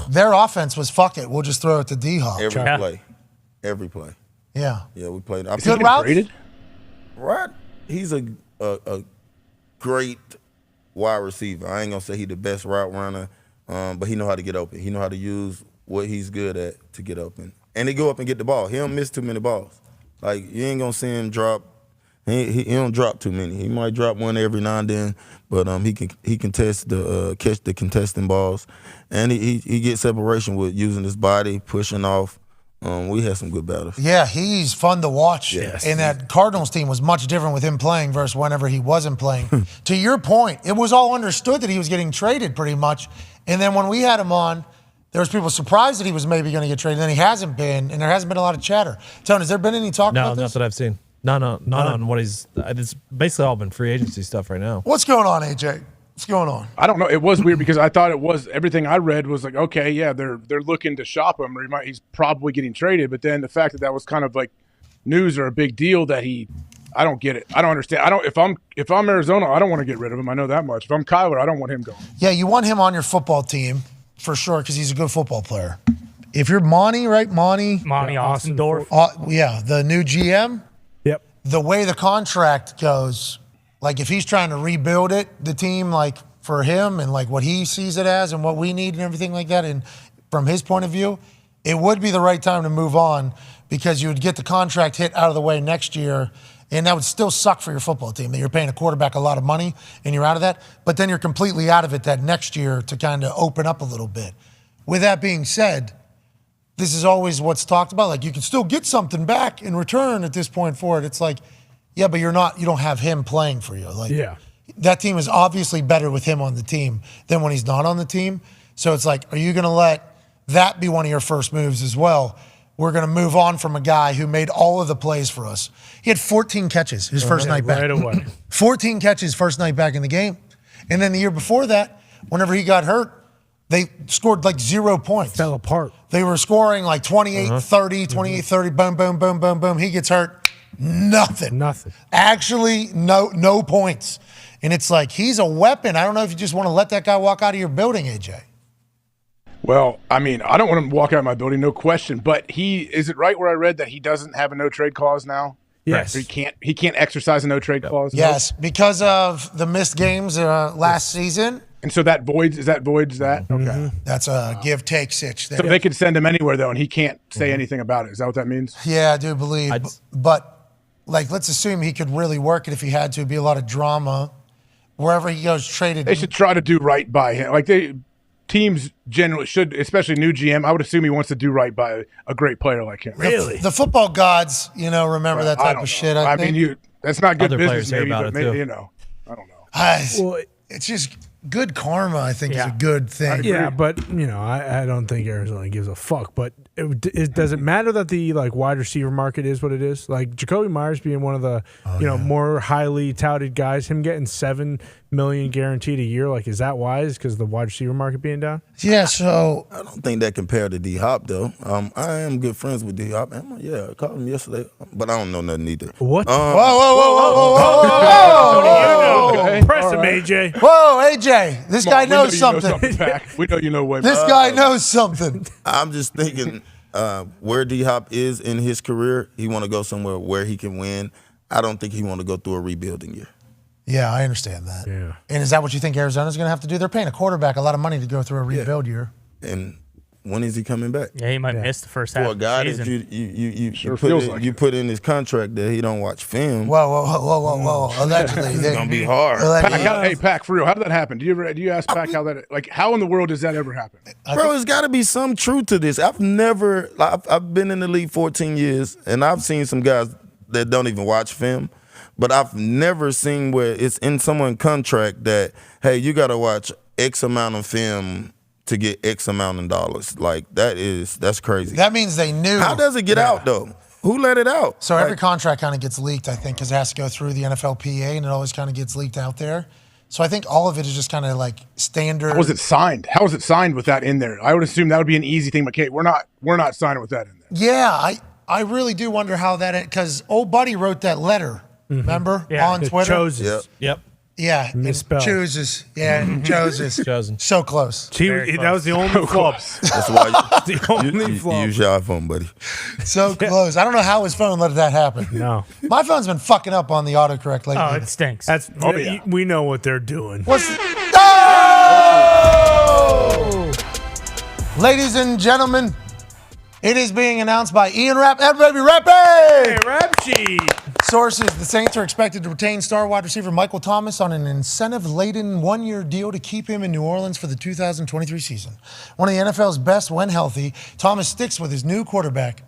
S3: their offense was, fuck it, we'll just throw it to D-Hop.
S8: Every play.
S3: Yeah.
S8: Yeah, we played.
S3: Is he getting traded?
S8: Right. He's a great wide receiver. I ain't going to say he's the best route runner, but he know how to get open. He know how to use what he's good at to get open. And he go up and get the ball. He don't miss too many balls. Like, you ain't going to see him drop. He don't drop too many. He might drop one every now and then, but he can catch the contesting balls, and he gets separation with using his body, pushing off. We had some good battles.
S3: Yeah, he's fun to watch.
S8: Yes.
S3: And that Cardinals team was much different with him playing versus whenever he wasn't playing. To your point, it was all understood that he was getting traded pretty much. And then when we had him on, there was people surprised that he was maybe going to get traded. And then he hasn't been, and there hasn't been a lot of chatter. Tony, has there been any talk about
S6: No,
S3: this?
S6: not that I've seen. Not on what he's. It's basically all been free agency stuff right now.
S3: What's going on, AJ? What's going on?
S13: I don't know. It was weird because I thought it was everything I read was like, okay, yeah, they're looking to shop him, or he's probably getting traded. But then the fact that was kind of like news or a big deal that I don't get it. I don't understand. If I'm Arizona, I don't want to get rid of him. I know that much. If I'm Kyler, I don't want him going.
S3: Yeah, you want him on your football team for sure because he's a good football player. If you're Monty, right? Monty
S7: Ostendorf.
S3: Yeah, the new GM.
S1: Yep.
S3: The way the contract goes, like if he's trying to rebuild the team, like for him and like what he sees it as and what we need and everything like that, and from his point of view, it would be the right time to move on because you would get the contract hit out of the way next year, and that would still suck for your football team that you're paying a quarterback a lot of money and you're out of that, but then you're completely out of it that next year to kind of open up a little bit. With that being said, this is always what's talked about. Like you can still get something back in return at this point for it. It's like, yeah, but you don't have him playing for you. Like that team is obviously better with him on the team than when he's not on the team. So it's like, are you going to let that be one of your first moves as well? We're going to move on from a guy who made all of the plays for us. He had 14 catches his first night back.
S1: Right away.
S3: 14 catches first night back in the game. And then the year before that, whenever he got hurt, they scored like 0 points.
S1: Fell apart.
S3: They were scoring like 28-30, 28-30, boom, boom, boom, boom, boom. He gets hurt. Nothing. Actually, no points. And it's like, he's a weapon. I don't know if you just want to let that guy walk out of your building, AJ.
S13: Well, I mean, I don't want him to walk out of my building, no question. But is it right where I read that he doesn't have a no trade clause now?
S1: Yes.
S13: He can't exercise a no trade clause.
S3: Yes, because of the missed games last season.
S13: And so that voids that? Okay.
S3: That's a give-take sitch.
S13: So they could send him anywhere, though, and he can't say anything about it. Is that what that means?
S3: Yeah, I do believe. But, like, let's assume he could really work it if he had to. It'd be a lot of drama. Wherever he goes, traded.
S13: They should try to do right by him. Like, teams generally should, especially new GM. I would assume he wants to do right by a great player like him.
S3: Really? The football gods, remember that type of shit, I think.
S13: I mean, that's not good
S6: Other
S13: business,
S6: players hear
S13: maybe,
S6: about
S13: but
S6: it,
S13: maybe,
S6: too.
S13: I don't know.
S3: It's just good karma, I think, is a good thing.
S1: Yeah, but, I don't think Arizona gives a fuck. But does it matter that the wide receiver market is what it is? Like Jacoby Myers being one of the more highly touted guys, him getting $7 million guaranteed a year. Like, is that wise because the wide receiver market being down?
S3: Yeah. So
S8: I don't think that compared to D Hop though. I am good friends with D Hop. Yeah, I called him yesterday, but I don't know nothing either.
S1: What?
S3: Whoa.
S1: Press him, AJ.
S3: Whoa, AJ. This guy knows something.
S13: We know you know what.
S3: This guy knows something.
S8: I'm just thinking where D Hop is in his career, he want to go somewhere where he can win. I don't think he want to go through a rebuilding year.
S3: Yeah, I understand that.
S1: Yeah.
S3: And is that what you think Arizona's going to have to do? They're paying a quarterback a lot of money to go through a rebuild year.
S8: And when is he coming back?
S7: Yeah, he might miss the first half
S8: For a guy
S7: of the
S8: that
S7: season.
S8: you put in his contract that he don't watch film.
S3: Whoa. Allegedly.
S8: It's going to be hard.
S13: Hey, Pac, for real, how did that happen? Do you ask Pac how that, how in the world does that ever happen?
S8: Bro, there's got to be some truth to this. I've been in the league 14 years, and I've seen some guys that don't even watch film. But I've never seen where it's in someone's contract that, hey, you got to watch X amount of film to get X amount of dollars. Like, that's crazy.
S3: That means they knew.
S8: How does it get out, though? Who let it out?
S3: So every contract kind of gets leaked, I think, because it has to go through the NFLPA, and it always kind of gets leaked out there. So I think all of it is just kind of like standard.
S13: How was it signed? How was it signed with that in there? I would assume that would be an easy thing, but Kate, we're not signing with that in there.
S3: Yeah, I really do wonder how that, because old buddy wrote that letter. Remember?
S1: Yeah,
S3: on Twitter?
S1: Chooses.
S6: Yep.
S3: Yeah.
S1: Misspelled.
S3: Chooses. Yeah, chooses.
S6: Chosen.
S3: So close.
S1: That was the only flop.
S8: That's why
S1: the only
S8: you
S1: flop.
S8: use your iPhone, buddy.
S3: So close. I don't know how his phone let that happen.
S1: No.
S3: My phone's been fucking up on the autocorrect lately.
S7: Oh, it stinks.
S1: We know what they're doing.
S3: Ladies and gentlemen, it is being announced by Ian Rapp. Everybody, Rappy!
S1: Hey, Rap Sheet.
S3: Sources, the Saints are expected to retain star wide receiver Michael Thomas on an incentive-laden one-year deal to keep him in New Orleans for the 2023 season. One of the NFL's best when healthy, Thomas sticks with his new quarterback,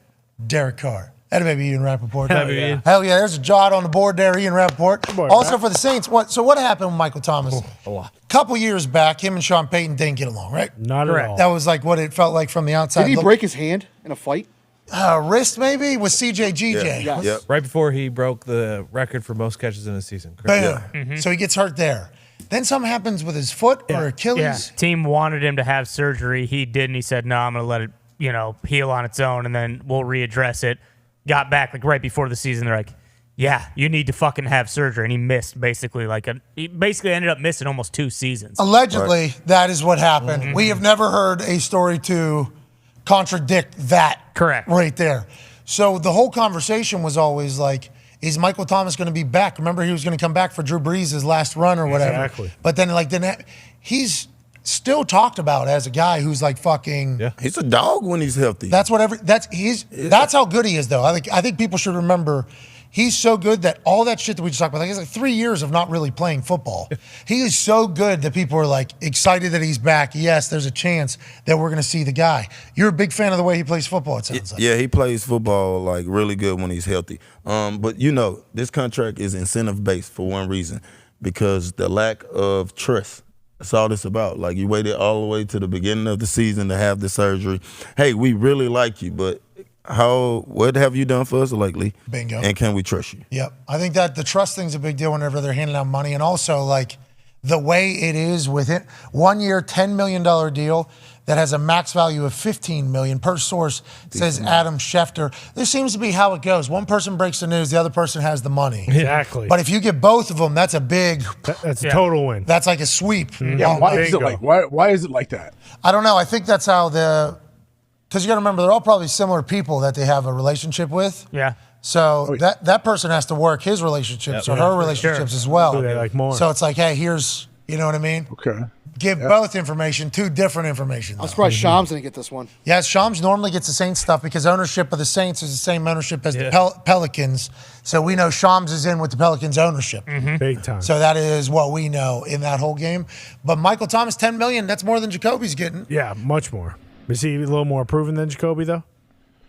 S3: Derek Carr. That baby Ian Rappaport. Hell yeah, there's a jot on the board there, Ian Rappaport. Also for the Saints, what happened with Michael Thomas?
S6: A lot.
S3: Couple years back, him and Sean Payton didn't get along, right?
S1: Not at all.
S3: That was like what it felt like from the outside.
S10: Did he break his hand in a fight?
S3: Wrist maybe with CJGJ.
S10: Yeah.
S8: Yep.
S6: Right before he broke the record for most catches in a season.
S3: Bam. So he gets hurt there. Then something happens with his foot or Achilles.
S7: Yeah. Team wanted him to have surgery. He didn't. He said, no, I'm going to let it, heal on its own, and then we'll readdress it. Got back right before the season. They're like, yeah, you need to fucking have surgery. And he missed he basically ended up missing almost 2 seasons.
S3: Allegedly, that is what happened.
S7: Mm-hmm.
S3: We have never heard a story to contradict that.
S7: Correct.
S3: Right there. So the whole conversation was always like, is Michael Thomas going to be back? Remember, he was going to come back for Drew Brees' last run or whatever.
S1: Exactly.
S3: But then, he's still talked about as a guy who's like fucking.
S8: Yeah. He's a dog when he's healthy.
S3: That's that's how good he is, though. I think people should remember he's so good that all that shit that we just talked about, he's like 3 years of not really playing football. He is so good that people are like excited that he's back. Yes, there's a chance that we're going to see the guy. You're a big fan of the way he plays football, it sounds like.
S8: Yeah, he plays football like really good when he's healthy. But this contract is incentive based for one reason, because the lack of trust. That's all this about. Like, you waited all the way to the beginning of the season to have the surgery. Hey, we really like you, but what have you done for us lately?
S3: Bingo.
S8: And can we trust you?
S3: Yep. I think that the trust thing's a big deal whenever they're handing out money. And also, like, the way it is with it, 1 year, $10 million deal that has a max value of $15 million per source, says Adam Schefter. This seems to be how it goes. One person breaks the news, the other person has the money.
S1: Exactly.
S3: But if you get both of them, that's a big.
S1: That's a total win.
S3: That's like a sweep.
S13: Yeah, why is it like that?
S3: I don't know. I think that's how because you got to remember, they're all probably similar people that they have a relationship with.
S7: Yeah.
S3: So that person has to work his relationships or her relationships as well.
S1: Who they like more.
S3: So it's like, hey, here's, you know what I mean?
S13: Okay.
S3: Give both information, 2 different information.
S10: I'm surprised Shams didn't get this one.
S3: Yes, Shams normally gets the Saints stuff because ownership of the Saints is the same ownership as the Pelicans. So we know Shams is in with the Pelicans ownership.
S1: Big time.
S3: So that is what we know in that whole game. But Michael Thomas, $10 million, that's more than Jacoby's getting.
S1: Yeah, much more. Is he a little more proven than Jacoby, though?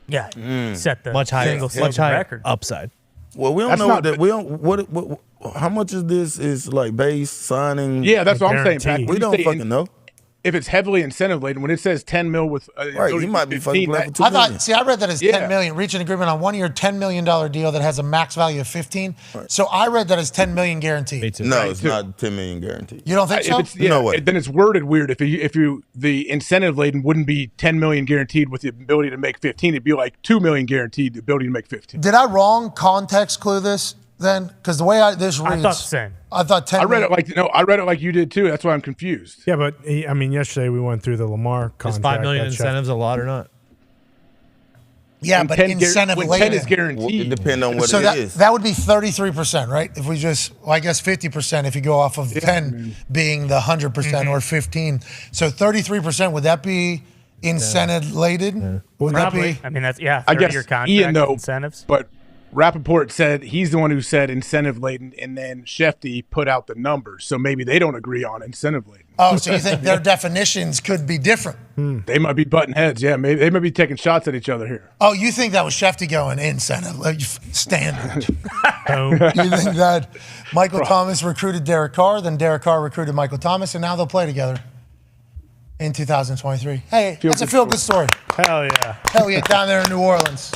S7: Yeah. Set the
S6: Much higher
S7: record.
S6: upside.
S8: Well, we don't know that. We don't. What? How much of this is like base signing?
S13: Yeah, that's what I'm saying, Pat.
S8: We don't fucking know.
S13: if it's heavily incentive laden, when it says 10 mil with
S8: Right, he might be fucking playing for $2
S3: I
S8: million.
S3: thought. See, I read that as 10 million. Reach an agreement on 1 year, $10 million deal that has a max value of 15. So I read that as 10 million guaranteed.
S8: No, it's not 10 million guaranteed.
S3: You don't think so?
S8: No way.
S13: Then it's worded weird. If the incentive laden wouldn't be 10 million guaranteed with the ability to make 15, it'd be like 2 million guaranteed, the ability to make 15.
S3: Did I wrong context clue this then? Because the way this reads,
S7: I thought the same.
S3: I thought 10.
S13: I read it like you did too. That's why I'm confused.
S1: Yeah, but I mean, yesterday we went through the Lamar contract.
S6: Is 5 million
S1: that
S6: incentives a lot or not?
S3: Yeah,
S13: When
S3: but
S13: 10
S3: incentive
S13: when
S3: laden.
S13: 10 is guaranteed.
S8: It depends on what
S3: So
S8: it is.
S3: that would be 33%, right? If we just, well, I guess 50% if you go off of 10 being the 100%
S7: Mm-hmm.
S3: or 15. So 33%, would that be incentive laden? Would that
S7: Probably.
S3: be?
S7: I mean, that's, yeah,
S13: I
S7: 30-year
S13: guess
S7: contract
S13: Ian though,
S7: incentives.
S13: but Rappaport said he's the one who said incentive laden, and then Shefty put out the numbers. So maybe they don't agree on incentive laden.
S3: Oh, so you think their definitions could be different?
S13: They might be butting heads. Yeah, maybe they might be taking shots at each other here.
S3: Oh, you think that was Shefty going incentive, like standard?
S7: Oh.
S3: You think that Michael Thomas recruited Derek Carr, then Derek Carr recruited Michael Thomas, and now they'll play together in 2023. Hey, that's a feel-good story.
S1: Hell yeah.
S3: Hell yeah, down there in New Orleans.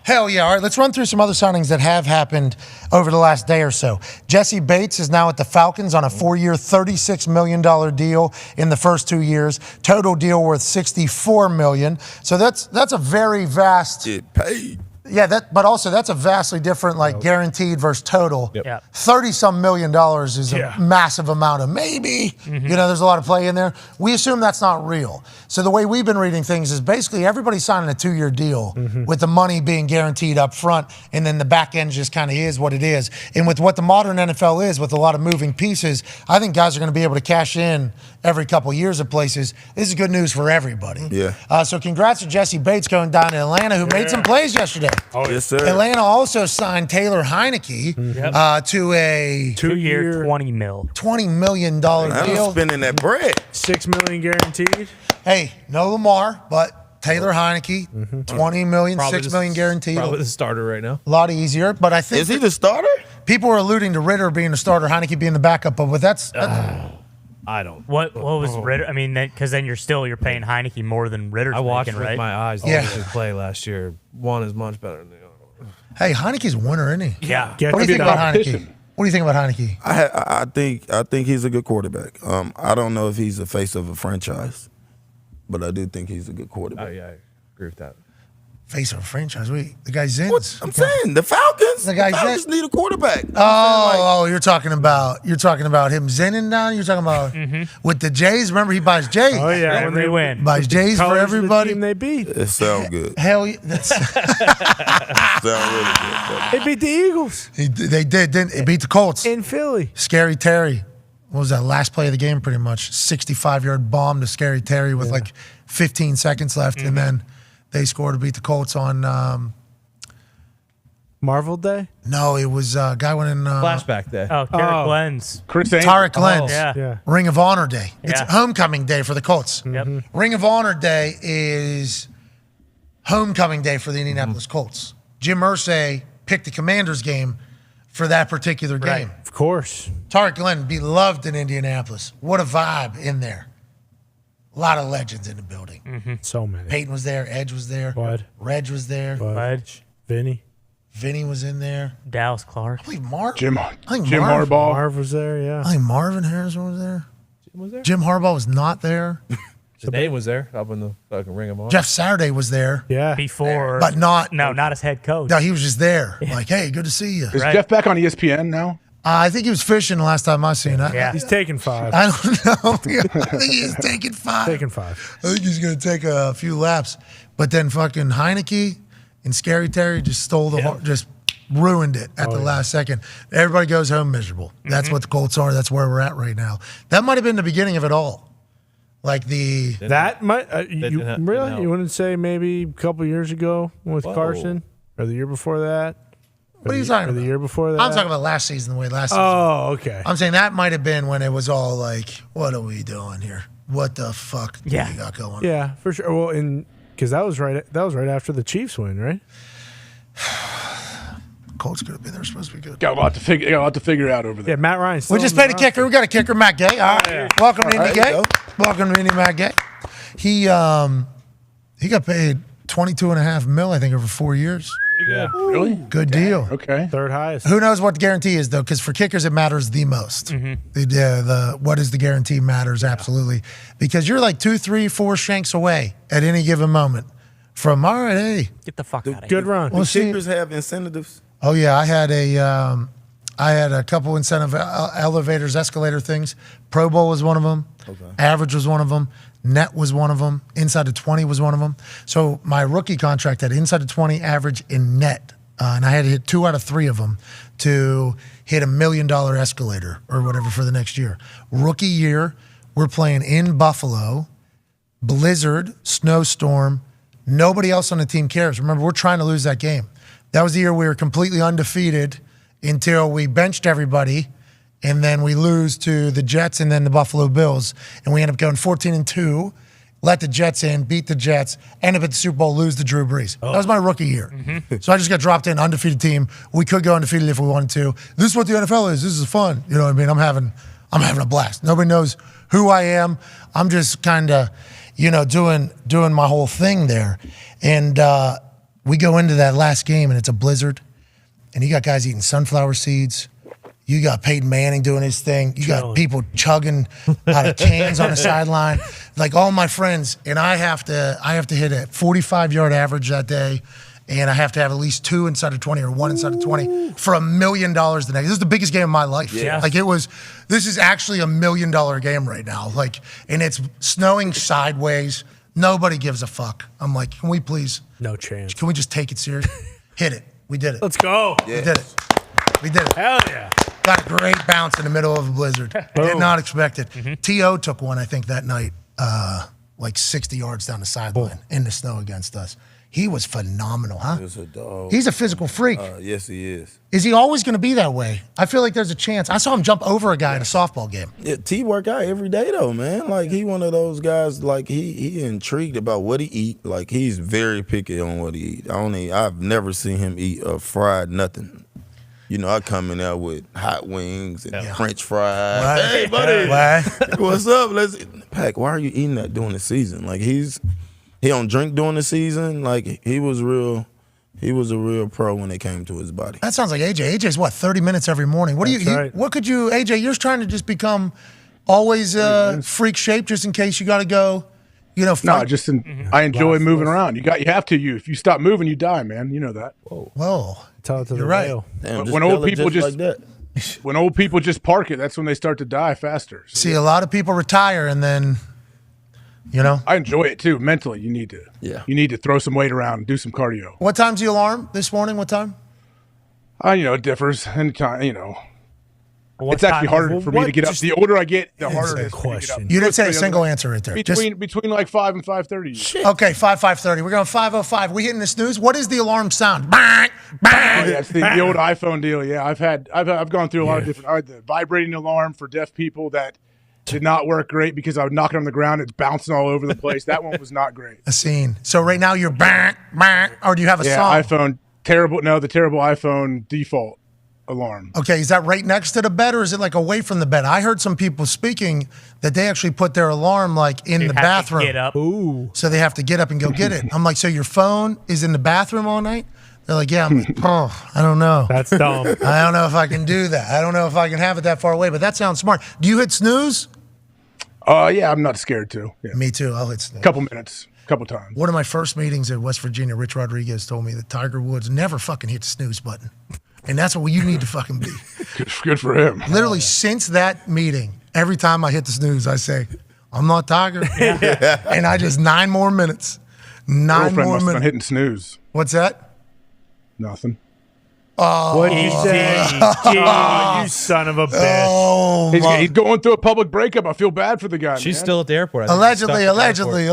S3: Hell yeah. All right, let's run through some other signings that have happened over the last day or so. Jesse Bates is now at the Falcons on a 4-year, $36 million deal in the first 2 years. Total deal worth $64 million. So that's a very vast.
S8: Get paid.
S3: Yeah, but also that's a vastly different, like guaranteed versus total.
S7: Yep.
S3: 30-some million dollars is a massive amount of maybe. You know, there's a lot of play in there. We assume that's not real. So the way we've been reading things is basically everybody's signing a 2-year deal with the money being guaranteed up front, and then the back end just kind of is what it is. And with what the modern NFL is, with a lot of moving pieces, I think guys are going to be able to cash in every couple of years at places. This is good news for everybody.
S8: Yeah.
S3: So congrats to Jesse Bates going down to Atlanta, who made some plays yesterday.
S8: Oh, yes, sir.
S3: Atlanta also signed Taylor Heineke to a
S7: 2-year, $20 million.
S3: $20 million
S8: I'm
S3: deal.
S8: spending that bread.
S1: $6 million guaranteed.
S3: Hey, no Lamar, but Taylor Heineke, $20 million, $6 million guaranteed.
S6: Probably the starter right now.
S3: A lot easier, but I think
S8: Is he the starter?
S3: people are alluding to Ritter being the starter, Heineke being the backup. But that's
S6: I don't.
S7: What was Ritter? I mean, because then you're paying Heineke more than Ritter's
S6: I watched
S7: making,
S6: with
S7: right?
S6: my eyes
S3: Yeah.
S6: him play last year. One is much better than the other.
S3: hey, Heineke's a winner, isn't he?
S7: Yeah.
S3: What do you think about Heineke? What do you think about Heineke?
S8: I think he's a good quarterback. I don't know if he's the face of a franchise, but I do think he's a good quarterback.
S6: Oh yeah, I agree with that.
S3: Face of a franchise. Wait, the guy's in.
S8: I'm saying the Falcons.
S3: The guy's
S8: Falcons need a quarterback.
S3: Oh, you're talking about him zenning down. You're talking about with the Jays. Remember, he buys Jays.
S1: Oh yeah, when they
S7: win.
S3: Buys Jays for
S1: Colors of the
S3: everybody.
S1: team they beat.
S8: It sounds good.
S3: Hell yeah, that's,
S8: Sound really good.
S1: They beat the Eagles
S3: they did. Didn't they beat the Colts?
S1: in Philly.
S3: Scary Terry. What was that last play of the game? Pretty much 65-yard bomb to Scary Terry with like 15 seconds left, and then they scored to beat the Colts on.
S1: Marvel Day.
S3: No, it was a guy went in
S6: Flashback day.
S7: Oh, Tarek Lenz.
S13: Chris Ain't.
S3: Tarek Lenz.
S7: Yeah.
S3: Ring of Honor Day. It's
S7: Yeah.
S3: homecoming day for the Colts.
S7: Yep.
S3: Ring of Honor Day is homecoming day for the Indianapolis Colts. Jim Irsay picked the Commanders game for that particular game.
S1: Of course.
S3: Tarek Glenn, beloved in Indianapolis. What a vibe in there. A lot of legends in the building.
S1: So many.
S3: Peyton was there. Edge was there.
S1: Bud.
S3: Reg was there.
S7: Budge.
S1: Vinny.
S3: Vinny was in there.
S7: Dallas Clark.
S3: I believe Marv.
S13: Jim
S3: Marv.
S13: Harbaugh.
S1: Marv was there. Yeah.
S3: I think Marvin Harrison was there.
S6: Jim was there.
S3: Jim Harbaugh was not there.
S6: His name was there up in the fucking Ring of Honor.
S3: Jeff Saturday was there.
S1: Yeah.
S7: Before.
S3: But not.
S7: not as head coach.
S3: No, he was just there. Like, hey, good to see you.
S13: Is Jeff back on ESPN now?
S3: I think he was fishing the last time I seen it.
S7: Yeah.
S1: He's taking 5.
S3: I don't know. I think he's taking 5.
S1: Taking 5.
S3: I think he's going to take a few laps. But then fucking Heineke and Scary Terry just stole the just ruined it at the last second. Everybody goes home miserable. That's what the Colts are. That's where we're at right now. That might have been the beginning of it all. Like
S1: that might you
S6: didn't
S1: really
S6: help.
S1: you wouldn't say maybe a couple years ago with Carson or the year before that.
S3: What are you talking about?
S1: The year before that.
S3: I'm talking about last season, the way last season.
S1: Oh, okay.
S3: I'm saying that might have been when it was all like, what are we doing here? What the fuck do we got going on?
S1: Yeah, for sure. Well, because that was right after the Chiefs win, right?
S3: Colts going to be? They're supposed to be good.
S13: Got a lot to figure out over there.
S1: Yeah, Matt Ryan.
S3: We just paid a kicker. We got a kicker, Matt Gay. All right. Welcome to Indy Gay. Welcome to Indy, Matt Gay. He got paid $22.5 million, I think, over 4 years.
S1: Yeah.
S13: Really?
S3: Good deal.
S13: Okay.
S1: Third highest.
S3: Who knows what the guarantee is, though? Because for kickers, it matters the most. The what is the guarantee matters absolutely. Because you're like 2, 3, 4 shanks away at any given moment from, all right, hey.
S7: Get the fuck out of here.
S1: Good run.
S8: Do kickers have incentives?
S3: Oh, yeah. I had a couple incentive elevators, escalator things. Pro Bowl was one of them. Okay. Average was one of them. Net was one of them. Inside of 20 was one of them. So my rookie contract had inside of 20, average, and net. And I had to hit 2 out of 3 of them to hit $1 million escalator or whatever for the next year. Rookie year, we're playing in Buffalo, blizzard, snowstorm. Nobody else on the team cares. Remember, we're trying to lose that game. That was the year we were completely undefeated until we benched everybody. And then we lose to the Jets and then the Buffalo Bills. And we end up going 14-2, let the Jets in, beat the Jets, end up at the Super Bowl, lose to Drew Brees. That was my rookie year. So I just got dropped in, undefeated team. We could go undefeated if we wanted to. This is what the NFL is. This is fun. You know what I mean? I'm having a blast. Nobody knows who I am. I'm just kind of, doing my whole thing there. And we go into that last game, and it's a blizzard. And you got guys eating sunflower seeds. You got Peyton Manning doing his thing. You got people chugging out of cans on the sideline. Like all my friends, and I have to hit a 45-yard average that day, and I have to have at least 2 inside of 20 or 1 inside of 20 for $1 million the next. This is the biggest game of my life.
S1: Yeah.
S3: Like this is actually $1 million game right now. Like, and it's snowing sideways. Nobody gives a fuck. I'm like, can we please?
S1: No chance.
S3: Can we just take it serious? Hit it. We did it.
S1: Let's go.
S3: We did it. We did it.
S1: Hell yeah.
S3: Got a great bounce in the middle of a blizzard. Did not expect it. T.O. took one, I think, that night, like 60 yards down the sideline in the snow against us. He was phenomenal, huh?
S8: He was a dog.
S3: He's a physical freak.
S8: Yes, he is.
S3: Is he always going to be that way? I feel like there's a chance. I saw him jump over a guy in a softball game.
S8: Yeah, T work out every day though, man. Like he one of those guys. Like he intrigued about what he eat. Like he's very picky on what he eat. I've never seen him eat a fried nothing. I come in there with hot wings and French fries.
S3: Right.
S8: Hey, buddy,
S3: Right.
S8: what's up? Pac, why are you eating that during the season? Like he don't drink during the season. Like he was a real pro when it came to his body.
S3: That sounds like AJ. AJ's what, 30 minutes every morning? What what could you, AJ, you're trying to just become always freak shape just in case you got to go,
S13: I enjoy moving around. You have to. If you stop moving, you die, man. You know that.
S3: Whoa.
S1: Tell it to
S3: You're
S1: the
S3: right.
S1: whale.
S8: Damn,
S13: When old people just
S8: like that.
S13: when old people just park it, that's when they start to die faster. So,
S3: See, a lot of people retire and then,
S13: I enjoy it too. Mentally, you need to throw some weight around and do some cardio.
S3: What time's the alarm this morning? What time?
S13: It differs. Anytime, it's actually harder for me to get up. The older I get, the harder it is for me to get up.
S3: You didn't say a single answer right there.
S13: Between like 5 and 5:30.
S3: Okay, 5:30. We're going 5:05. We hitting the snooze. What is the alarm sound? Bang, bang.
S13: Yeah, it's the old iPhone deal. Yeah, I've gone through a lot of different. I had the vibrating alarm for deaf people that did not work great because I would knock it on the ground. It's bouncing all over the place. That one was not great.
S3: A scene. So right now you're bang, bang, or do you have a song?
S13: iPhone terrible. No, the terrible iPhone default alarm.
S3: Okay, is that right next to the bed or is it like away from the bed? I heard some people speaking that they actually put their alarm like in the bathroom.
S7: Get up.
S1: Ooh.
S3: So they have to get up and go get it. I'm like, so your phone is in the bathroom all night? They're like, yeah. I'm like, I don't know.
S1: That's dumb.
S3: I don't know if I can do that. I don't know if I can have it that far away, but that sounds smart. Do you hit snooze?
S13: Yeah, I'm not scared to. Yeah.
S3: Me too. I'll hit snooze.
S13: Couple minutes. Couple times.
S3: One of my first meetings in West Virginia, Rich Rodriguez told me that Tiger Woods never fucking hit the snooze button. And that's what you need to fucking be.
S13: Good for him.
S3: Literally, since that meeting, every time I hit the snooze, I say, I'm not Tiger. And I just 9 more minutes. 9
S13: Girlfriend
S3: more
S13: must have been
S3: minutes.
S13: hitting snooze.
S3: What's that?
S13: Nothing.
S3: Oh,
S1: What'd you say? Oh, you son of a bitch.
S3: Oh,
S13: He's going through a public breakup. I feel bad for the guy.
S6: She's
S13: man.
S6: still at the airport. I think.
S3: Allegedly,
S6: Allegedly.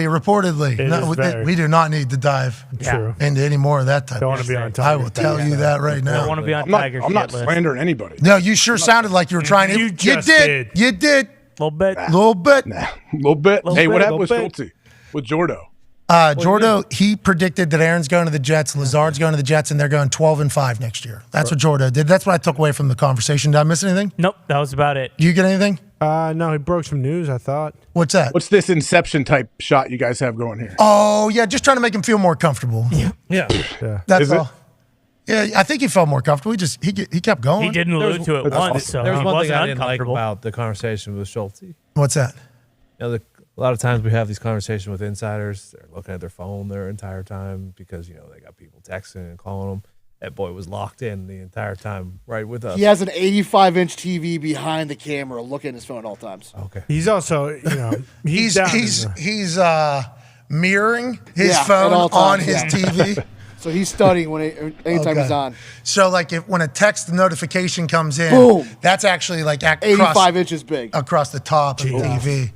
S3: reportedly.
S1: It
S3: No,
S1: is very-
S3: we do not need to dive
S1: True.
S3: into any more of that type
S1: Don't
S3: of
S1: want to be on
S3: I will
S1: Tiger.
S3: tell you that right now.
S7: Don't want to be on
S13: I'm not,
S7: Tiger
S13: I'm not
S7: shit list.
S13: slandering anybody.
S3: No, you sure sounded like you were trying to.
S1: You just did.
S3: You did.
S7: Little bit.
S3: Little bit.
S13: Nah, a little bit. Hey, what
S7: bit,
S13: happened with
S7: little
S13: Schulte? With Jordo?
S3: Jordo, he predicted that Aaron's going to the Jets, Lazard's going to the Jets, and they're going 12-5 next year. That's what Jordo did. That's what I took away from the conversation. Did I miss anything?
S7: Nope, that was about it.
S3: Do you get anything?
S1: No, he broke some news, I thought.
S3: What's that?
S13: What's this Inception type shot you guys have going here?
S3: Oh, yeah, just trying to make him feel more comfortable.
S6: Yeah.
S3: That's
S13: Is it?
S3: all. Yeah, I think he felt more comfortable. He kept going.
S7: He didn't allude to it once, so
S6: There was
S7: he
S6: one thing
S7: wasn't
S6: I didn't like
S7: uncomfortable.
S6: about the conversation with Schulte.
S3: What's that?
S6: A lot of times we have these conversations with insiders. They're looking at their phone their entire time because, they got people texting and calling them. That boy was locked in the entire time right with us.
S10: He has an 85-inch TV behind the camera looking at his phone at all times.
S6: Okay.
S1: He's also, he's
S3: mirroring his
S10: Yeah,
S3: phone
S10: at all
S3: on
S10: times,
S3: his
S10: yeah.
S3: TV.
S10: So he's studying anytime
S3: Okay.
S10: he's on.
S3: So, like, when a text notification comes in,
S10: Boom.
S3: that's actually like
S10: 85 inches big.
S3: across the top of the TV.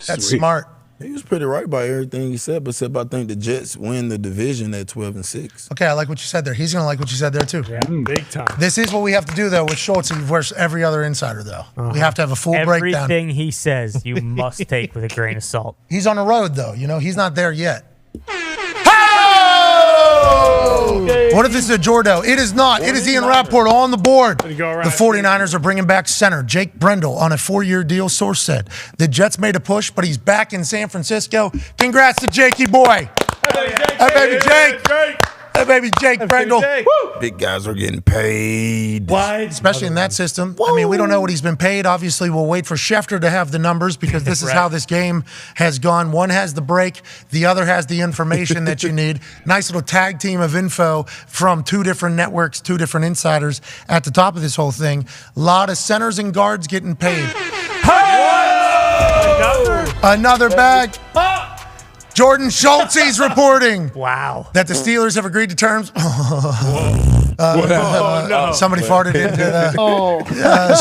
S3: That's
S8: Sweet.
S3: smart.
S8: He was pretty right by everything he said, but I think the Jets win the division at 12-6.
S3: Okay, I like what you said there. He's going to like what you said there, too.
S1: Yeah, big time.
S3: This is what we have to do, though, with Schultz versus every other insider, though. We have to have a full breakdown.
S7: Everything he says, you must take with a grain of salt.
S3: He's on the road, though. He's not there yet. What if this is a Jordo? It is not. It is Ian Rappaport on the board. The 49ers are bringing back center Jake Brendel on a 4-year deal, source said. The Jets made a push, but he's back in San Francisco. Congrats to Jakey boy. Hey, baby Jake. Hey, baby Jake Brendel.
S8: Big guys are getting paid.
S3: Why? Especially in that system. I mean, we don't know what he's been paid. Obviously, we'll wait for Schefter to have the numbers because this is how this game has gone. One has the break. The other has the information that you need. Nice little tag team of info from 2 different networks, 2 different insiders at the top of this whole thing. A lot of centers and guards getting paid. Another bag. Jordan Schultz reporting.
S7: Wow.
S3: That the Steelers have agreed to terms. Somebody farted into that.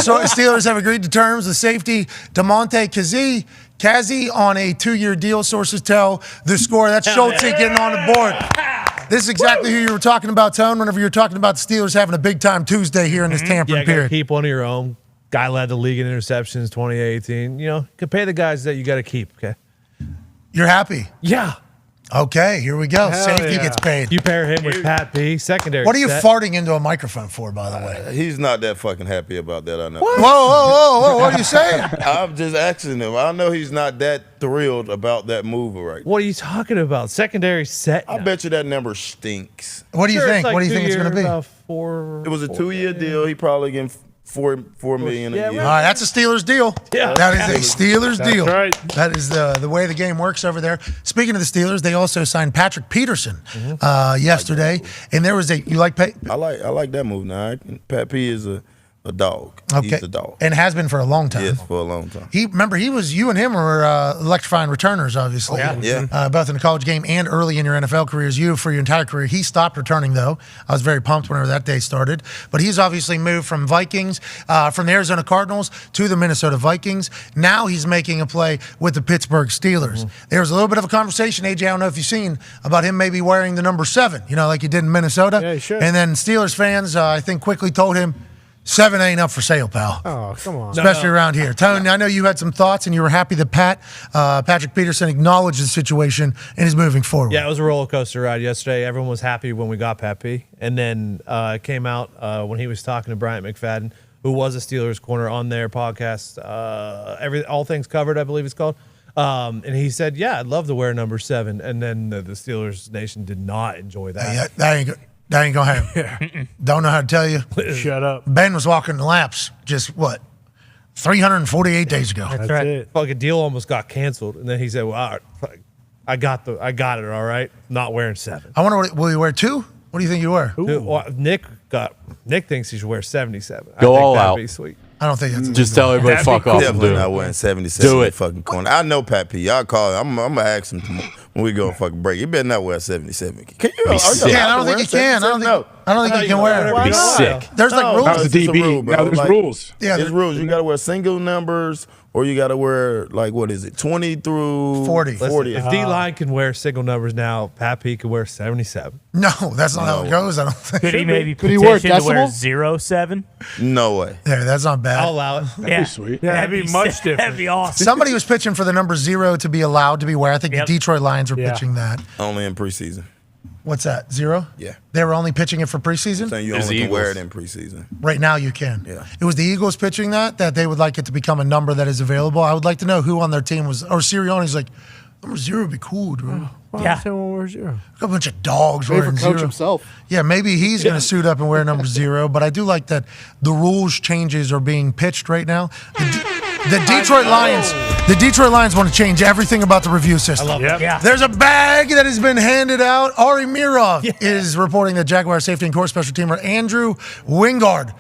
S3: So Steelers have agreed to terms with safety Damonte Kazee on a 2-year deal. Sources tell the score. That's Schultz getting on the board. This is exactly who you were talking about, Tone, whenever you were talking about the Steelers having a big-time Tuesday here in this tampering period.
S6: Keep one of your own. Guy led the league in interceptions 2018. Can pay the guys that you got to keep, okay?
S3: You're happy?
S6: Yeah.
S3: Okay, here we go. Safety gets paid.
S6: You pair him with Pat P, secondary.
S3: What are you
S6: set.
S3: farting into a microphone for, by the way?
S8: He's not that fucking happy about that, I know.
S3: Whoa, what are you saying?
S8: I'm just asking him. I know he's not that thrilled about that move right now.
S6: What are you talking about? Secondary set?
S8: I bet you that number stinks.
S3: What do you think? What do you think it's going to be?
S6: About
S8: It was a 2-year deal. He probably getting $4 million a year.
S3: All right, that's a Steelers deal.
S6: Yeah.
S3: That is a Steelers deal.
S1: Right.
S3: That is the way the game works over there. Speaking of the Steelers, they also signed Patrick Peterson yesterday, and there was you like Pat?
S8: I like that move now. Pat P is a dog.
S3: Okay.
S8: He's a dog.
S3: And has been for a long time.
S8: Yes, for a long time.
S3: You and him were electrifying returners, obviously.
S8: Yeah.
S3: Both in the college game and early in your NFL careers. You, for your entire career, he stopped returning, though. I was very pumped whenever that day started. But he's obviously moved from Vikings, from the Arizona Cardinals to the Minnesota Vikings. Now he's making a play with the Pittsburgh Steelers. There was a little bit of a conversation, AJ, I don't know if you've seen, about him maybe wearing the number 7, like he did in Minnesota.
S1: Yeah, he should.
S3: And then Steelers fans, I think, quickly told him, 7 ain't up for sale, pal.
S1: Oh, come on.
S3: Especially around here. Tony, I know you had some thoughts and you were happy that Patrick Peterson acknowledged the situation and is moving forward.
S6: Yeah, it was a roller coaster ride yesterday. Everyone was happy when we got Pat P. And then it came out when he was talking to Bryant McFadden, who was a Steelers corner on their podcast, All Things Covered, I believe it's called. And he said, yeah, I'd love to wear number 7. And then the Steelers Nation did not enjoy that.
S3: Yeah, that ain't good. That ain't gonna happen. Don't know how to tell you.
S1: Shut up.
S3: Ben was walking the laps just 348 days ago.
S1: That's it.
S6: Fucking deal almost got canceled. And then he said, well, all right, I got it, all right. Not wearing 7.
S3: I wonder, will you wear 2? What do you think you wear?
S6: Well, Nick thinks he should wear 77.
S17: Go
S6: I think
S17: all
S6: that'd
S17: out.
S6: Be sweet.
S3: I don't think that's
S17: Just tell everybody fuck off and
S8: Definitely
S17: do
S8: not
S17: it.
S8: wearing 77
S17: Do
S8: in the
S17: it.
S8: fucking corner. I know Pat P. Y'all call him. I'm going to ask him tomorrow when we go fucking break. You better not wear 77. Can you?
S3: I don't think you can. I don't think you can wear it.
S17: Be sick.
S3: There's like rules.
S13: That was
S8: It's a
S13: DB.
S8: rule, bro.
S13: Now there's
S8: Like,
S13: rules.
S3: Yeah,
S8: There's rules. You got to wear single numbers or you got to wear, like, what is it, 20 through
S3: 40.
S8: 40.
S6: If D-line can wear single numbers now, Pat P can wear 77.
S3: No, that's not how it goes. I don't think.
S7: Could he maybe
S10: Could he wear
S7: petition to wear
S10: decimal?
S7: 07?
S8: No way.
S3: Yeah, that's not bad.
S6: I'll allow it.
S7: Yeah,
S13: sweet.
S1: Yeah, that'd be much different.
S7: That'd be awesome.
S3: Somebody was pitching for the number 0 to be allowed to be wear. I think
S7: Yep.
S3: the Detroit Lions were
S1: Yeah.
S3: pitching that.
S8: Only in preseason.
S3: What's that? 0?
S8: Yeah.
S3: They were only pitching it for preseason?
S8: Saying you
S11: It's
S8: only
S11: the
S8: can wear
S11: Eagles.
S8: it in preseason.
S3: Right now you can.
S8: Yeah.
S3: It was the Eagles pitching that they would like it to become a number that is available. I would like to know who on their team was, or Sirianni's like, number 0 would be cool, bro.
S7: Yeah.
S1: Wear 0.
S3: A bunch of dogs
S10: Maybe for
S3: wearing
S10: coach
S3: 0.
S10: himself.
S3: Yeah, maybe he's going to suit up and wear number 0, but I do like that the rules changes are being pitched right now. The Detroit Lions want to change everything about the review system.
S6: I love
S1: Yep.
S7: Yeah.
S3: There's a bag that has been handed out. Ari Mirov is reporting that Jaguar safety and core special teamer Andrew Wingard.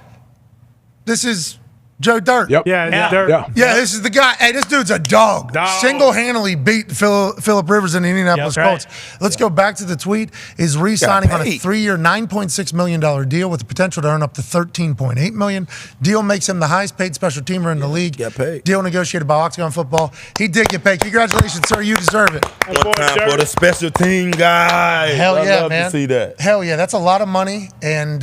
S3: This is Joe Dirt.
S13: Yep.
S1: Yeah.
S3: Yeah, this is the guy. Hey, this dude's a dog.
S1: Dog.
S3: Single-handedly beat Phillip Rivers in the Indianapolis
S7: Yep, right.
S3: Colts. Let's go back to the tweet. Is re-signing on a
S8: paid.
S3: 3-year, $9.6 million deal with the potential to earn up to $13.8 million. Deal makes him the highest-paid special teamer in the league.
S8: Got paid.
S3: Deal negotiated by Octagon Football. He did get paid. Congratulations, sir. You deserve it.
S8: One time for the special team guys.
S3: Hell
S8: I
S3: yeah,
S8: love
S3: man.
S8: to see that.
S3: Hell yeah. That's a lot of money and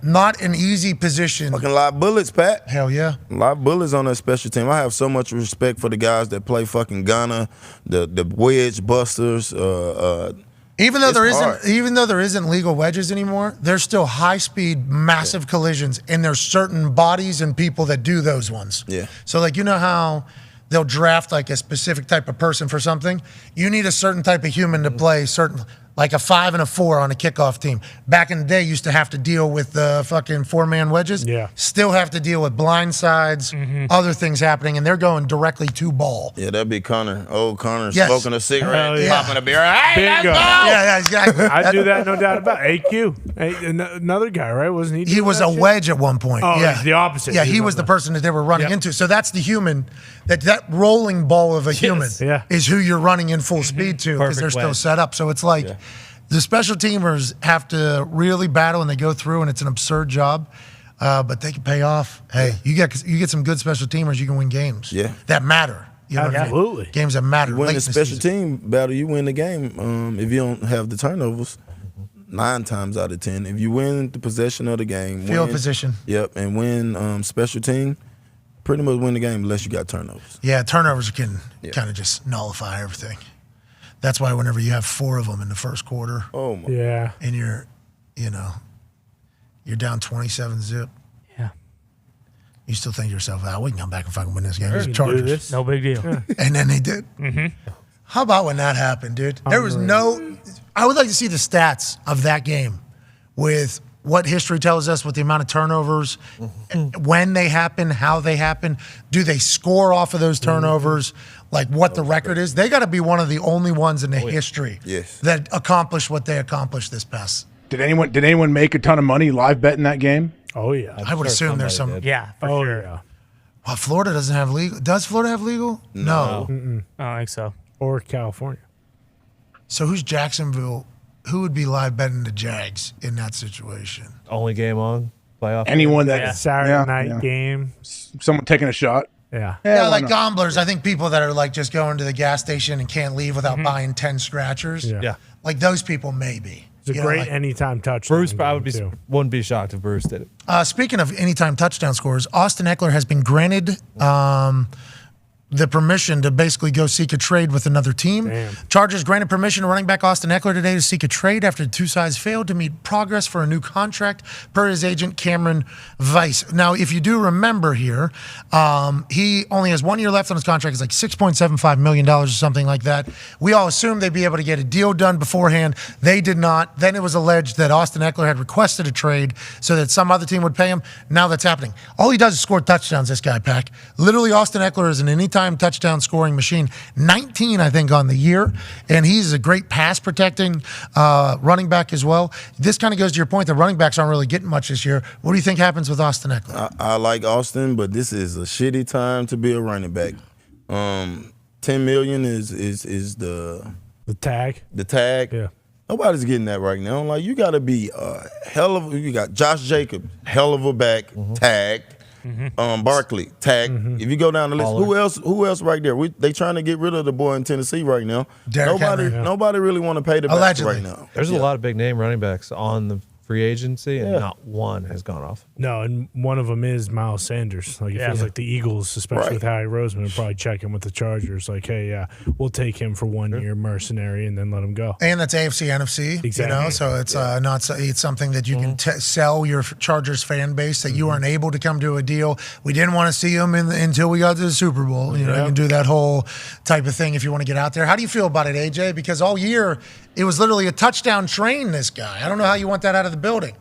S3: not an easy position.
S8: Fucking lot of bullets, Pat.
S3: Hell yeah.
S8: A lot of bullets on that special team. I have so much respect for the guys that play fucking Ghana, the wedge busters.
S3: Even though
S8: It's
S3: there isn't legal wedges anymore, there's still high speed, massive collisions, and there's certain bodies and people that do those ones.
S8: Yeah.
S3: So like you know how they'll draft like a specific type of person for something? You need a certain type of human to play certain, like a 5 and a 4 on a kickoff team. Back in the day, used to have to deal with the fucking 4-man wedges.
S1: Yeah.
S3: Still have to deal with blind sides, other things happening, and they're going directly to ball.
S8: Yeah, that'd be Connor. Old Connor
S3: Yes.
S8: smoking a cigarette,
S1: Hell yeah.
S8: popping a beer. Hey, let's
S1: Bingo.
S8: go!
S3: Yeah, exactly.
S1: I'd do that, no doubt about it. AQ. Another guy, right? Wasn't he?
S3: He
S1: doing
S3: was
S1: that
S3: a
S1: shit?
S3: wedge at one point.
S1: Oh,
S3: yeah,
S1: it's the opposite.
S3: Yeah,
S1: He
S3: he
S1: was
S3: was the
S1: on
S3: person that they were running
S1: Yep.
S3: into. So that's the human. That rolling ball of a human
S1: Yeah.
S3: is who you're running in full speed to because
S6: Perfect
S3: they're still
S6: wedge.
S3: set up. So it's like the special teamers have to really battle and they go through, and it's an absurd job. But they can pay off. Hey, you get some good special teamers, you can win games.
S8: Yeah.
S3: that matter. You know what I mean?
S1: Absolutely.
S3: Games that matter.
S8: You win
S3: late
S8: the
S3: in the
S8: special
S3: season.
S8: team battle, you win the game. If you don't have the turnovers, 9 times out of 10. If you win the possession of the game,
S3: Field position.
S8: Yep, and win special team, pretty much win the game unless you got turnovers.
S3: Yeah, turnovers can
S8: Yeah.
S3: kind of just nullify everything. That's why whenever you have 4 of them in the first quarter,
S8: Oh my!
S1: Yeah.
S3: and you're down 27-0.
S7: Yeah.
S3: You still think to yourself, we can come back and fucking win this game.
S1: We
S3: It's
S1: can do
S3: Chargers.
S1: this.
S7: No big deal.
S3: And then they did. How about when that happened, dude? There was I would like to see the stats of that game with what history tells us, with the amount of turnovers, when they happen, how they happen. Do they score off of those turnovers? Like what the record is? They got to be one of the only ones in the history that accomplished what they accomplished this past.
S13: Did anyone make a ton of money live betting that game?
S1: Oh yeah.
S3: I would assume there's some.
S6: did.
S7: Yeah, for
S1: Oh
S7: sure.
S1: yeah.
S3: Well, Florida doesn't have legal. Does Florida have legal? No.
S7: I don't think so.
S1: Or California.
S3: So who's Jacksonville? Who would be live betting the Jags in that situation?
S6: Only game on playoff.
S13: Anyone that
S1: Saturday night game.
S13: someone taking a shot.
S1: Yeah.
S3: Yeah,
S13: why
S3: like
S13: not?
S3: gamblers. I think people that are like just going to the gas station and can't leave without buying 10 scratchers.
S1: Yeah.
S6: Yeah.
S3: Like those people, maybe.
S1: It's a
S3: You know,
S1: great
S3: like-
S1: anytime touchdown.
S6: Bruce, I
S1: game,
S6: wouldn't be shocked if Bruce did it.
S3: Speaking of anytime touchdown scores, Austin Eckler has been granted the permission to basically go seek a trade with another team.
S1: Damn.
S3: Chargers granted permission to running back Austin Eckler today to seek a trade after the two sides failed to meet progress for a new contract, per his agent Cameron Weiss. Now, if you do remember here, he only has 1 year left on his contract. It's like $6.75 million or something like that. We all assumed they'd be able to get a deal done beforehand. They did not. Then it was alleged that Austin Eckler had requested a trade so that some other team would pay him. Now that's happening. All he does is score touchdowns, this guy, Pack. Literally, Austin Eckler is an anytime touchdown scoring machine. 19, I think, on the year. And he's a great pass protecting running back as well. This kind of goes to your point that running backs aren't really getting much this year. What do you think happens with Austin Eckler?
S8: I like Austin, but this is a shitty time to be a running back. $10 million is the
S1: tag.
S8: The tag.
S1: Yeah.
S8: Nobody's getting that right now. Like, you got to be a hell of. You got Josh Jacobs, hell of a back, tagged. Barkley, tag. If you go down the list, who else right there? They trying to get rid of the boy in Tennessee right now. Nobody really want to pay the back right now.
S6: There's a lot of big name running backs on the free agency, and not one has gone off.
S1: No, and one of them is Miles Sanders. Like it feels like the Eagles, especially with Howie Roseman, are probably checking with the Chargers. Like, hey, we'll take him for 1 year mercenary and then let him go.
S3: And that's AFC, NFC.
S1: Exactly.
S3: So it's it's something that you can sell your Chargers fan base that you aren't able to come to a deal. We didn't want to see him until we got to the Super Bowl. You can do that whole type of thing if you want to get out there. How do you feel about it, AJ? Because all year it was literally a touchdown train. This guy. I don't know how you want that out of the building.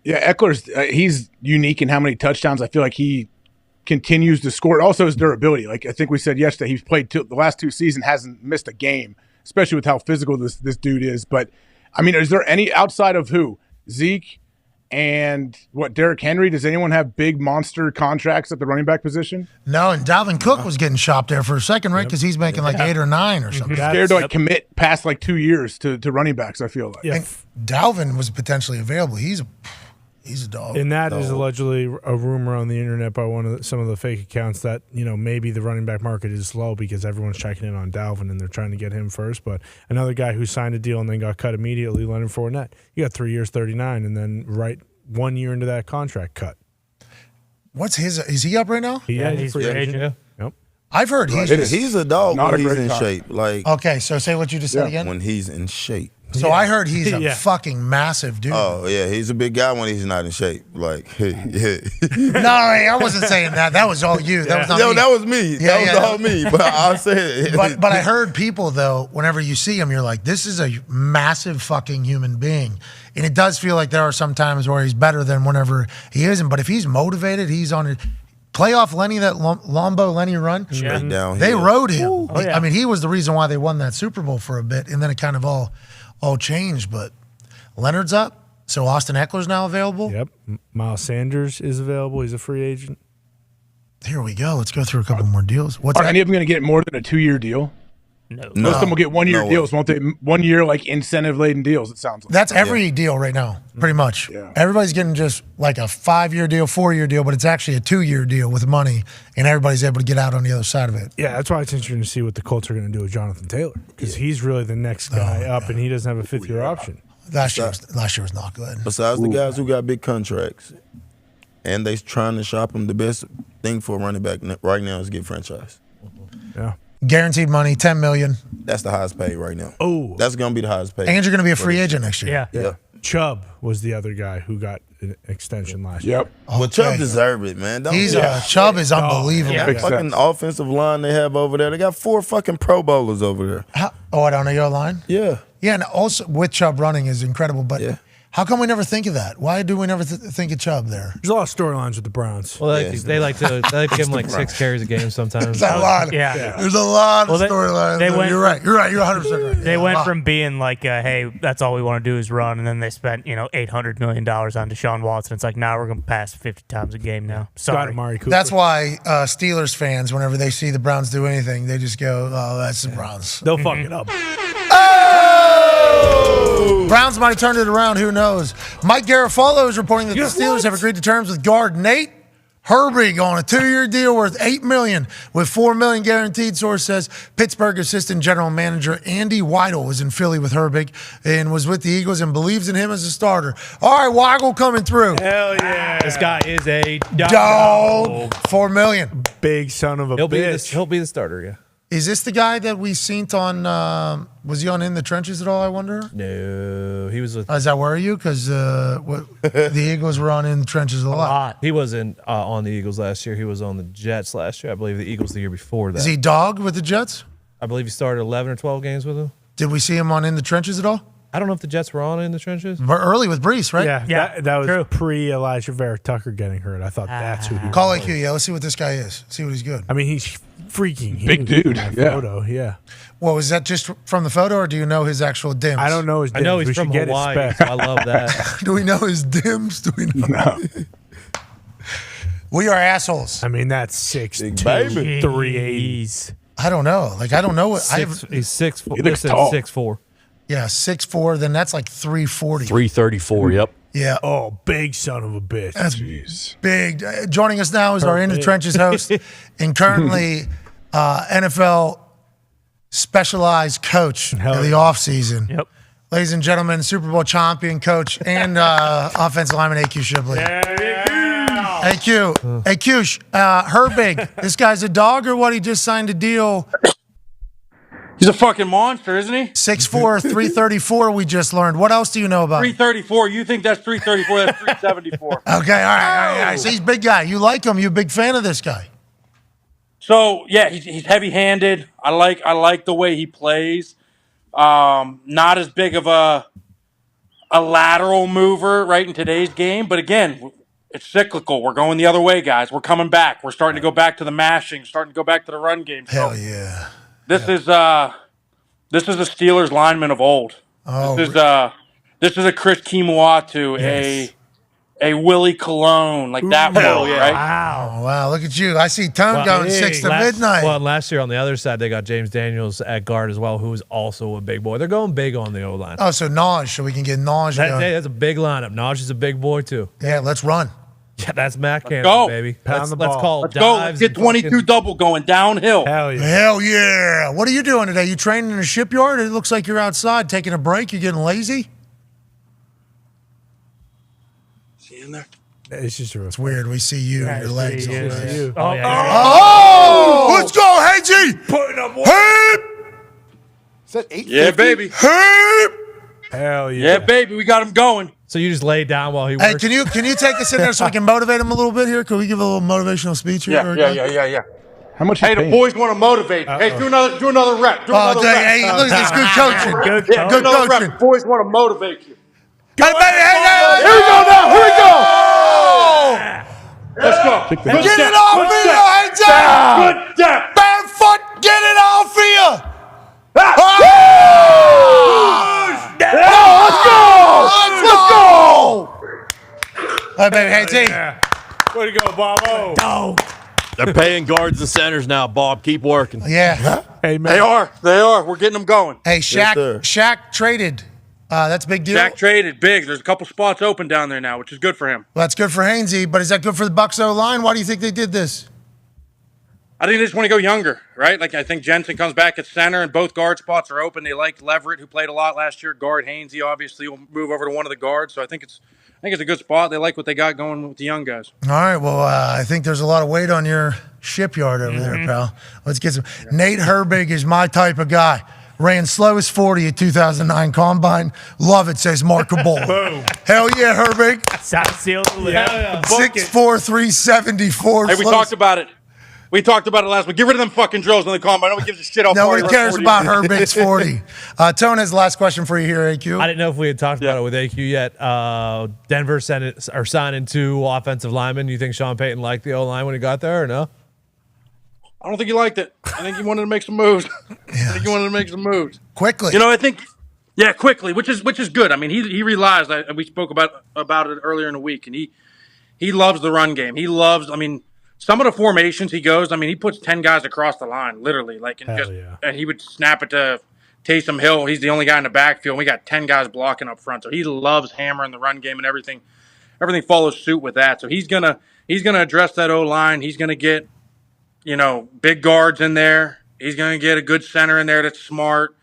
S13: Yeah, Eckler's he's unique in how many touchdowns. I feel like he continues to score. Also, his durability. Like I think we said yesterday, he's played the last 2 seasons, hasn't missed a game, especially with how physical this dude is. But I mean, is there any outside of who Zeke and Derrick Henry? Does anyone have big monster contracts at the running back position?
S3: No, and Dalvin Cook was getting shopped there for a second, right? Because he's making like 8 or 9 or something.
S13: Scared to commit past 2 years to running backs. I feel like.
S3: Yeah. And Dalvin was potentially available. He's a dog.
S1: And that is allegedly a rumor on the internet by some of the fake accounts that, maybe the running back market is slow because everyone's checking in on Dalvin and they're trying to get him first. But another guy who signed a deal and then got cut immediately, Leonard Fournette. You got 3 years, 39, and then 1 year into that contract cut.
S3: What's his? Is he up right now?
S1: He's free agent.
S6: Yeah.
S1: Yep.
S3: I've heard
S8: he's a dog when he's in shape.
S3: Okay, so say what you just said again.
S8: When he's in shape.
S3: So I heard he's a fucking massive dude.
S8: Oh yeah, he's a big guy when he's not in shape. Like,
S3: No, I wasn't saying that. That was all you. That was not me.
S8: That was me. That was all me. But I said,
S3: but I heard people though. Whenever you see him, you're like, this is a massive fucking human being, and it does feel like there are some times where he's better than whenever he isn't. But if he's motivated, he's on it. Playoff Lenny, that Lombo Lenny run,
S8: straight down.
S3: They rode him. I mean, he was the reason why they won that Super Bowl for a bit, and then it kind of all changed. But Leonard's up, so Austin Eckler's now available.
S1: Yep, Miles Sanders is available. He's a free agent.
S3: Here we go. Let's go through a couple more deals.
S13: Are any of them going to get more than a 2-year deal?
S7: No.
S13: Most of them will get 1 year deals, won't they? 1 year incentive laden deals. It sounds like
S3: that's every deal right now, pretty much.
S13: Yeah.
S3: Everybody's getting just like a 5-year deal, 4-year deal, but it's actually a 2-year deal with money, and everybody's able to get out on the other side of it.
S1: Yeah, that's why it's interesting to see what the Colts are going to do with Jonathan Taylor because he's really the next guy up, and he doesn't have a 5th-year option.
S3: Last year was not good.
S8: Besides the guys who got big contracts, and they trying to shop them, the best thing for a running back right now is get franchise.
S1: Yeah.
S3: Guaranteed money, $10 million.
S8: That's the highest paid right now.
S1: Oh,
S8: that's going to be the highest paid.
S3: And you're going to be a free agent next year.
S1: Yeah. Chubb was the other guy who got an extension last year.
S8: Yep. Well, Chubb deserved it, man.
S3: Chubb is unbelievable.
S8: The fucking offensive line they have over there. They got 4 fucking Pro Bowlers over there.
S3: I don't know your line?
S8: Yeah.
S3: Yeah, and also with Chubb running is incredible, but how come we never think of that? Why do we never think of Chubb there?
S1: There's a lot of storylines with the Browns.
S6: Well, they like to give him 6 carries a game sometimes.
S3: There's a lot. There's a lot of storylines. You're right. You're 100% right.
S7: They went from being like, hey, that's all we want to do is run, and then they spent $800 million on Deshaun Watson. It's like, now we're going to pass 50 times a game now. Sorry.
S3: That's why Steelers fans, whenever they see the Browns do anything, they just go, oh, that's the Browns.
S1: They'll fuck it up.
S3: Browns might have turned it around. Who knows? Mike Garafolo is reporting that the Steelers have agreed to terms with guard Nate Herbig on a 2-year deal worth $8 million with $4 million guaranteed. Source says Pittsburgh assistant general manager Andy Weidel was in Philly with Herbig and was with the Eagles and believes in him as a starter. All right, Weigel coming through.
S1: Hell yeah!
S6: This guy is a
S3: dog. $4 million.
S1: Big son of a bitch.
S6: He'll be the starter. Yeah.
S3: Is this the guy that we seen on? Was he on In the Trenches at all? I wonder.
S6: No, he was with.
S3: Does that worry you? Because the Eagles were on In the Trenches a lot.
S6: He wasn't on the Eagles last year. He was on the Jets last year. I believe the Eagles the year before that.
S3: Is he dog with the Jets?
S6: I believe he started 11 or 12 games with them.
S3: Did we see him on In the Trenches at all?
S6: I don't know if the Jets were on In the Trenches.
S3: Early with Brees, right?
S1: Yeah. That was pre-Elijah Vera Tucker getting hurt. I thought that's who he was.
S3: Call AQ, yeah. Let's see what this guy is. See what he's good.
S1: I mean, he's freaking
S13: big dude.
S1: Photo, yeah.
S3: Well, was that just from the photo, or do you know his actual dims?
S1: I don't know his dims.
S6: I know he's from Hawaii, so I love that.
S3: Do we know his dims? Do we know?
S13: No.
S3: We are assholes.
S1: I mean, that's 6'2",
S8: baby.
S1: 380s.
S3: I don't know. I don't know what.
S6: He's 6'4".
S13: He looks tall.
S6: 6'4".
S3: Yeah, 6'4", then that's like 340.
S17: 334, yep.
S3: Yeah.
S1: Oh, big son of a bitch.
S3: That's big. Joining us now is our In the Trenches host and currently NFL specialized coach of the offseason.
S7: Yep.
S3: Ladies and gentlemen, Super Bowl champion coach and offensive lineman AQ Shibley. AQ. AQ, Herbig, this guy's a dog or what? He just signed a deal.
S15: He's a fucking monster, isn't he?
S3: 6'4", 334, we just learned. What else do you know about him?
S15: 334. You think that's 334? That's 374.
S3: Okay, all right. So he's a big guy. You like him. You're a big fan of this guy.
S15: So yeah, he's heavy-handed. I like the way he plays. Not as big of a lateral mover right in today's game, but again, it's cyclical. We're going the other way, guys. We're coming back. We're starting to go back to the mashing, starting to go back to the run game.
S3: Hell yeah.
S15: This is a Steelers lineman of old.
S3: Oh,
S15: this is a Chris Kimuatu, a Willie Cologne, like that world, right?
S3: Wow, look at you. I see Tone going 6 to midnight.
S6: Well, last year on the other side, they got James Daniels at guard as well, who is also a big boy. They're going big on the O-line.
S3: Oh, so Naj, so we can get Naj going.
S6: That's a big lineup. Naj is a big boy, too.
S3: Yeah, let's run.
S6: Yeah, that's Matt Campbell,
S15: go.
S6: baby.
S3: Pound the
S6: Let's
S3: ball.
S6: call
S15: Let's go. Let's get 22 double going downhill.
S1: Hell yeah.
S3: Hell yeah. What are you doing today? You training in a shipyard? It looks like you're outside taking a break. You getting lazy?
S15: See in there?
S1: It's just
S3: It's weird. We see you and your legs.
S1: you.
S3: all day.
S1: You.
S3: Oh! Let's go, Hagee!
S1: Putting up
S3: Hey!
S10: Is that 8?
S15: Yeah, baby.
S3: Hey!
S1: Hell yeah.
S15: Yeah, baby. We got him going.
S6: So you just lay down while he
S3: Hey,
S6: works?
S3: can you take us in there so we can motivate him a little bit here? Can we give a little motivational speech here?
S15: Yeah.
S13: How much?
S15: Hey, the boys want to motivate. Hey, do another rep. Do another rep.
S3: Hey, look at this. Good coaching.
S15: Yeah,
S3: Good
S15: another
S3: coaching.
S15: rep. Boys want to motivate you.
S3: Hey, baby, hey,
S15: Here we go now. Here we go. Let's go.
S3: Get it off of you, Hagee!
S15: Good depth.
S3: Barefoot, get it off of you!
S15: Let's go.
S3: Hey, baby, Hagee.
S1: Way to go, Bobo.
S17: They're paying guards and centers now, Bob. Keep working.
S3: Yeah.
S1: Hey, man.
S15: They are. We're getting them going.
S3: Hey, Shaq traded. That's a big deal.
S15: Shaq traded big. There's a couple spots open down there now, which is good for him.
S3: Well, that's good for Hainsey, but is that good for the Bucs O-line? Why do you think they did this?
S15: I think they just want to go younger, right? Like I think Jensen comes back at center, and both guard spots are open. They like Leverett, who played a lot last year. Guard Hainsey obviously will move over to one of the guards, so I think it's a good spot. They like what they got going with the young guys.
S3: All right. Well, I think there's a lot of weight on your shipyard over there, pal. Let's get some. Nate Herbig is my type of guy. Ran slowest 40 at 2009 Combine. Love it, says Markable.
S1: Boom.
S3: Hell yeah, Herbig.
S7: Side seal the lid.
S3: 6'4", 374.
S15: Hey, we talked about it. We talked about it last week. Get rid of them fucking drills in the Combine. Nobody gives a shit.
S3: Nobody cares about Herbig's 40. Tone has the last question for you here, AQ.
S6: I didn't know if we had talked about it with AQ yet. Denver are signing 2 offensive linemen. You think Sean Payton liked the O-line when he got there or no?
S15: I don't think he liked it. I think he wanted to make some moves.
S3: Quickly.
S15: You know, I think, yeah, quickly, which is good. I mean, he realized, we spoke about it earlier in the week, and he loves the run game. He loves, some of the formations he goes, he puts 10 guys across the line, literally. And he would snap it to Taysom Hill. He's the only guy in the backfield. And we got 10 guys blocking up front. So he loves hammering the run game, and everything follows suit with that. So he's gonna address that O-line. He's gonna get, big guards in there. He's gonna get a good center in there that's smart.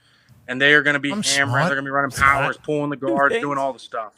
S15: And they are gonna be hammering.
S3: Smart.
S15: They're gonna be running powers, pulling the guards, doing all the stuff.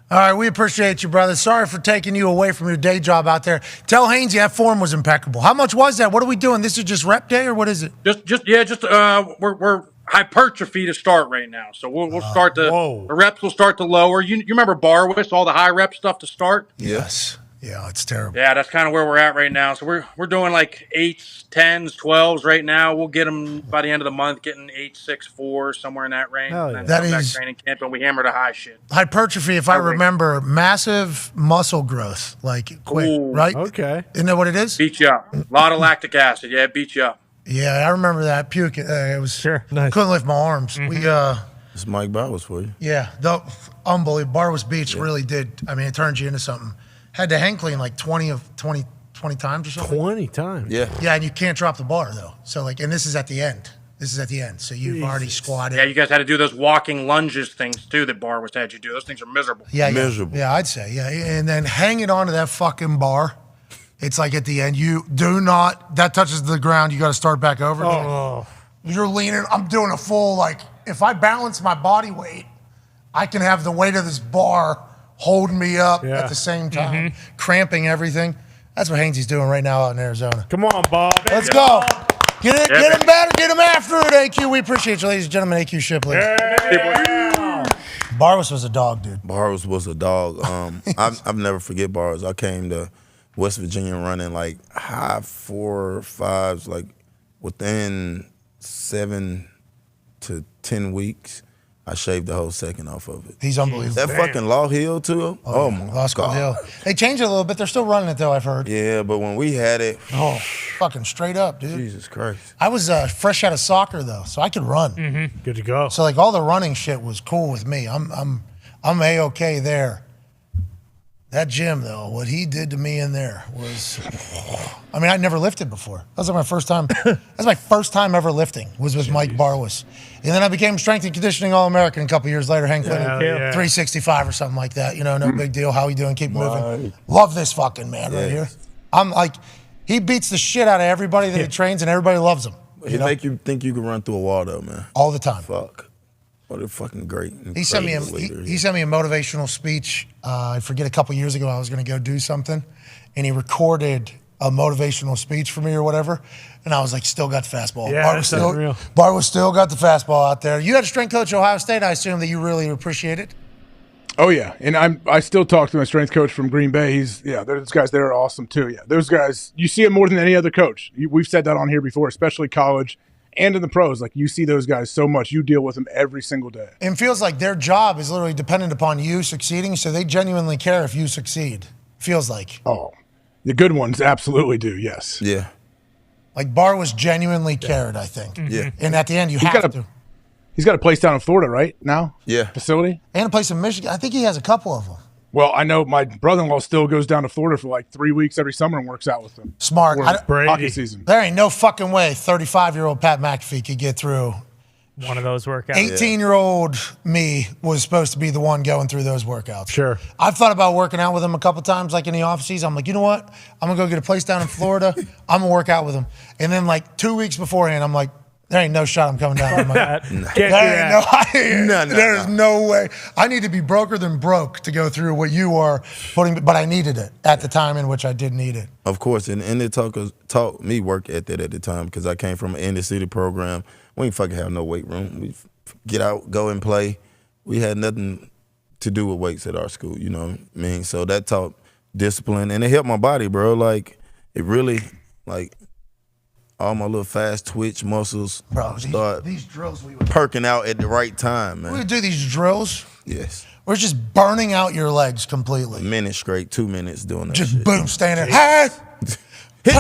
S3: All right, we appreciate you, brother. Sorry for taking you away from your day job out there. Tell Hainsey that form was impeccable. How much was that? What are we doing? This is just rep day, or what is it?
S15: We're hypertrophy to start right now. So we'll start the reps will start to lower. You remember Barwis, all the high rep stuff to start?
S3: Yes. Yeah, it's terrible.
S15: Yeah, that's kind of where we're at right now. So we're doing like 8s, 10s, 12s right now. We'll get them by the end of the month, getting 8, 6, 4, somewhere in that range.
S3: Hell yeah.
S15: And then
S3: That
S15: come back
S3: is-
S15: training camp, and we hammer the high shit.
S3: Hypertrophy, if I remember, massive muscle growth, like quick,
S15: Ooh.
S3: right?
S1: Okay.
S3: Isn't that what it is?
S15: Beat you up. A lot of lactic acid. Yeah, it beats you up.
S3: Yeah, I remember that. Puke. It was couldn't lift my arms. We
S8: It's Mike Bowers for you.
S3: yeah, the unbelievable. Barwis Beach really did. It turns you into something. Had the hang clean like 20 times or something.
S1: 20 times.
S8: Yeah.
S3: Yeah, and you can't drop the bar though. So and this is at the end. This is at the end. So you've already squatted.
S15: Yeah, you guys had to do those walking lunges things too that Bar was had you do. Those things are miserable.
S3: Yeah,
S8: miserable.
S3: Yeah, I'd say. Yeah, and then hanging onto that fucking bar. It's like at the end, you do not. That touches the ground. You got to start back over. You're leaning. I'm doing a full like. If I balance my body weight, I can have the weight of this bar holding me up at the same time, cramping everything. That's what Hainsey's doing right now out in Arizona.
S1: Come on, Bob.
S3: Let's go. Get him better. Get him after it, AQ. We appreciate you, ladies and gentlemen. AQ Shipley. Barwas was a dog, dude.
S8: Barwas was a dog. I've never forget Barwas. I came to West Virginia running like high 4.5s, like within 7 to 10 weeks. I shaved the whole second off of it.
S3: He's unbelievable.
S8: That fucking Law Hill too. Oh my
S3: Law School
S8: God.
S3: Hill. They changed it a little bit. They're still running it though, I've heard.
S8: Yeah, but when we had it,
S3: fucking straight up, dude.
S8: Jesus Christ.
S3: I was fresh out of soccer though, so I could run.
S1: Good to go.
S3: So like all the running shit was cool with me. I'm A-okay there. That gym though, what he did to me in there was, I mean, I'd never lifted before. That was like my first time. That's my first time ever lifting was with Mike Barwas. And then I became strength and conditioning All-American a couple years later. Hank Clinton, 365 or something like that. You know, no big deal. How you doing? Keep moving. Love this fucking man right here. I'm like, he beats the shit out of everybody that he trains and everybody loves him.
S8: He make you think you can run through a wall though, man.
S3: All the time.
S8: Fuck. What a fucking great.
S3: He sent me he sent me a motivational speech. I forget a couple years ago I was going to go do something, and he recorded a motivational speech for me or whatever, and I was like, still got the fastball.
S1: Yeah, that's unreal.
S3: Bart was still got the fastball out there. You had a strength coach at Ohio State. I assume that you really appreciate it.
S13: Oh yeah, and I still talk to my strength coach from Green Bay. Those guys there are awesome too. Yeah, those guys, you see it more than any other coach. We've said that on here before, especially college. And in the pros, like you see those guys so much, you deal with them every single day.
S3: It feels like their job is literally dependent upon you succeeding, so they genuinely care if you succeed. Feels like.
S13: Oh, the good ones absolutely do, yes.
S8: Yeah.
S3: Like Bar was genuinely cared, I think.
S8: Yeah.
S3: And at the end, you have to.
S13: He's got a place down in Florida, right now?
S8: Yeah.
S13: Facility?
S3: And a place in Michigan. I think he has a couple of them.
S13: Well, I know my brother-in-law still goes down to Florida for like 3 weeks every summer and works out with them.
S3: Smart.
S13: Hockey season.
S3: There ain't no fucking way 35-year-old Pat McAfee could get through.
S7: One of those workouts.
S3: 18-year-old me was supposed to be the one going through those workouts.
S1: Sure.
S3: I've thought about working out with him a couple times, like in the off season. I'm like, you know what? I'm going to go get a place down in Florida. I'm going to work out with him. And then like 2 weeks beforehand, I'm like, there ain't no shot I'm coming down. I'm like, there's no way. I need to be broker than broke to go through what you are putting, but I needed it at the time in which I did need it.
S8: Of course, and it taught me work ethic at the time because I came from an inner city program. We ain't fucking have no weight room. We get out, go and play. We had nothing to do with weights at our school, you know what I mean? So that taught discipline, and it helped my body, bro. Like, it really, like, all my little fast twitch muscles start
S3: these drills we would
S8: perking out at the right time, man.
S3: We would do these drills.
S8: Yes.
S3: We're just burning out your legs completely.
S8: A minute straight, 2 minutes doing that
S3: just
S8: shit.
S3: Boom, stand there. Hey! Get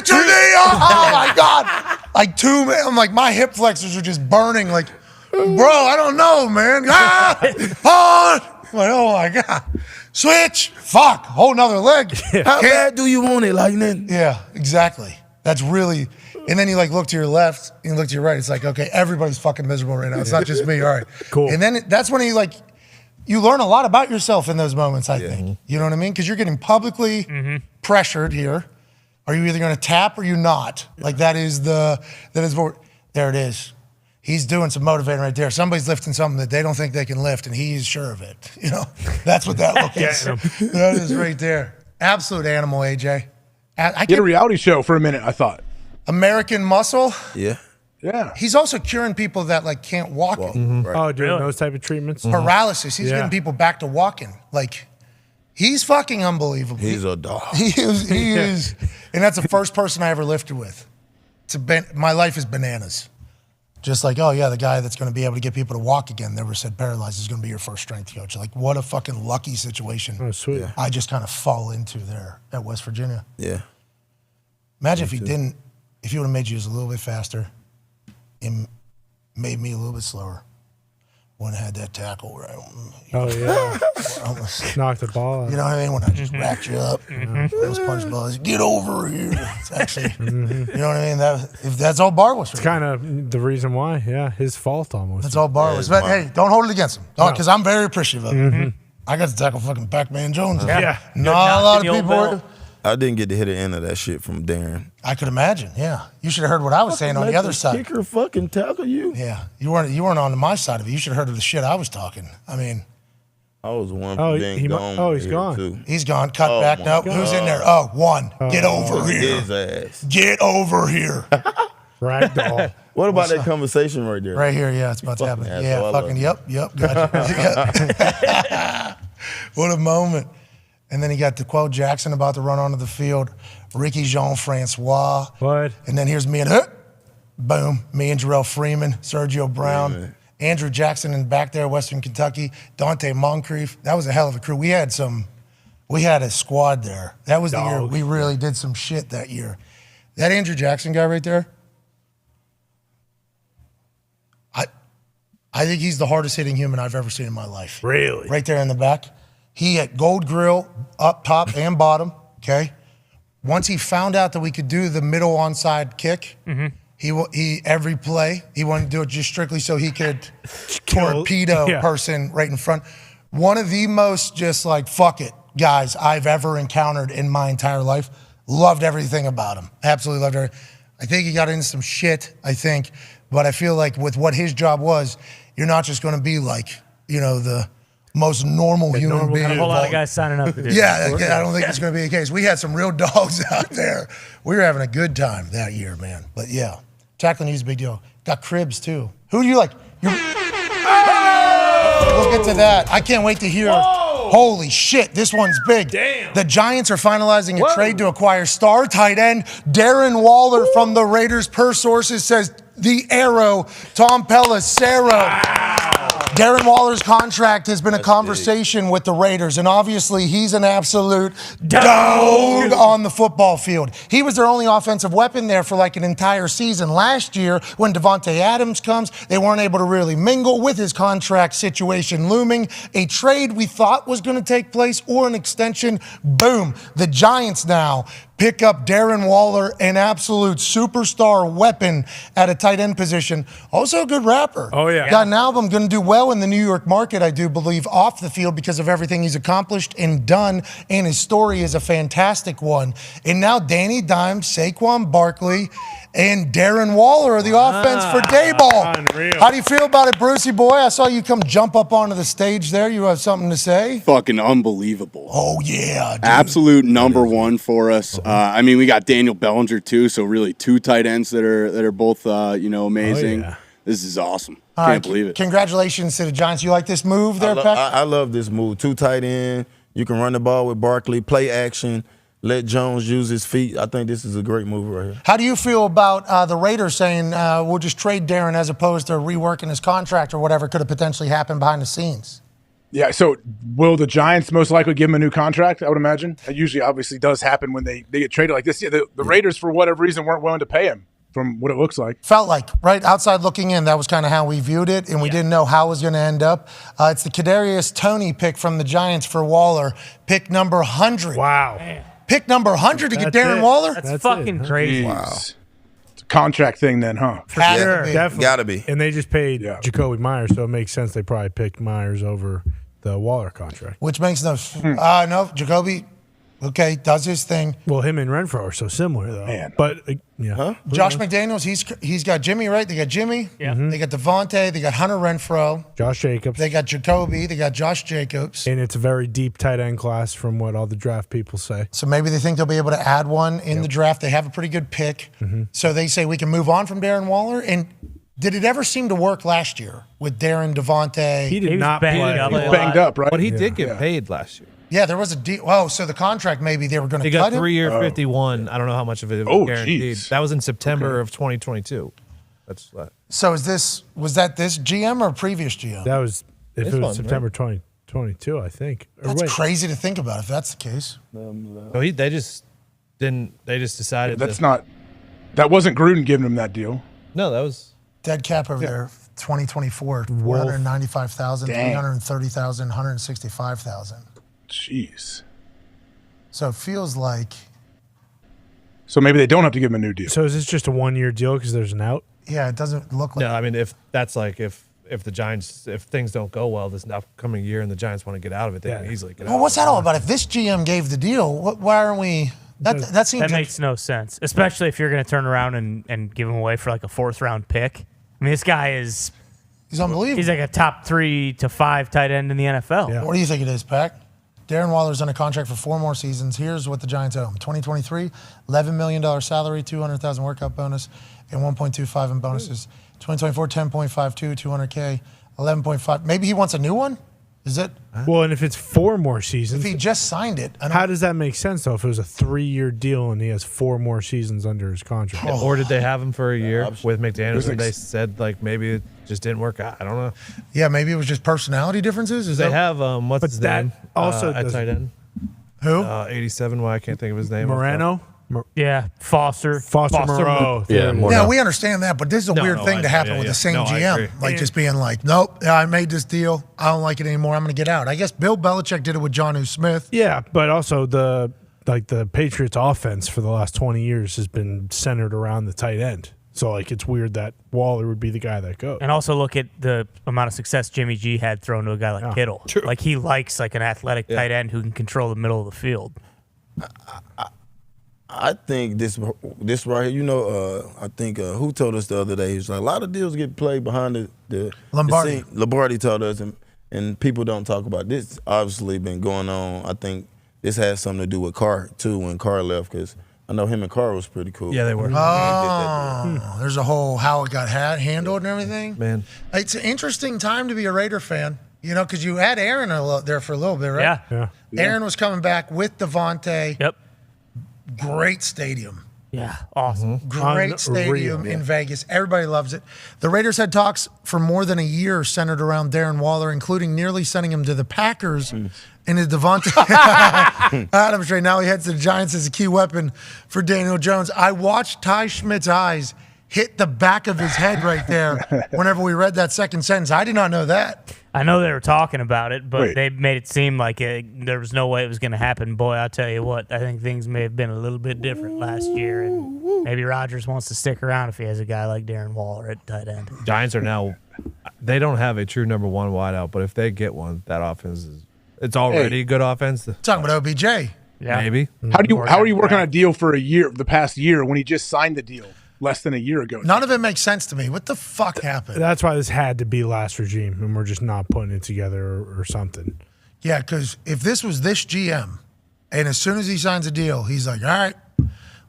S3: your knee up! Oh my God! Like I'm like my hip flexors are just burning. Like, bro, I don't know, man. On! Like, oh my God. Switch. Fuck. Whole nother leg.
S8: How bad do you want it, Lightning?
S3: Yeah, exactly. That's really. And then you like look to your left and you look to your right. It's like, okay, everybody's fucking miserable right now. It's not just me. All right.
S1: Cool.
S3: And then that's when you learn a lot about yourself in those moments, I think. You know what I mean? Because you're getting publicly pressured here. Are you either going to tap or you not? Like that is what, there it is. He's doing some motivating right there. Somebody's lifting something that they don't think they can lift, and he's sure of it. You know, that's what that look is. That is right there. Absolute animal, AJ.
S13: Did a reality show for a minute, I thought.
S3: American Muscle.
S8: Yeah.
S13: Yeah.
S3: He's also curing people that like can't walk.
S8: Right.
S1: Oh, doing those type of treatments.
S3: Paralysis. He's getting people back to walking. Like, he's fucking unbelievable.
S8: He's a dog.
S3: He is. And that's the first person I ever lifted with. My life is bananas. Just like, oh yeah, the guy that's going to be able to get people to walk again, never said paralyzed, is going to be your first strength coach. Like, what a fucking lucky situation.
S1: Oh, sweet. Yeah.
S3: I just kind of fall into there at West Virginia.
S8: Yeah.
S3: Imagine if he would have made you just a little bit faster and made me a little bit slower. when I had that tackle right.
S1: Oh, yeah. Knocked the ball out.
S3: You know what I mean? When I just wrapped you up. Those punch balls. Get over here. It's actually, you know what I mean? That's all Bar was.
S1: It's kind of the reason why. Yeah, his fault almost.
S3: That's all Bar was. But hey, don't hold it against him. Because I'm very appreciative of it. I got to tackle fucking Pac-Man Jones.
S1: Yeah.
S3: Not a lot of people.
S8: I didn't get to hit the end of that shit from Darren.
S3: I could imagine, yeah. You should have heard what I was saying on the other side.
S8: Kicker fucking tackle you.
S3: Yeah, you weren't on my side of it. You should have heard of the shit I was talking. I mean,
S8: I was one for being gone.
S1: Oh, he's gone.
S8: Too.
S3: He's gone. Cut back. No, who's in there? Oh, one. Get over here.
S8: His ass.
S3: Get over here.
S1: Ragdoll.
S8: What about that conversation right there?
S3: Right here, yeah, it's about to happen. Yeah, fucking, yep, gotcha. What a moment. And then he got DeQuell Jackson about to run onto the field. Ricky Jean-Francois.
S1: What?
S3: And then here's me and boom, me and Jarrell Freeman, Sergio Brown, Andrew Jackson in back there, Western Kentucky, Dante Moncrief. That was a hell of a crew. We had a squad there. That was the year we really did some shit that year. That Andrew Jackson guy right there, I think he's the hardest hitting human I've ever seen in my life.
S1: Really?
S3: Right there in the back. He had gold grill up top and bottom, okay? Once he found out that we could do the middle onside kick, he every play, he wanted to do it just strictly so he could torpedo person right in front. One of the most just like, fuck it, guys I've ever encountered in my entire life. Loved everything about him. Absolutely loved everything. I think he got into some shit, but I feel like with what his job was, you're not just going to be like, the most normal human being.
S7: A whole lot of guys signing up to do
S3: Yeah, I don't think it's going to be the case. We had some real dogs out there. We were having a good time that year, man. But yeah, tackling is a big deal. Got cribs too. Who do you like? We'll get to that. I can't wait to hear. Holy shit, this one's big. Damn. The Giants are finalizing a trade to acquire star tight end Darren Waller from the Raiders. Per sources says the Arrow, Tom Pelissero. Wow. Darren Waller's contract has been a conversation with the Raiders, and obviously he's an absolute dog on the football field. He was their only offensive weapon there for like an entire season. Last year, when Devontae Adams comes, they weren't able to really mingle with his contract situation looming. A trade we thought was going to take place or an extension, boom. The Giants now pick up Darren Waller, an absolute superstar weapon at a tight end position. Also a good rapper.
S1: Oh, yeah.
S3: Got an album, going to do well in the New York market, I do believe, off the field because of everything he's accomplished and done, and his story is a fantastic one. And now Danny Dimes, Saquon Barkley, and Darren Waller are the offense for Dayball.
S1: Unreal.
S3: How do you feel about it, Brucey boy? I saw you come jump up onto the stage there. You have something to say?
S11: Fucking unbelievable.
S3: Oh, yeah, dude.
S11: Absolute number one for us. I mean, we got Daniel Bellinger, too, so really two tight ends that are both, amazing.
S1: Oh, yeah.
S11: This is awesome.
S3: All
S11: Can't
S3: right,
S11: believe it.
S3: Congratulations to the Giants. You like this move there, Peck?
S8: I love this move. Two tight end. You can run the ball with Barkley, play action, let Jones use his feet. I think this is a great move right here.
S3: How do you feel about the Raiders saying we'll just trade Darren as opposed to reworking his contract or whatever could have potentially happened behind the scenes?
S13: Yeah, so will the Giants most likely give him a new contract, I would imagine? That usually obviously does happen when they get traded like this. Yeah, the Raiders, for whatever reason, weren't willing to pay him from what it looks like.
S3: Felt like, right? Outside looking in, that was kind of how we viewed it, and we didn't know how it was going to end up. It's the Kadarius Toney pick from the Giants for Waller, pick number 100.
S1: Wow. Man.
S3: Pick number 100 to get Darren Waller?
S7: That's fucking crazy.
S8: Wow.
S13: It's a contract thing then, huh?
S1: For sure.
S3: Definitely.
S8: Gotta be.
S1: And they just paid Jacoby Myers, so it makes sense they probably picked Myers over the Waller contract.
S3: Which makes no, Jacoby, okay, does his thing.
S1: Well, him and Renfro are so similar, though.
S13: Man.
S1: But, yeah.
S3: Josh McDaniels, he's got Jimmy, right? They got Jimmy.
S7: Yeah.
S3: They got Devontae. They got Hunter Renfro.
S1: Josh Jacobs.
S3: They got Jacoby. They got Josh Jacobs.
S1: And it's a very deep tight end class from what all the draft people say.
S3: So maybe they think they'll be able to add one in the draft. They have a pretty good pick. So they say we can move on from Darren Waller. And did it ever seem to work last year with Darren, Devontae?
S1: He did not
S7: banged
S1: play.
S7: up
S13: He was banged up, right?
S6: But he did get paid last year.
S3: Yeah, there was a deal. Oh, so the contract maybe they were going to
S6: He
S3: cut
S6: got
S3: him?
S6: 3-year, 51. I don't know how much of it was guaranteed.
S13: Geez.
S6: That was in September of 2022. That's
S3: So was that this GM or previous GM?
S1: That was, if
S6: This
S1: it was
S6: one,
S1: September 2022, I think. Or
S3: That's
S1: wait.
S3: crazy to think about if that's the case.
S6: so they just decided
S13: That wasn't Gruden giving him that deal.
S6: No, that was
S3: Dead cap over there. 2024, 495,000, 330,000, 165,000.
S13: Jeez.
S3: So it feels like.
S13: So maybe they don't have to give him a new deal.
S1: So is this just a 1-year deal because there's an out?
S3: Yeah, it doesn't look like.
S6: No, I mean if that's like if the Giants, if things don't go well this upcoming year and the Giants want to get out of it, they can easily get out.
S3: Well, what's that all about? If this GM gave the deal, why aren't we? That seems.
S7: That makes no sense, especially if you're going to turn around and give him away for like a 4th-round pick. I mean, this guy is.
S3: He's unbelievable.
S7: He's like a top 3 to 5 tight end in the NFL.
S3: What do you think it is, Pac? Darren Waller's under contract for 4 more seasons. Here's what the Giants owe him. 2023, $11 million salary, $200,000 workout bonus, and $1.25 in bonuses. 2024, $10.52, $200K, $11.5. Maybe he wants a new one? Is it?
S1: Well, and if it's 4 more seasons.
S3: If he just signed it.
S1: How does that make sense, though, if it was a 3-year deal and he has 4 more seasons under his contract?
S6: Or did they have him for a year with McDaniels and they said, like, maybe it just didn't work out? I don't know.
S3: Yeah, maybe it was just personality differences.
S6: They have, what's his name?
S1: Also
S6: at tight end.
S3: Who?
S6: 87. Why I can't think of his name.
S1: Morano?
S7: Yeah, Foster
S1: Moreau.
S3: Yeah, we understand that, but this is a weird thing to happen with the same GM. Like just being like, nope, I made this deal. I don't like it anymore. I'm going to get out. I guess Bill Belichick did it with Jonnu Smith.
S1: Yeah, but also the Patriots offense for the last 20 years has been centered around the tight end. So, like, it's weird that Waller would be the guy that goes.
S7: And also look at the amount of success Jimmy G had thrown to a guy like Kittle.
S1: True.
S7: Like, he likes like an athletic tight end who can control the middle of the field.
S8: I think this right here, I think who told us the other day, he's like, a lot of deals get played behind the
S3: Lombardi.
S8: The scene. Lombardi told us, and people don't talk about this. Obviously been going on. I think this has something to do with Carr, too, when Carr left, because I know him and Carr was pretty cool.
S6: Yeah, they were.
S3: There's a whole how it got handled and everything.
S6: Man.
S3: It's an interesting time to be a Raider fan, because you had Aaron there for a little bit, right?
S7: Yeah.
S3: Aaron was coming back with Devontae.
S7: Yep.
S3: Great stadium.
S7: Yeah, awesome.
S3: Great stadium in Vegas. Everybody loves it. The Raiders had talks for more than a year centered around Darren Waller, including nearly sending him to the Packers in his Devontae Adams trade. Now he heads to the Giants as a key weapon for Daniel Jones. I watched Ty Schmidt's eyes hit the back of his head right there whenever we read that second sentence. I did not know that.
S7: I know they were talking about it, but they made it seem like there was no way it was going to happen. Boy, I'll tell you what, I think things may have been a little bit different last year, and maybe Rodgers wants to stick around if he has a guy like Darren Waller at tight end.
S6: Giants are now, they don't have a true number 1 wideout, but if they get one, that offense it's already a good offense.
S3: Talking about OBJ.
S7: Yeah.
S6: Maybe.
S13: How are you working on a deal for a year, the past year, when he just signed the deal less than a year ago?
S3: None of it makes sense to me. What the fuck happened?
S1: That's why this had to be last regime, and we're just not putting it together or something.
S3: Yeah, because if this was this GM, and as soon as he signs a deal, he's like, all right,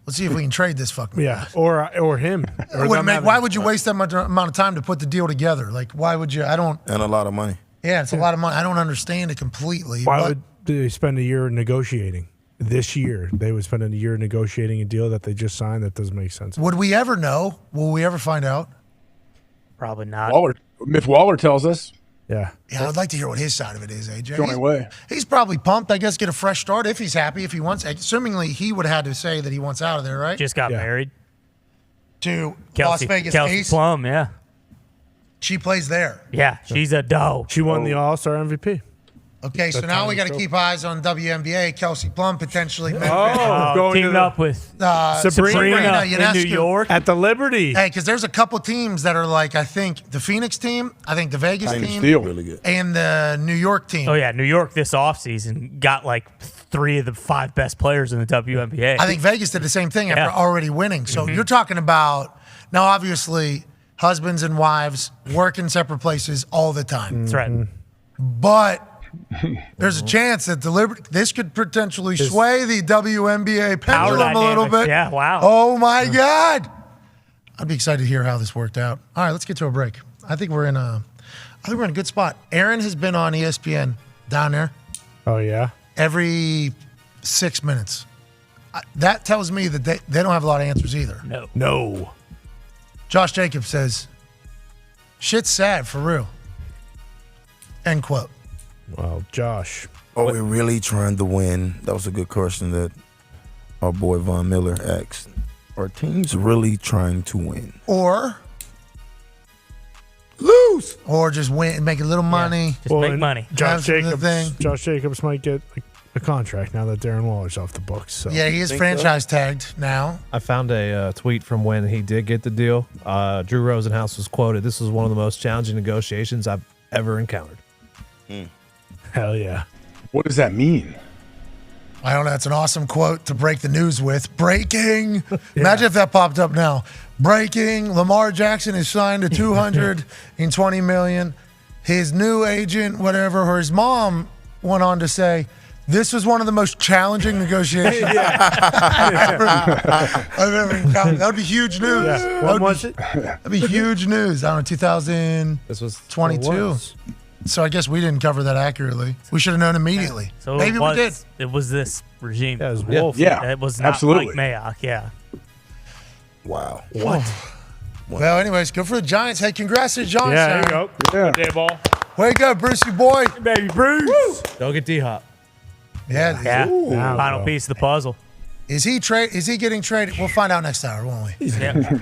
S3: let's see if we can trade this fucking guy.
S1: Or him.
S3: Why would you waste that much amount of time to put the deal together? Like, why would you? I don't.
S8: And a lot of money.
S3: Yeah, it's a lot of money. I don't understand it completely.
S1: Why would they spend a year negotiating? This year, they would spend a year negotiating a deal that they just signed. That doesn't make sense.
S3: Would we ever know? Will we ever find out?
S7: Probably not.
S13: If Waller tells us.
S1: Yeah.
S3: Yeah, I'd like to hear what his side of it is, AJ.
S13: Going away.
S3: He's probably pumped, I guess, get a fresh start if he's happy, if he wants. Assumingly, he would have had to say that he wants out of there, right?
S7: Just got married.
S3: To Las Vegas
S7: Kelsey
S3: Ace.
S7: Plum, yeah.
S3: She plays there.
S7: Yeah, she's a doe.
S1: She won the All-Star MVP.
S3: Okay, so now we got to keep eyes on WNBA. Kelsey Plum potentially
S7: teaming up with
S1: Sabrina
S7: in New York
S1: at the Liberty.
S3: Hey, because there's a couple teams that are like, I think the Phoenix team, I think the Vegas team,
S8: really good,
S3: and the New York team.
S7: Oh yeah, New York this offseason got like 3 of the 5 best players in the WNBA.
S3: I think Vegas did the same thing after already winning. So you're talking about now, obviously, husbands and wives work in separate places all the time.
S7: That's right.
S3: But there's a chance that this could potentially sway the WNBA pendulum a little bit.
S7: Yeah, wow.
S3: Oh my God. I'd be excited to hear how this worked out. All right, let's get to a break. I think we're in a good spot. Aaron has been on ESPN down there.
S1: Oh yeah.
S3: Every 6 minutes. That tells me that they don't have a lot of answers either.
S1: No.
S3: Josh Jacobs says, shit's sad for real. End quote.
S1: Well, Josh.
S8: Are we really trying to win? That was a good question that our boy Von Miller asked. Are teams really trying to win?
S3: Or lose.
S1: lose.
S3: Or just win and make a little money.
S7: Just make money.
S1: Josh
S3: Have the
S1: Jacobs.
S3: thing.
S1: Josh Jacobs might get a contract now that Darren Waller's off the books. So.
S3: Yeah, he is franchise tagged now.
S6: I found a tweet from when he did get the deal. Drew Rosenhaus was quoted, "This was one of the most challenging negotiations I've ever encountered."
S1: Hell yeah.
S13: What does that mean?
S3: I don't know. It's an awesome quote to break the news with. Breaking. Imagine if that popped up now. Breaking. Lamar Jackson is signed to $220 million. His new agent, whatever, or his mom went on to say, this was one of the most challenging negotiations I've ever encountered. That would be huge news.
S1: Yeah. When was it?
S3: That'd be huge news. I don't know, 2022.
S6: This was
S3: 22. So I guess we didn't cover that accurately. We should have known immediately.
S7: So
S3: maybe we did.
S7: It was this regime.
S1: Yeah, it was Wolf.
S13: Yeah,
S7: It was not
S13: absolutely.
S7: Mike Mayock. Yeah.
S8: Wow.
S3: What? Well, anyways, good for the Giants. Hey, congrats to the Giants.
S1: Yeah, there you
S3: Aaron.
S1: go.
S13: Yeah.
S1: Day ball.
S3: Way to go, Brucey boy.
S1: Baby Bruce.
S6: Don't get D-Hop.
S3: Yeah.
S7: Yeah.
S1: Now,
S7: Final
S1: bro.
S7: piece of the puzzle.
S3: Is he getting traded? We'll find out next hour, won't we?
S7: Yeah.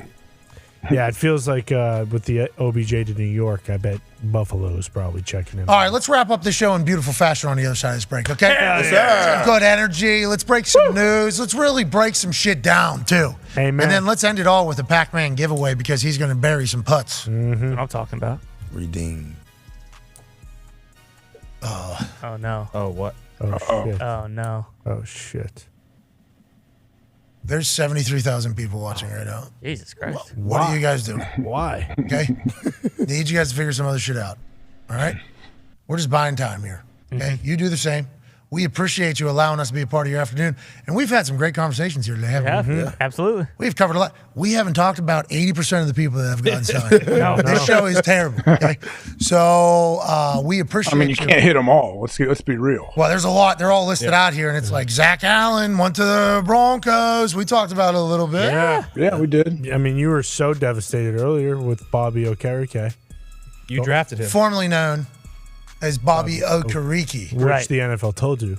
S1: Yeah, it feels like with the OBJ to New York, I bet Buffalo's probably checking him.
S3: All right, let's wrap up the show in beautiful fashion on the other side of this break, okay?
S1: Yeah.
S3: Good energy. Let's break some news. Let's really break some shit down, too.
S1: Amen.
S3: And then let's end it all with a Pac-Man giveaway because he's going to bury some putts.
S7: That's what I'm talking about.
S8: Redeemed.
S7: Oh, no.
S6: Oh, what?
S1: Oh, shit.
S7: Oh, no.
S1: Oh, shit.
S3: There's 73,000 people watching right now.
S7: Jesus Christ.
S3: What are you guys doing?
S1: Why?
S3: Okay? Need you guys to figure some other shit out. All right? We're just buying time here. Okay? You do the same. We appreciate you allowing us to be a part of your afternoon. And we've had some great conversations here today, haven't we?
S7: Yeah, absolutely.
S3: We've covered a lot. We haven't talked about 80% of the people that have gotten signed. This show is terrible. Okay? So we appreciate
S13: I mean, you can't hit them all. Let's be real.
S3: Well, there's a lot. They're all listed out here, and it's like Zach Allen went to the Broncos. We talked about it a little bit.
S13: Yeah, we did.
S1: I mean, you were so devastated earlier with Bobby Okereke.
S6: You drafted him.
S3: Formerly known as Bobby Okereke.
S1: Which the NFL told you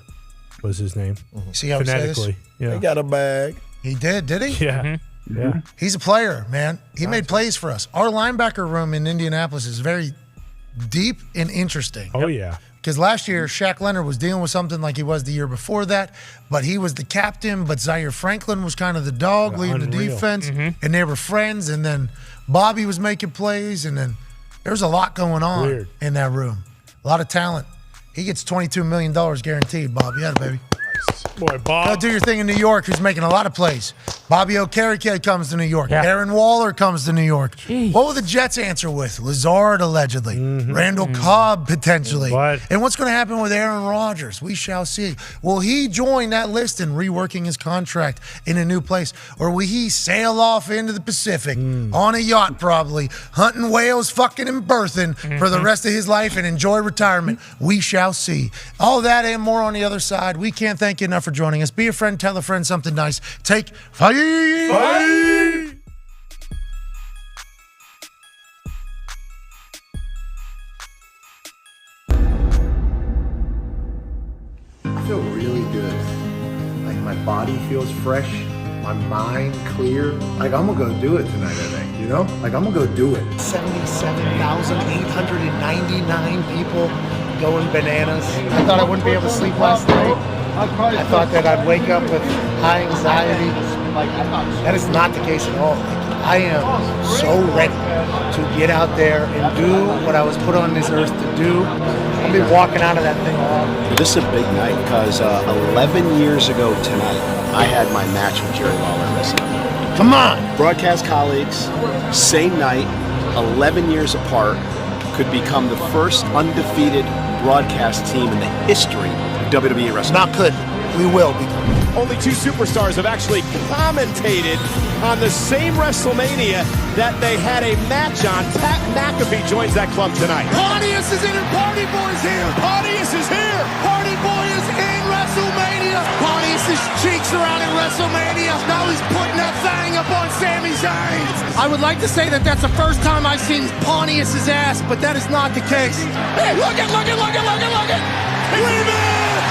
S1: was his name.
S3: See how we say this?
S1: Phonetically. Yeah.
S8: They got a bag.
S3: He did he?
S1: Yeah. Yeah.
S3: He's a player, man. He made plays for us. Our linebacker room in Indianapolis is very deep and interesting.
S1: Oh, yeah.
S3: Because last year, Shaq Leonard was dealing with something like he was the year before that, but he was the captain, but Zaire Franklin was kind of the dog leading the
S1: Unreal.
S3: defense, and they were friends, and then Bobby was making plays, and then there was a lot going on in that room. A lot of talent. He gets $22 million guaranteed, Bob. Yeah, baby.
S1: Boy, Bob.
S3: Go do your thing in New York. Who's making a lot of plays? Bobby Okereke comes to New York.
S7: Yeah.
S3: Aaron Waller comes to New York. What will the Jets answer with? Lazard, allegedly. Randall Cobb, potentially.
S1: What?
S3: And what's going to happen with Aaron Rodgers? We shall see. Will he join that list in reworking his contract in a new place? Or will he sail off into the Pacific on a yacht, probably, hunting whales, fucking and birthing for the rest of his life and enjoy retirement? We shall see. All that and more on the other side. We can't thank you enough for joining us. Be a friend, tell a friend something nice. Take five.
S2: Bye.
S4: I feel really good. Like my body feels fresh, my mind clear. Like I'm gonna go do it tonight, I think, you know? Like I'm gonna go do it.
S3: 77,899 people going bananas. I thought I wouldn't be able to sleep last night. I thought that I'd wake up with high anxiety. That is not the case at all. I am so ready to get out there and do what I was put on this earth to do. I'll be walking out of that thing off.
S18: This is a big night because 11 years ago tonight, I had my match with Jerry Lawler wrestling.
S3: Come on!
S18: Broadcast colleagues, same night, 11 years apart, could become the first undefeated broadcast team in the history of WWE wrestling.
S3: Not could. We will become.
S17: Only two superstars have actually commentated on the same WrestleMania that they had a match on. Pat McAfee joins that club tonight.
S2: Pontius is in and Party Boy's here. Pontius is here. Party Boy is in WrestleMania. Pontius' cheeks are out in WrestleMania. Now he's putting that thing up on Sami Zayn.
S3: I would like to say that that's the first time I've seen Pontius' ass, but that is not the case.
S2: Hey, look it.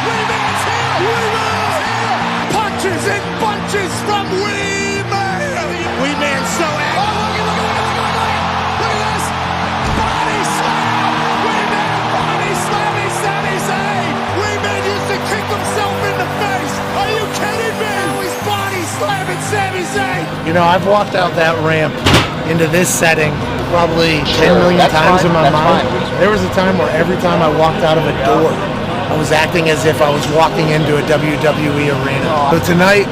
S2: Weeman's here. Punches and bunches from Weeman. Weeman's so angry. Oh, look at this. Body
S3: You know, I've walked out that ramp into this setting probably 10 million times in my mind. There was a time where every time I walked out of a door, I was acting as if I was walking into a WWE arena. So tonight,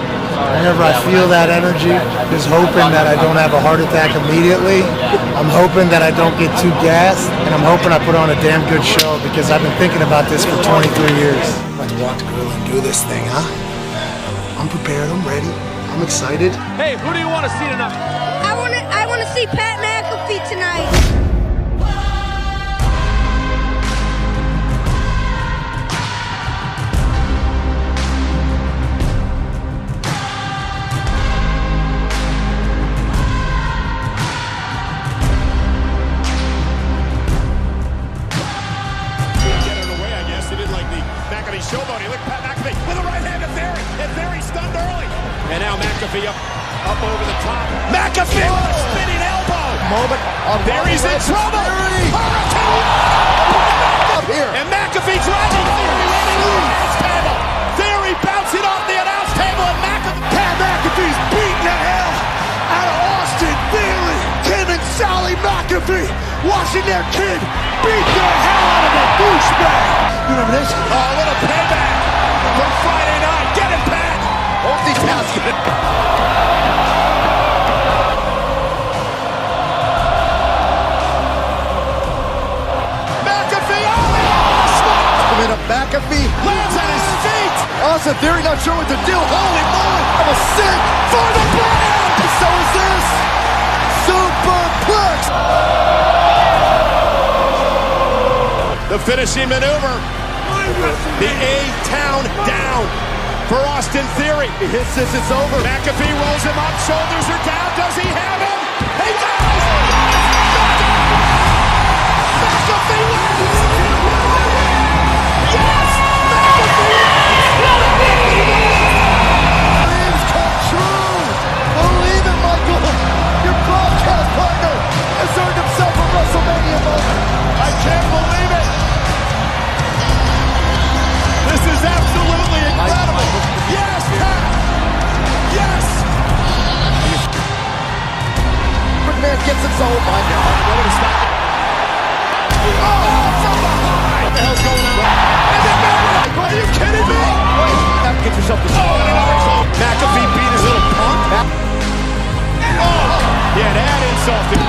S3: whenever I feel that energy, just hoping that I don't have a heart attack immediately. I'm hoping that I don't get too gassed, and I'm hoping I put on a damn good show because I've been thinking about this for 23 years. Let's walk the grill and do this thing, huh? I'm prepared, I'm ready, I'm excited.
S17: Hey, who do you want to see tonight?
S5: I want to see Pat McAfee tonight.
S17: McAfee showboat. He looked Pat McAfee with a right hand to Theory. And Theory stunned early. And now McAfee up over the top. McAfee with a spinning elbow. Moment. Theory's in trouble. Hurricane. Up here. And McAfee driving Theory running to the announce table. Theory bouncing off the announce table. And Pat McAfee's beating the hell out of Austin Theory. Tim and Sally McAfee watching their kid beat the hell out of a douchebag. You remember this? Oh, a little payback from Friday night. Get it, Pat. Both these guys get it. McAfee, McAfee lands on his feet. Austin Theory not sure what to do. Holy moly. I'm a sick for the brand. And so is this. Superplex. The finishing maneuver. The A-Town down for Austin Theory. He hits this, it's over. McAfee rolls him up, shoulders are down. Does he have him? He does! McAfee wins! Yes! Dreams come true! Believe it, Michael! Your broadcast partner has earned himself a WrestleMania moment. I can't believe it! This is absolutely incredible. Yes, Pat. Yes. McMahon gets it. Oh my God. What a stop. Oh, from behind. What the hell's going on? And then are you kidding me? Wait, get yourself to McAfee beat his little punk. Oh, yeah, that insulted.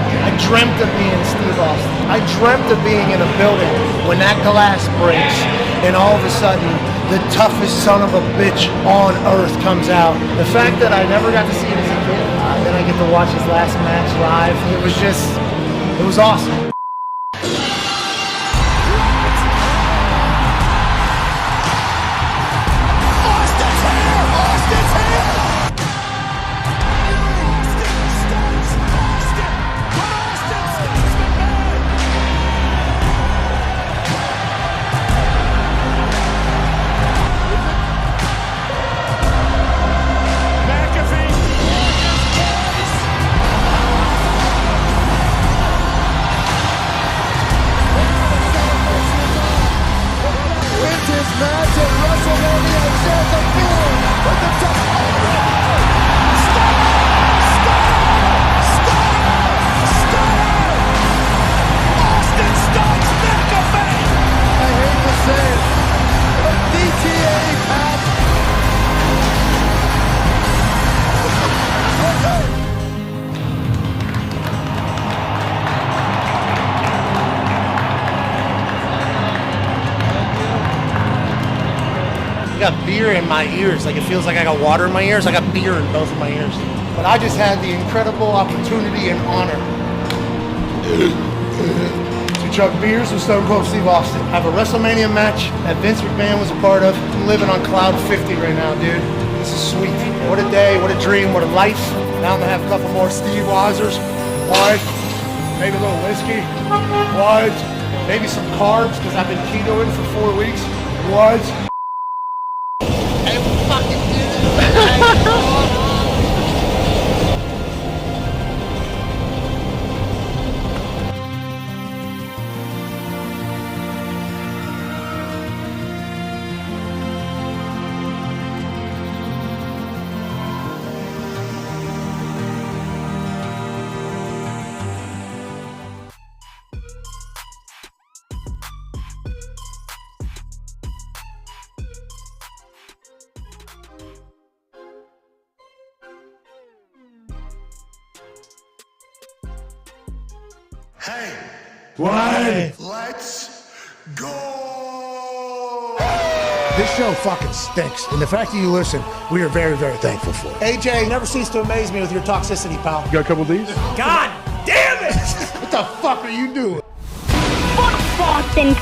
S3: I dreamt of being Steve Austin. I dreamt of being in a building when that glass breaks and all of a sudden the toughest son of a bitch on earth comes out. The fact that I never got to see it as a kid, then I get to watch his last match live, it was awesome. I got beer in my ears. Like, it feels like I got water in my ears. I got beer in both of my ears. But I just had the incredible opportunity and honor to chug beers with Stone Cold Steve Austin. Have a WrestleMania match that Vince McMahon was a part of. I'm living on cloud 50 right now, dude. This is sweet. What a day, what a dream, what a life. Now I'm gonna have a couple more Steve Weisers. What? Maybe a little whiskey. What? Maybe some carbs, because I've been ketoing for 4 weeks. What?
S2: Hey.
S3: What?
S2: Let's go.
S3: This show fucking stinks. And the fact that you listen, we are very, very thankful for it. AJ, you never cease to amaze me with your toxicity, pal.
S13: You got a couple of these?
S3: God damn it! What the fuck are you doing?
S5: Fuck Boston.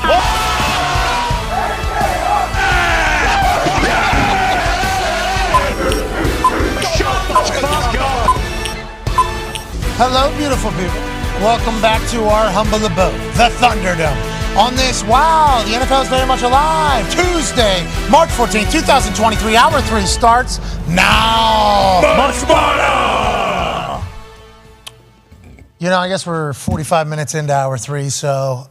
S3: Hello, beautiful people. Welcome back to our humble abode, the Thunderdome. On this, wow, the NFL is very much alive. Tuesday, March 14th, 2023, Hour 3 starts now.
S2: Much better!
S3: You know, I guess we're 45 minutes into Hour 3, so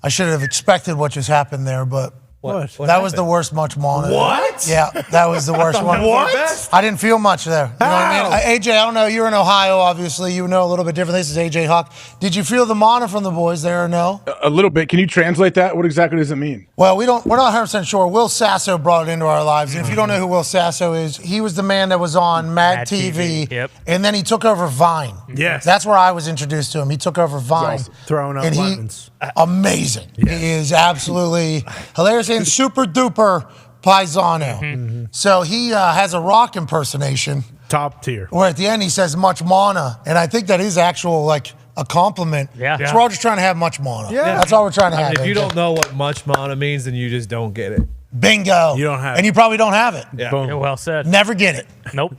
S3: I should have expected what just happened there, but
S6: What
S3: that was the worst much Mana.
S2: What?
S3: Yeah, that was the worst one.
S2: What?
S3: I didn't feel much there. You know what I mean? AJ, I don't know. You're in Ohio, obviously. You know a little bit different. This is AJ Hawk. Did you feel the Mana from the boys there or no?
S13: A little bit. Can you translate that? What exactly does it mean?
S3: Well, we're not 100% sure. Will Sasso brought it into our lives. And if you don't know who Will Sasso is, he was the man that was on Mad TV.
S7: Yep.
S3: And then he took over Vine.
S1: Yes.
S3: That's where I was introduced to him. He took over Vine.
S13: Awesome.
S1: Throwing up
S3: And
S1: buttons.
S3: amazing. He is absolutely hilarious and super duper paisano. So he has a rock impersonation
S1: Top tier.
S3: where at the end he says much mana, and I think that is actual like a compliment.
S7: Yeah.
S3: So we're all just trying to have much mana.
S1: Yeah.
S3: That's all we're trying to
S6: I
S3: have.
S6: mean, if you
S3: AJ.
S6: don't know what much mana means, then you just don't get it.
S3: Bingo.
S1: You don't have
S3: and
S1: it.
S3: you probably don't have it.
S6: Yeah.
S1: Boom.
S7: Yeah, well said.
S3: Never get it.
S7: Nope.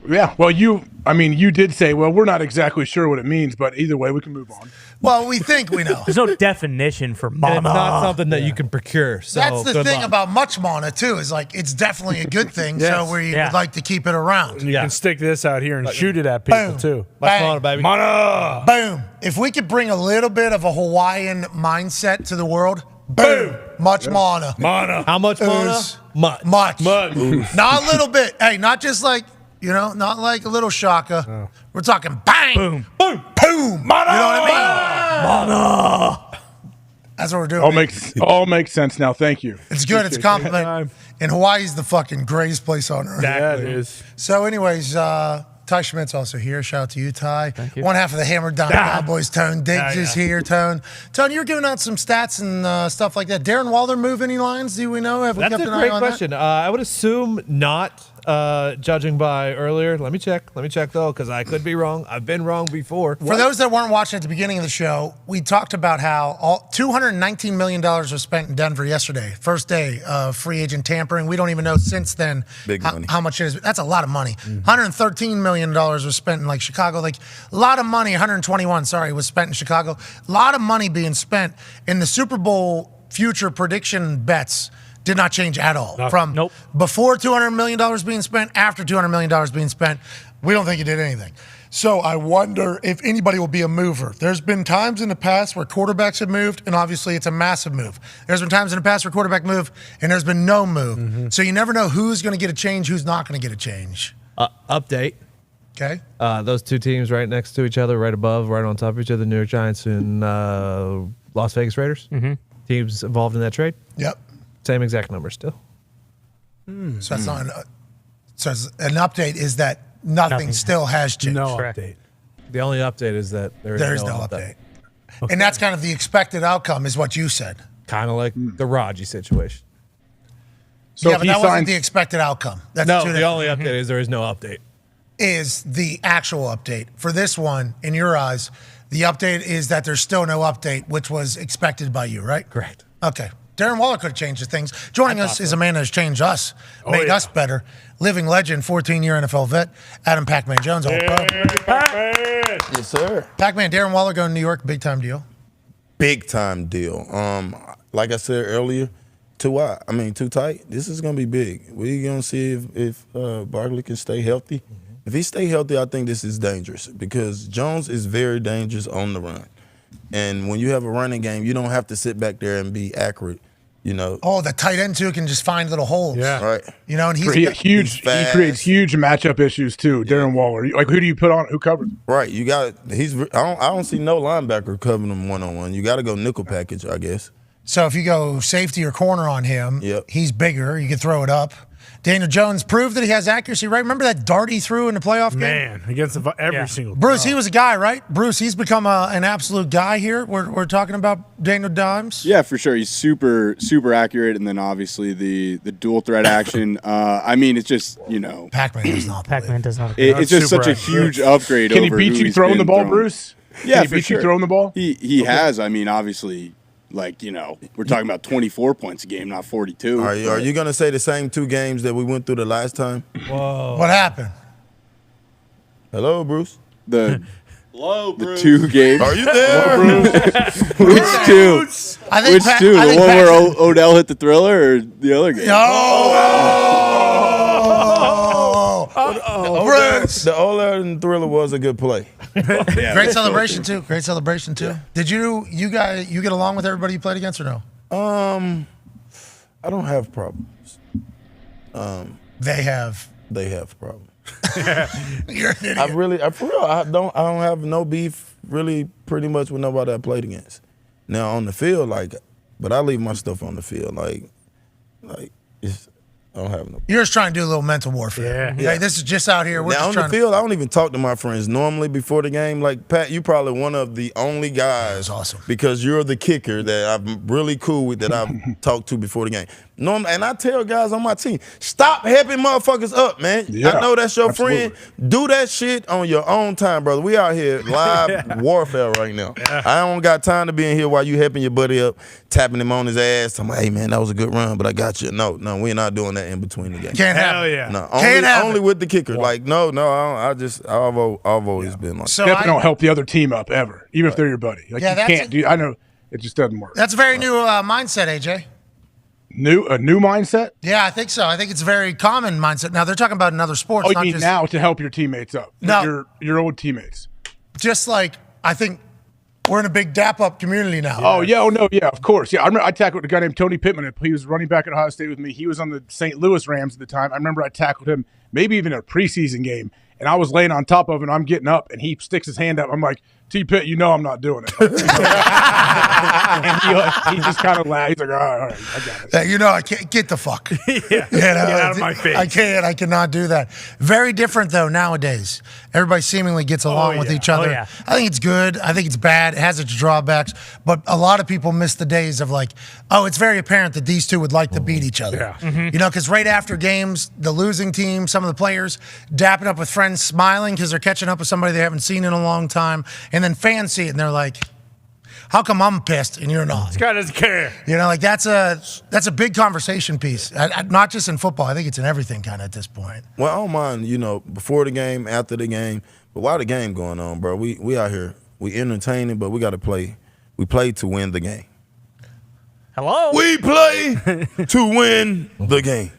S13: Yeah. Well, you did say, well, we're not exactly sure what it means, but either way, we can move on.
S3: Well, we think we know.
S7: There's no definition for
S6: And
S7: mana.
S6: it's not something that you can procure. So
S3: That's the
S6: good
S3: thing
S6: luck.
S3: about much mana too, is like it's definitely a good thing.
S1: Yes.
S3: So we
S7: Yeah.
S3: would like to keep it around.
S1: You can stick this out here and shoot it at people
S3: Boom.
S1: too.
S6: Much
S3: Bang.
S6: mana, baby.
S1: Mana!
S3: Boom. If we could bring a little bit of a Hawaiian mindset to the world, boom. Much mana.
S1: Mana.
S6: How much mana?
S3: Ooze.
S6: Much.
S3: Much.
S1: Much.
S3: Not a little bit. Hey, not just like, not like a little shaka. We're talking bang.
S7: Boom.
S3: Boom. Boom.
S1: Mana!
S3: You know what I mean? Mana. That's what we're doing.
S13: All makes sense now. Thank you.
S3: It's good. It's a compliment. And Hawaii's the fucking greatest place on earth.
S1: Yeah, it is.
S3: So anyways, Ty Schmidt's also here. Shout out to you, Ty. Thank you. One half of the Hammered Down Cowboys. Tone Diggs is here. Tone, you're giving out some stats and stuff like that. Darren Waller move any lines? Do we know? Have we
S6: That's
S3: kept
S6: a
S3: an eye
S6: great
S3: on
S6: question. I would assume not, judging by earlier. Let me check though, because I could be wrong. I've been wrong before.
S3: For those that weren't watching at the beginning of the show, we talked about how $219 million was spent in Denver yesterday. First day of free agent tampering. We don't even know since then how much it is. That's a lot of money. $113 million was spent in like Chicago. Like a lot of money, 121, was spent in Chicago. A lot of money being spent in the Super Bowl future prediction bets. Did not change at all. From before $200 million being spent, after $200 million being spent, we don't think it did anything. So I wonder if anybody will be a mover. There's been times in the past where quarterbacks have moved, and obviously it's a massive move. There's been times in the past where quarterback move, and there's been no move. So you never know who's going to get a change, who's not going to get a change.
S6: Update.
S3: Okay.
S6: Those two teams right next to each other, right above, right on top of each other, New York Giants and Las Vegas Raiders. Teams involved in that trade.
S3: Yep.
S6: Same exact number still.
S3: So that's not so an update is that nothing still has changed.
S1: No update.
S6: The only update is that there
S3: There
S6: is
S3: is
S6: no
S3: no
S6: update.
S3: update. And that's kind of the expected outcome is what you said.
S6: Kind of like the Raji situation.
S13: So
S3: yeah,
S13: if
S3: but
S13: he
S3: that wasn't
S13: signs-
S3: the expected outcome. That's
S6: No,
S3: two
S6: the
S3: different-
S6: only update is there is no update.
S3: is the actual update. For this one, in your eyes, the update is that there's still no update, which was expected by you, right?
S6: Correct.
S3: Okay. Darren Waller could have changed the things. Joining us is a man that has changed us, made us better. Living legend, 14-year NFL vet, Adam Pac-Man Jones.
S8: Yes, sir.
S3: Pac-Man, Darren Waller going to New York, big time deal.
S8: Big time deal. Like I said earlier, too tight. This is gonna be big. We're gonna see if Barkley can stay healthy. If he stay healthy, I think this is dangerous because Jones is very dangerous on the run. And when you have a running game, you don't have to sit back there and be accurate.
S3: Oh, the tight end too can just find little holes.
S8: Yeah. Right.
S3: And
S13: He
S3: he's
S13: huge. He creates huge matchup issues too. Darren Waller. Like who do you put on? Who covers?
S8: Right. You got. I don't see no linebacker covering him 1-on-1. You got to go nickel package, I guess.
S3: So if you go safety or corner on him, he's bigger. You can throw it up. Daniel Jones proved that he has accuracy, right? Remember that dart he threw in the playoff game?
S1: Man, against every single
S3: Bruce, he was a guy, right? Bruce, he's become an absolute guy here. We're talking about Daniel Dimes.
S11: Yeah, for sure. He's super, super accurate. And then obviously the dual threat action. I mean, it's just,
S3: Pac-Man does not.
S7: Pac-Man does not.
S11: It's just such a huge upgrade.
S13: Can he
S11: over
S13: beat
S11: who
S13: you
S11: he's
S13: throwing the
S11: been
S13: ball,
S11: throwing.
S13: Bruce?
S11: Yeah,
S13: Can he
S11: for
S13: beat
S11: sure.
S13: you throwing the ball?
S11: He has. I mean, obviously, we're talking about 24 points a game, not 42.
S8: Are you going to say the same 2 games that we went through the last time?
S3: Whoa. What happened?
S8: Hello, Bruce.
S11: Hello, Bruce. The 2 games.
S8: Are you there?
S11: Which 2? Which 2? The one where Odell hit the thriller or the other game?
S8: The Ola and Thriller was a good play.
S3: Great celebration too. Great celebration too. Did you get along with everybody you played against or no?
S8: I don't have problems.
S3: They have
S8: problems.
S3: You're an idiot.
S8: For real, I don't have no beef really pretty much with nobody I played against. Now on the field, but I leave my stuff on the field. I don't have no.
S3: You're just trying to do a little mental warfare. Yeah. Like, this is just out here. We're
S8: now
S3: just
S8: on
S3: trying
S8: the field, I don't even talk to my friends normally before the game. Like Pat, you probably one of the only guys.
S3: That's awesome.
S8: Because you're the kicker that I'm really cool with that I've talked to before the game. And I tell guys on my team, stop helping motherfuckers up, man.
S13: Yeah,
S8: I know that's your
S13: absolutely.
S8: friend. Do that shit on your own time, brother. We out here live warfare right now. I don't got time to be in here while you helping your buddy up, tapping him on his ass. I'm like, hey man, that was a good run, but I got you. No, we're not doing that in between the game.
S3: Can't have it.
S1: yeah.
S8: No,
S3: Can't have
S8: only
S3: it.
S8: with the kicker. Like, no, I've always been like
S3: So
S13: Definitely don't help the other team up ever, even if they're your buddy. Like
S3: Yeah,
S13: you
S3: that's
S13: can't
S3: it.
S13: do. I know it just doesn't work.
S3: That's a very new mindset, AJ.
S13: A new mindset.
S3: Yeah, I think so. I think it's a very common mindset. Now they're talking about in other sports.
S13: Oh, you
S3: not
S13: mean
S3: just,
S13: now to help your teammates up?
S3: No.
S13: your old teammates.
S3: Just like I think we're in a big dap up community now.
S13: Oh yeah, of course. Yeah, I remember I tackled a guy named Tony Pittman. He was running back at Ohio State with me. He was on the St. Louis Rams at the time. I remember I tackled him, maybe even a preseason game, and I was laying on top of him. And I'm getting up, and he sticks his hand up. I'm like, T. Pitt, I'm not doing it. And he just kind of laughed. He's like, all right, I got it.
S3: I can't get the fuck.
S1: Get out of my face.
S3: I cannot do that. Very different though nowadays. Everybody seemingly gets along with each other.
S7: yeah.
S3: I think it's good. I think it's bad. It has its drawbacks. But a lot of people miss the days of like, oh, it's very apparent that these two would like to beat each other.
S1: Yeah.
S7: Mm-hmm.
S3: Because right after games, the losing team, some of the players dapping up with friends, smiling because they're catching up with somebody they haven't seen in a long time. And then fans see it and they're like, how come I'm pissed and you're not?
S1: This guy doesn't care.
S3: That's a big conversation piece. Not just in football. I think it's in everything kind of at this point.
S8: Well, I don't mind, before the game, after the game, but while the game going on, bro, we out here, we entertaining, but we got to play. We play to win the game.
S7: Hello?
S8: We play to win the game.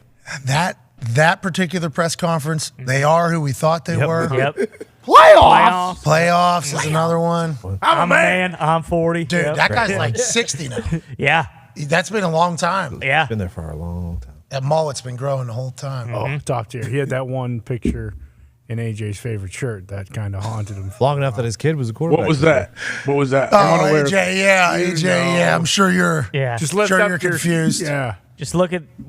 S3: That particular press conference, they are who we thought they were.
S7: Yep.
S3: Playoffs is another one.
S7: I'm a man. I'm 40.
S3: Dude,
S7: Yep.
S3: that guy's like 60 now.
S7: Yeah.
S3: That's been a long time.
S7: Yeah.
S6: Been there for a long time.
S3: That mullet's been growing the whole time.
S1: Oh, top tier. He had that one picture in AJ's favorite shirt that kind of haunted him.
S6: Long enough that his kid was a quarterback.
S13: What was that? What was that?
S3: Oh,
S13: I'm unaware.
S3: AJ, yeah. I'm sure you're
S7: Yeah.
S1: Just lift
S3: sure
S1: up
S3: you're
S1: your-
S3: confused.
S1: Yeah.
S7: Just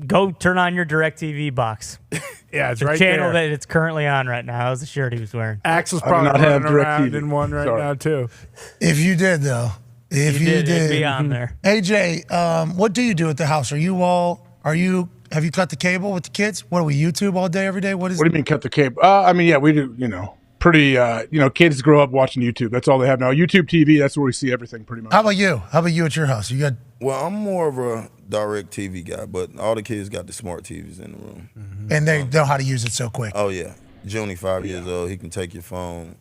S7: go turn on your DirecTV box.
S1: Yeah, it's
S7: The
S1: right
S7: channel
S1: there.
S7: that it's currently on right now. That was the shirt he was wearing.
S1: Axel's
S13: I do
S1: probably
S13: not have
S1: running around
S13: DirecTV.
S1: in one right
S13: Sorry.
S1: now, too.
S3: If you did, though. If you
S7: It'd
S3: did.
S7: be on there.
S3: AJ, what do you do at the house? Have you cut the cable with the kids? What do we YouTube all day, every day? What
S13: What do you mean cut the cable? We do, pretty, kids grow up watching YouTube. That's all they have now. YouTube TV, that's where we see everything pretty much.
S3: How about you? How about you at your house? You got
S8: Well, I'm more of a direct TV guy, but all the kids got the smart TVs in the room.
S3: and they know how to use it so quick.
S8: Oh, yeah. Junie, 5 years old, he can take your phone.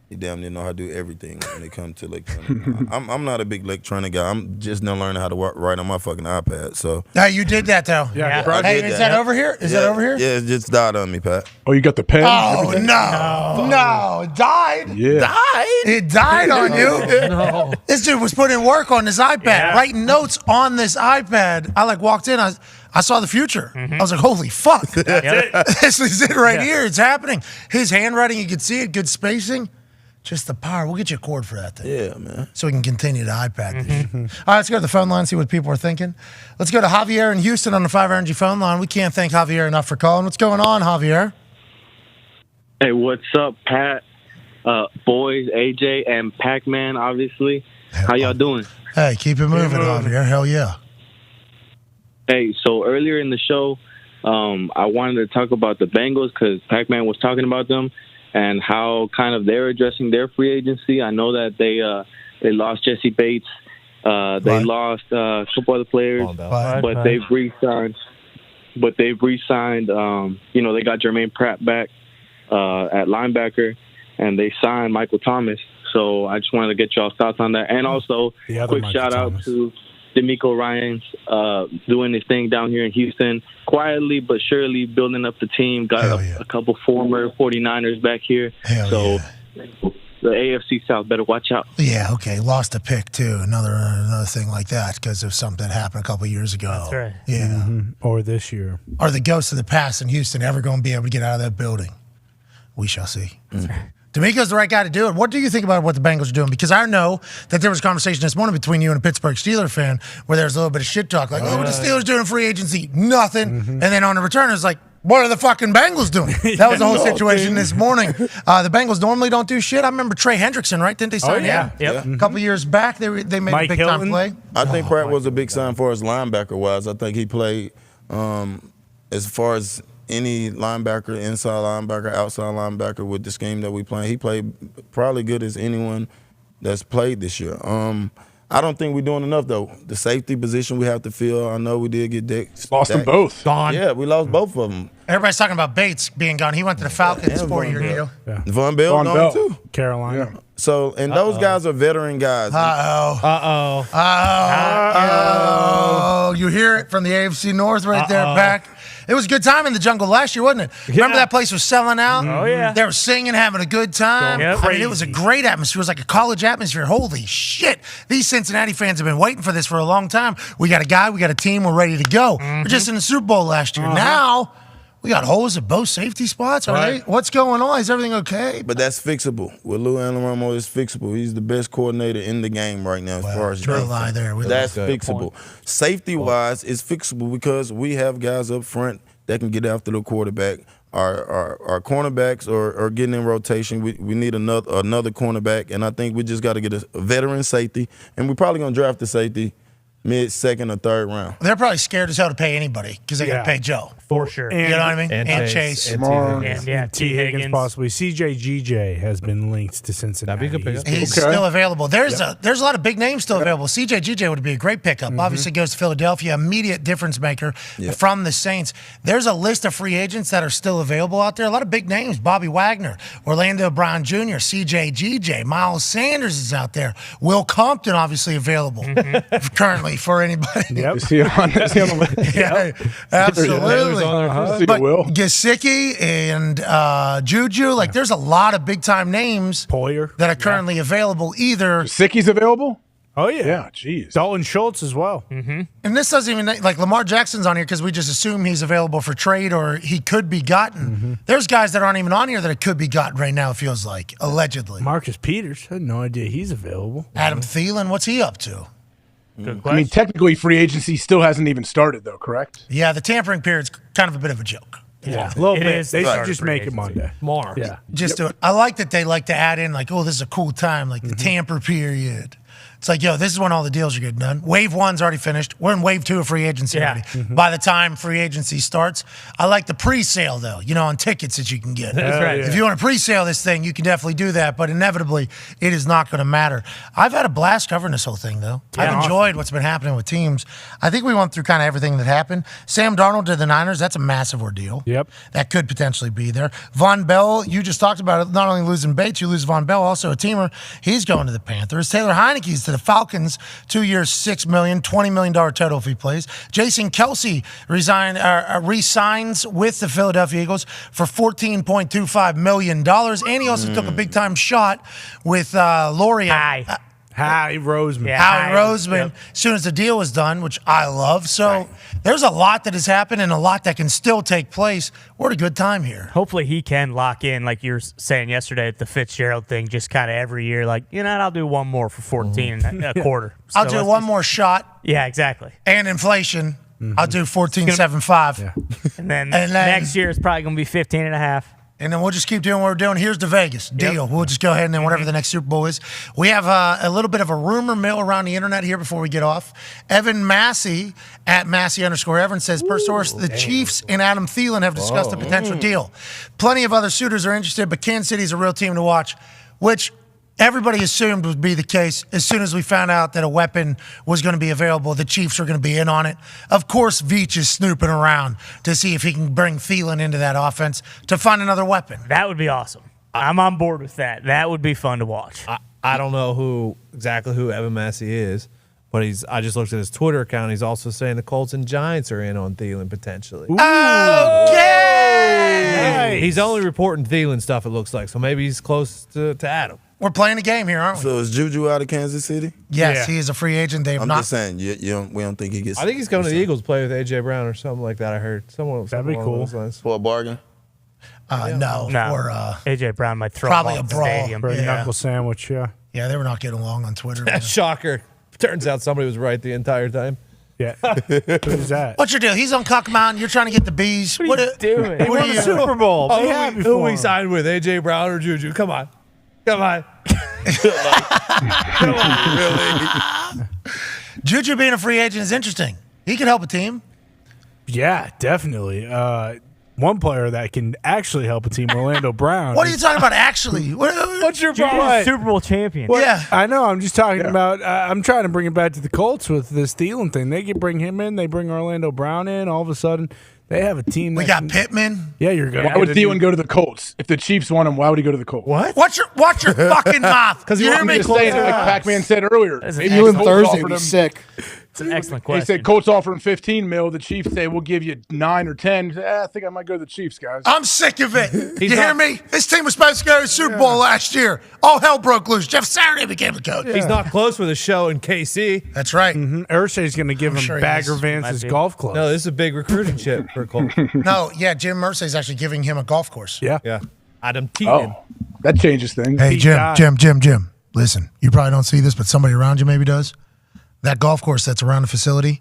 S8: He damn near know how to do everything when it comes to electronic. I'm not a big electronic guy. I'm just now learning how to write on my fucking iPad. So
S3: Hey, you did that though.
S1: Yeah.
S8: I
S3: Hey,
S8: did
S3: is that over here? Is that over here?
S8: Yeah, it just died on me, Pat.
S13: Oh, you got the pen?
S3: Oh
S13: Everything?
S3: no, it died.
S13: Yeah.
S3: It died on you.
S7: No.
S3: This dude was putting work on his iPad,
S7: Yeah.
S3: writing notes on this iPad. I walked in. I saw the future. I was like, holy fuck.
S7: Yep.
S3: This is it right here. It's happening. His handwriting, you could see it, good spacing. Just the power. We'll get you a cord for that thing.
S8: Yeah, man.
S3: So we can continue to iPad this shit. All right, let's go to the phone line, see what people are thinking. Let's go to Javier in Houston on the 5 Energy phone line. We can't thank Javier enough for calling. What's going on, Javier?
S19: Hey, what's up, Pat? Boys, AJ, and Pac-Man, obviously. How y'all doing?
S3: Hey, keep it moving, Javier. Hell yeah.
S19: Hey, so earlier in the show, I wanted to talk about the Bengals because Pac-Man was talking about them and how kind of they're addressing their free agency. I know that they lost Jesse Bates. They lost a couple other players, but they've re-signed. They got Jermaine Pratt back at linebacker, and they signed Michael Thomas. So I just wanted to get y'all's thoughts on that. And also, quick shout-out to D'Amico Ryans doing his thing down here in Houston, quietly but surely building up the team. Got a couple former 49ers back here. The AFC South better watch out.
S3: Yeah, okay. Lost a pick, too. Another thing like that because of something that happened a couple years ago.
S7: That's right.
S3: Yeah.
S1: Or this year.
S3: Are the ghosts of the past in Houston ever going to be able to get out of that building? We shall see. D'Amico's the right guy to do it. What do you think about what the Bengals are doing? Because I know that there was a conversation this morning between you and a Pittsburgh Steelers fan where there's a little bit of shit talk. Like, what are the Steelers doing in free agency? Nothing. And then on the return, it's like, what are the fucking Bengals doing? That was the whole situation this morning. The Bengals normally don't do shit. I remember Trey Hendrickson, right? Didn't they sign him?
S8: Yep.
S3: A couple years back, they made a big-time play.
S8: I think Pratt was a big sign for us linebacker-wise. I think he played as far as any linebacker, inside linebacker, outside linebacker with the scheme that we play. He played probably good as anyone that's played this year. I don't think we're doing enough, though. The safety position we have to fill, I know we did get Dex.
S13: Lost them both.
S3: Gone.
S8: Yeah, we lost both of them.
S3: Everybody's talking about Bates being gone. He went to the Falcons, 4-year deal.
S8: Von Bell gone, too.
S1: Carolina.
S8: So, and those guys are veteran guys.
S3: Uh-oh. You hear it from the AFC North right there, Pac. It was a good time in the jungle last year, wasn't it? Remember that place was selling out?
S7: Oh, yeah.
S3: They were singing, having a good time.
S7: Yep.
S3: I mean, it was a great atmosphere. It was like a college atmosphere. Holy shit. These Cincinnati fans have been waiting for this for a long time. We got a guy, we got a team, we're ready to go. We're just in the Super Bowl last year. Now, we got holes at both safety spots. What's going on? Is everything okay?
S8: But that's fixable. With Lou Anarumo, it's fixable. He's the best coordinator in the game right now as far as
S3: no lie there.
S8: That's fixable. Safety-wise, it's fixable because we have guys up front that can get after the quarterback. Our cornerbacks are getting in rotation. We need another cornerback, and I think we just got to get a veteran safety, and we're probably going to draft the safety mid-second or third round.
S3: They're probably scared as hell to pay anybody because they got to pay Joe.
S7: For sure.
S3: You know what I mean? And Chase.
S1: And T. Higgins possibly. CJ has been linked to Cincinnati.
S3: He's still available. There's a lot of big names still available. CJ would be a great pickup. Obviously goes to Philadelphia, immediate difference maker from the Saints. There's a list of free agents that are still available out there. A lot of big names. Bobby Wagner, Orlando Brown Jr., CJ, Miles Sanders is out there. Will Compton obviously available currently for anybody.
S13: Yep. Is he on the list?
S3: Yeah, absolutely. But Gesicki and Juju, there's a lot of big-time names that are currently available either.
S13: Gesicki's available?
S1: Oh, yeah.
S13: Yeah, jeez.
S1: Dalton Schultz as well.
S3: And this doesn't even, Lamar Jackson's on here because we just assume he's available for trade or he could be gotten. There's guys that aren't even on here that could be gotten right now, it feels like, allegedly.
S1: Marcus Peters, I had no idea he's available.
S3: Adam Thielen, what's he up to?
S7: Good
S13: I mean, technically, free agency still hasn't even started, though, correct?
S3: Yeah, the tampering period's kind of a bit of a joke.
S1: Yeah, a little bit.
S7: Is
S1: They
S7: the
S1: should
S7: start
S1: just
S7: of
S1: make
S7: free
S1: it Monday.
S7: More.
S1: Yeah.
S3: Just do it. I like that they like to add in, this is a cool time, the tamper period. It's like, this is when all the deals are getting done. Wave 1's already finished. We're in wave 2 of free agency already. By the time free agency starts, I like the pre-sale, though, on tickets that you can get.
S7: That's right.
S3: If you want to pre-sale this thing, you can definitely do that, but inevitably, it is not going to matter. I've had a blast covering this whole thing, though.
S7: Yeah.
S3: I've enjoyed what's been happening with teams. I think we went through kind of everything that happened. Sam Darnold to the Niners, that's a massive ordeal.
S1: Yep.
S3: That could potentially be there. Von Bell, you just talked about it. Not only losing Bates, you lose Von Bell, also a teamer. He's going to the Panthers. Taylor Heineke's to the Falcons. 2 years, $6 million, $20 million total if he plays. Jason Kelsey re-signs with the Philadelphia Eagles for $14.25 million. And he also took a big-time shot with Laurie.
S1: Howie Roseman.
S7: Yeah,
S3: Howie Roseman,
S7: Yep.
S3: as soon as the deal was done, which I love. So there's a lot that has happened and a lot that can still take place. We're at a good time here.
S7: Hopefully he can lock in, like you were saying yesterday, at the Fitzgerald thing, just kind of every year. Like, you know, I'll do one more for 14 and a quarter. So
S3: I'll do
S7: let's
S3: one
S7: just-
S3: more shot
S7: Yeah, exactly.
S3: and inflation. I'll do 14.75.
S7: And then
S3: And then-
S7: next year it's probably going to be 15 and a half.
S3: And then we'll just keep doing what we're doing. Here's the Vegas deal. We'll just go ahead and then whatever the next Super Bowl is. We have a little bit of a rumor mill around the internet here before we get off. Evan Massey at Massey_Evan says, per source, the Chiefs and Adam Thielen have discussed a potential deal. Plenty of other suitors are interested, but Kansas City is a real team to watch, which everybody assumed would be the case. As soon as we found out that a weapon was going to be available, the Chiefs are going to be in on it. Of course, Veach is snooping around to see if he can bring Thielen into that offense to find another weapon.
S7: That would be awesome. I'm on board with that. That would be fun to watch.
S6: I don't know exactly who Evan Massey is, but I just looked at his Twitter account. He's also saying the Colts and Giants are in on Thielen potentially.
S3: Okay!
S6: He's only reporting Thielen stuff, it looks like, so maybe he's close to Adam.
S3: We're playing a game here, aren't we?
S8: So is Juju out of Kansas City?
S3: Yes, he is a free agent. They have
S8: I'm
S3: not.
S8: just saying, we don't think he gets.
S6: I think he's going to the Eagles to play with A.J. Brown or something like that, I heard. That'd
S1: be cool.
S8: For a bargain?
S3: No. Or
S7: AJ Brown might throw
S3: probably
S7: him
S3: a
S7: off the
S3: brawl.
S7: stadium.
S1: For a
S3: Yeah.
S1: knuckle sandwich, yeah.
S3: Yeah, they were not getting along on Twitter. man.
S6: Shocker. Turns out somebody was right the entire time.
S1: Yeah. Who's that?
S3: What's your deal? He's on Cuck Mountain. You're trying to get the bees.
S7: What are you doing?
S1: He won the Super Bowl.
S6: Oh,
S1: Be happy
S6: who
S1: for
S6: we
S1: him.
S6: signed with? A.J. Brown or Juju? Come on. Really?
S3: Juju being a free agent is interesting. He could help a team.
S1: Yeah, definitely. One player that can actually help a team, Orlando Brown.
S3: What are you talking about? Actually,
S6: What's your
S7: Juju's
S6: problem?
S7: Super Bowl champion.
S1: Well,
S3: Yeah.
S1: I know. I'm just talking about. I'm trying to bring it back to the Colts with this Thielen thing. They can bring him in. They bring Orlando Brown in. All of a sudden, they have a team.
S3: We
S1: that
S3: got
S1: can-
S3: Pittman.
S1: Yeah, you're going.
S13: Why would Thielen go to the Colts? If the Chiefs want him, why would he go to the Colts?
S6: What?
S3: Watch your fucking mouth.
S13: Because
S3: you hear me?
S13: just saying, like Pac-Man said earlier.
S7: That's an
S13: Maybe
S10: You
S13: the
S10: and
S13: Colts
S10: Thursday
S13: offered
S10: would be
S13: him-
S10: sick.
S7: It's an excellent
S13: They
S7: question.
S13: said Colts offer him 15 mil. The Chiefs say we'll give you 9 or 10. I think I might go to the Chiefs, guys.
S3: I'm sick of it. You
S6: He's
S3: hear
S6: not-
S3: me? This team was supposed to go to the Super Bowl last year. All hell broke loose. Jeff Saturday became the coach.
S6: He's not close with a show in KC.
S3: That's right.
S1: Ursay's going to give him
S3: sure he
S1: Bagger
S3: is.
S1: Vance's
S7: Might be.
S1: golf club.
S6: No, this is a big recruiting chip for Colts.
S3: No, yeah, Jim Irsay's actually giving him a golf course.
S1: Yeah.
S6: Yeah. Adam Thielen.
S13: Oh, that changes things.
S3: Hey,
S1: He died.
S3: Jim. Listen, you probably don't see this, but somebody around you maybe does. That golf course that's around the facility,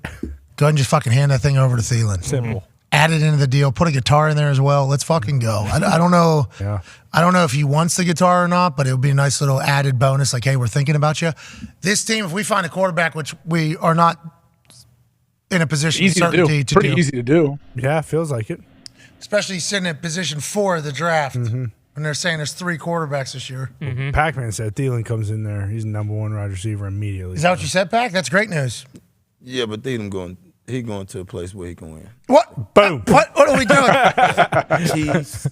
S3: go ahead and just fucking hand that thing over to Thielen.
S1: Simple.
S3: Add it into the deal. Put a guitar in there as well. Let's fucking go. I don't know.
S1: Yeah.
S3: I don't know if he wants the guitar or not, but it would be a nice little added bonus. Like, hey, we're thinking about you. This team, if we find a quarterback, which we are not in a position
S13: Easy
S3: of
S13: to
S3: certainty
S13: do. Pretty easy to do.
S1: Yeah, feels like it.
S3: especially sitting at position 4 of the draft. When they're saying there's 3 quarterbacks this year.
S1: Pac-Man said Thielen comes in there. He's the number 1 wide receiver immediately.
S3: Is that what you said, Pac? That's great news.
S8: Yeah, but Thielen going to a place where he can win.
S3: What?
S1: Boom.
S3: What are we doing?
S8: Chiefs.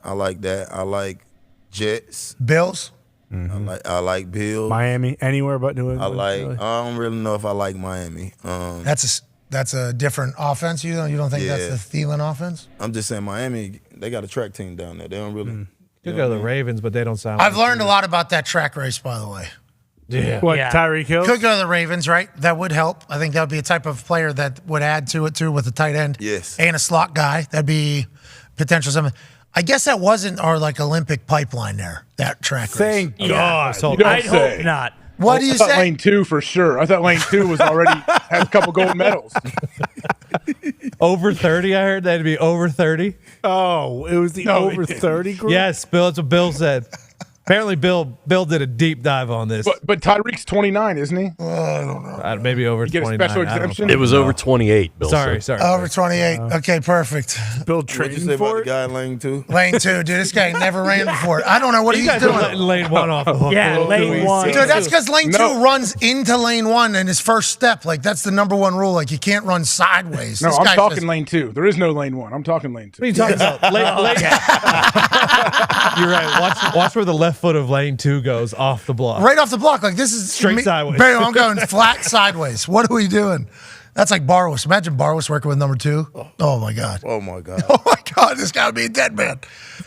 S8: I like that. I like Jets.
S3: Bills.
S8: I like Bills.
S1: Miami, anywhere but New England.
S8: I
S1: really.
S8: don't really know if I like Miami.
S3: That's a different offense. You don't think that's the Thielen offense?
S8: I'm just saying Miami. They got a track team down there. They don't really.
S6: You go to the Ravens, but they don't sound.
S3: I've learned a lot about that track race, by the way.
S6: Yeah.
S1: What, Tyreek Hill?
S3: Could go to the Ravens, right? That would help. I think that would be a type of player that would add to it, too, with a tight end.
S8: Yes.
S3: And a slot guy. That'd be potential something. I guess that wasn't our, Olympic pipeline there, that track race.
S1: Thank God.
S13: You don't
S7: I
S13: say.
S7: hope not.
S3: What do you
S13: I thought
S3: say?
S13: Lane 2 for sure. I thought Lane 2 was already had a couple gold medals.
S6: Over 30, I heard that'd be over 30.
S1: Oh, it was the
S13: No,
S1: over
S13: it didn't.
S1: 30 group?
S6: Yes, Bill. That's what Bill said. Apparently, Bill did a deep dive on this.
S13: But Tyreek's 29, isn't he?
S6: Maybe over
S13: Get a
S6: 29.
S13: special
S6: I don't know.
S13: exemption?
S20: It was over 28, Bill.
S6: Sorry.
S3: Over 28. Okay, perfect.
S1: Bill
S8: What'd you
S1: trading
S8: say about
S1: for
S8: the
S1: it?
S8: guy in Lane 2?
S3: Lane 2, dude. This guy never ran before. I don't know what
S6: You
S3: he's
S6: guys are
S3: doing.
S6: letting Lane 1 off the hook.
S7: Yeah, Lane 1.
S3: Dude, that's because Lane 2
S13: No.
S3: runs into Lane 1 in his first step. That's the number 1 rule. You can't run sideways.
S13: No,
S3: This
S13: I'm
S3: guy
S13: talking
S3: says-
S13: Lane 2. There is no Lane 1. I'm talking Lane 2.
S6: What are you talking about? You're right. Watch where the left foot of Lane 2 goes off the block.
S3: Right off the block. This is
S6: Straight sideways.
S3: Bam, I'm going flat sideways. What are we doing? That's like Barwis. Imagine Barwis working with number 2. Oh my God.
S8: Oh my God.
S3: Oh my God. This guy would be a dead man.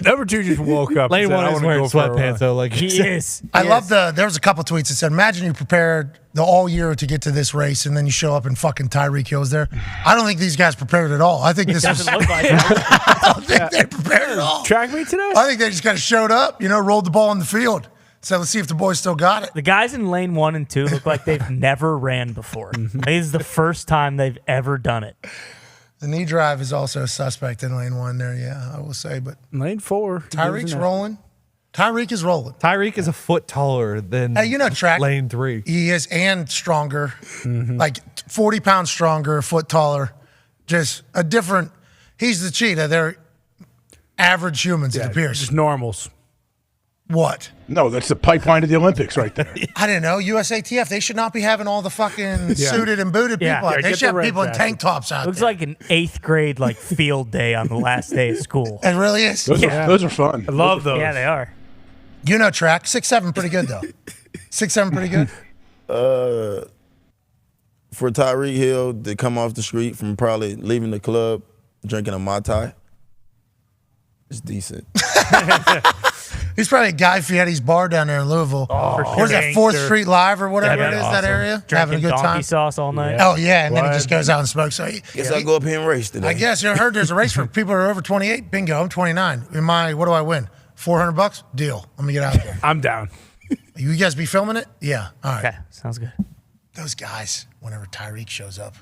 S1: Number 2 just woke up.
S6: Lane
S1: and said,
S6: one
S1: I
S6: is
S1: wanna
S6: wearing
S1: go for a
S6: sweatpants,
S1: run.
S6: though. Like
S7: He is.
S3: I love there was a couple tweets that said, imagine you prepared the all year to get to this race and then you show up and fucking Tyreek Hill's there. I don't think these guys prepared at all. I think this
S7: Doesn't
S3: was,
S7: look like it.
S3: I don't think they prepared at all.
S1: Track meet today?
S3: I think they just kind of showed up, rolled the ball on the field. So let's see if the boys still got it.
S7: The guys in lane 1 and 2 look like they've never ran before. This is the first time they've ever done it.
S3: The knee drive is also a suspect in lane 1 there, yeah, I will say. But
S1: lane 4.
S3: Tyreek's rolling. Tyreek is rolling.
S6: Tyreek is a foot taller than
S3: track.
S6: lane 3.
S3: He is, and stronger, like 40 pounds stronger, a foot taller. Just a different, he's the cheetah. They're average humans, it appears.
S1: Just normals.
S3: What?
S13: No, that's the pipeline to the Olympics right there.
S3: I didn't know. USATF, they should not be having all the fucking
S1: Yeah.
S3: suited and booted
S7: Yeah.
S3: people out.
S1: Yeah,
S3: They
S1: get
S3: should
S1: the
S3: have
S1: red
S3: people in
S1: jacket.
S3: tank tops out
S7: Looks
S3: there.
S7: like an 8th grade field day on the last day of school.
S3: It really is.
S13: Those are fun.
S1: I love those.
S7: Yeah, they are.
S3: Track, 6'7", pretty good, though. 6'7", pretty good.
S8: For Tyreek Hill to come off the street from probably leaving the club, drinking a Mai Tai, it's decent.
S3: He's probably at Guy Fieri's bar down there in Louisville. What is that, 4th Street Live or whatever it is, that area? Having a good
S7: donkey
S3: time.
S7: sauce all night.
S3: Oh, yeah, and then he just goes out and smokes. So
S8: Guess I'll go up here and race today.
S3: I guess I heard there's a race for people who are over 28. Bingo, I'm 29. What do I win? $400? Deal. Let me get out there.
S1: I'm down.
S3: You guys be filming it? Yeah. All right.
S7: Okay, sounds good.
S3: Those guys, whenever Tyreek shows up.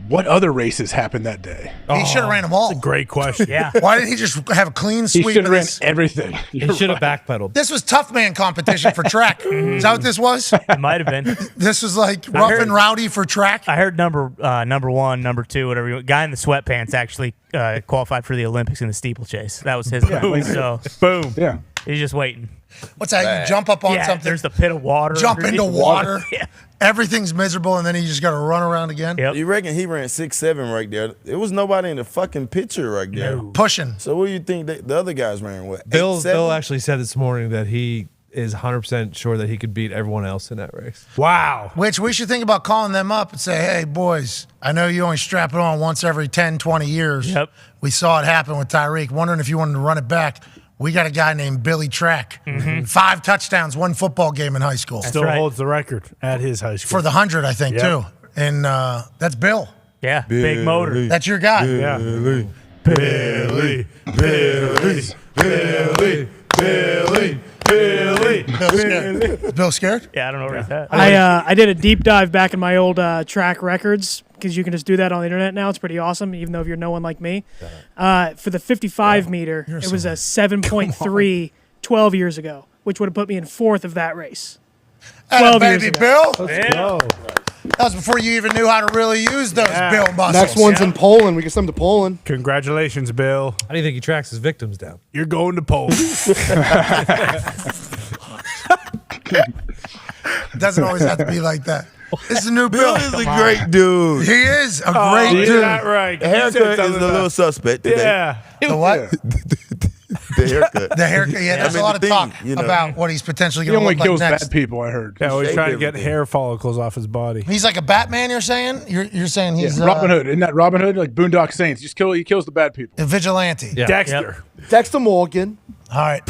S13: What other races happened that day?
S3: He should have ran them all.
S1: Great question.
S7: Yeah.
S3: Why didn't he just have a clean
S13: He
S3: sweep
S13: should
S3: of
S13: have ran
S3: this?
S13: everything.
S6: He should have backpedaled.
S3: This was tough man competition for track. Is that what this was?
S7: It might have been.
S3: This was like rough and rowdy for track?
S7: I heard number 1, number 2, whatever. Guy in the sweatpants actually qualified for the Olympics in the steeplechase. That was his guy. So
S1: Boom.
S13: Yeah.
S7: he's just waiting.
S3: What's that? You jump up on something?
S7: There's the pit of water.
S3: Jump into water.
S7: Yeah.
S3: Everything's miserable, and then you just got to run around again?
S8: You reckon he ran 6'7" right there? There was nobody in the fucking picture right there.
S3: Pushing.
S8: So what do you think the other guys ran? What?
S6: Bill
S8: 8'7"?
S6: actually said this morning that he is 100% sure that he could beat everyone else in that race.
S1: Wow.
S3: Which we should think about calling them up and say, hey, boys, I know you only strap it on once every 10, 20 years.
S7: Yep.
S3: We saw it happen with Tyreek. Wondering if you wanted to run it back. We got a guy named Billy Track. 5 touchdowns, 1 football game in high school.
S1: Still holds the record at his high school.
S3: For the 100, I think, too. And that's Bill.
S7: Yeah, big motor.
S3: That's your guy.
S1: Billy, Billy, Billy, Billy, Billy, Billy.
S3: Bill scared?
S7: Yeah, I don't know where he's at.
S20: I did a deep dive back in my old track records because you can just do that on the internet now. It's pretty awesome, even though if you're no one like me. For the 55 meter, it was a 7.3 12 years ago, which would have put me in 4th of that race. 12 years
S3: baby,
S20: ago.
S3: Bill.
S1: Let's go.
S3: That was before you even knew how to really use those Bill muscles.
S10: Next one's in Poland. We can send them to Poland.
S1: Congratulations, Bill.
S6: How do you think he tracks his victims down?
S1: You're going to Poland.
S3: It doesn't always have to be like that. This is a new Bill.
S8: Bill is a great dude.
S3: He is a great
S1: Is
S3: dude.
S1: that right?
S8: The haircut is a little suspect today.
S1: Yeah.
S3: The what?
S8: The haircut.
S3: The haircut. Yeah, there's a lot of talk about what he's potentially
S13: He
S3: going to
S13: only
S3: look like
S13: kills
S3: next.
S13: bad people, I heard.
S1: Yeah, well, he's
S8: Shave
S1: trying to get
S8: everything.
S1: hair follicles off his body.
S3: He's like a Batman, you're saying? You're saying he's
S13: Robin Hood. Isn't that Robin Hood? Like Boondock Saints. He kills the bad people.
S3: a vigilante.
S6: Yeah.
S1: Dexter.
S10: Dexter Morgan.
S3: All right.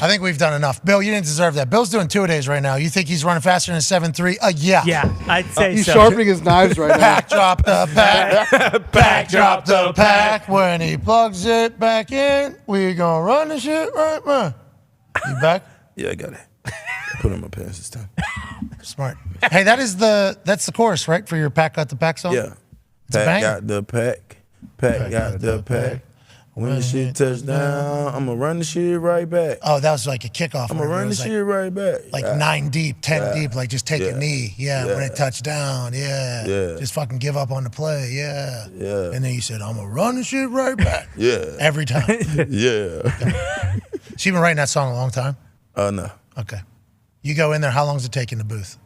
S3: I think we've done enough. Bill, you didn't deserve that. Bill's doing 2-a-days right now. You think he's running faster than a 7.3? Yeah.
S7: Yeah, I'd say
S10: He's
S7: so.
S10: sharpening his knives right now.
S3: Pack drop the pack. Pack drop the pack. When he plugs it back in, we gonna run the shit right, man. You back?
S8: Yeah, I got it. Put on my pants this time.
S3: Smart. Hey, that's the chorus, right? For your Pack Got the Pack song?
S8: Yeah.
S3: It's a
S8: Pack
S3: banger.
S8: got the pack. Pack got the pack. When the shit touch down, I'ma run the shit right back.
S3: Oh, that was like a kickoff.
S8: I'ma
S3: where it
S8: run the
S3: was
S8: shit right back.
S3: like
S8: Yeah.
S3: 9 deep, 10
S8: Yeah.
S3: deep, like just take a
S8: Yeah.
S3: knee. Yeah, when it touched down. Yeah.
S8: Yeah.
S3: Just fucking give up on the play. Yeah.
S8: Yeah.
S3: And then you said, I'm going to run the shit right back.
S8: Yeah.
S3: Every time.
S8: Yeah.
S3: So you've been writing that song a long time?
S8: No.
S3: Okay. You go in there, how long does it take in the booth?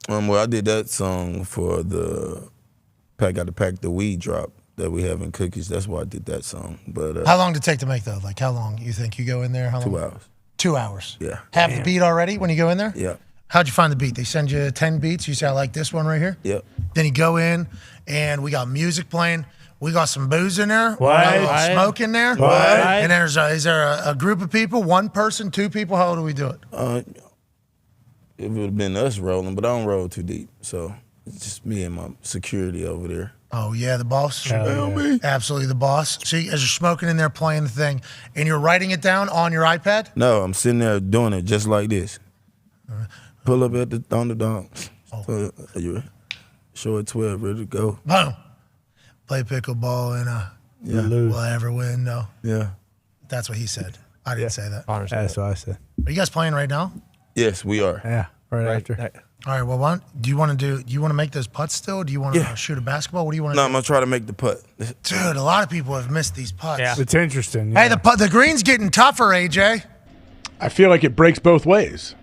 S8: Well, I did that song for the Pack Got to Pack the weed drop that we have in Cookies. That's why I did that song. But
S3: How long did it take to make though? Like how long you think you go in there? How long?
S8: 2 hours.
S3: 2 hours.
S8: Yeah.
S3: Have the beat already when you go in there?
S8: Yeah.
S3: How'd you find the beat? They send you 10 beats. You say, I like this one right here?
S8: Yep.
S3: Then you go in, and we got music playing. We got some booze in there.
S1: What?
S3: We got a little smoke in there.
S1: What?
S3: And is there a group of people, one person, two people? How do we do it?
S8: It would have been us rolling, but I don't roll too deep. So it's just me and my security over there.
S3: Oh, yeah, the boss?
S8: Me.
S3: Absolutely the boss. See, as you're smoking in there playing the thing, and you're writing it down on your iPad?
S8: No, I'm sitting there doing it just like this. Pull up at the Thunderdome. You show it 12, ready to go.
S3: Boom. Play pickleball in a whatever window.
S8: Yeah.
S3: That's what he said. I didn't say that.
S1: That's what I said.
S3: Are you guys playing right now?
S8: Yes, we are.
S1: Yeah, right after.
S3: All right. Well, do you want to make those putts still? Do you want to shoot a basketball? What do you want to
S8: No,
S3: do?
S8: I'm going to try to make the putt.
S3: Dude, a lot of people have missed these putts.
S1: Yeah. It's interesting.
S3: Hey, the green's getting tougher, AJ.
S13: I feel like it breaks both ways.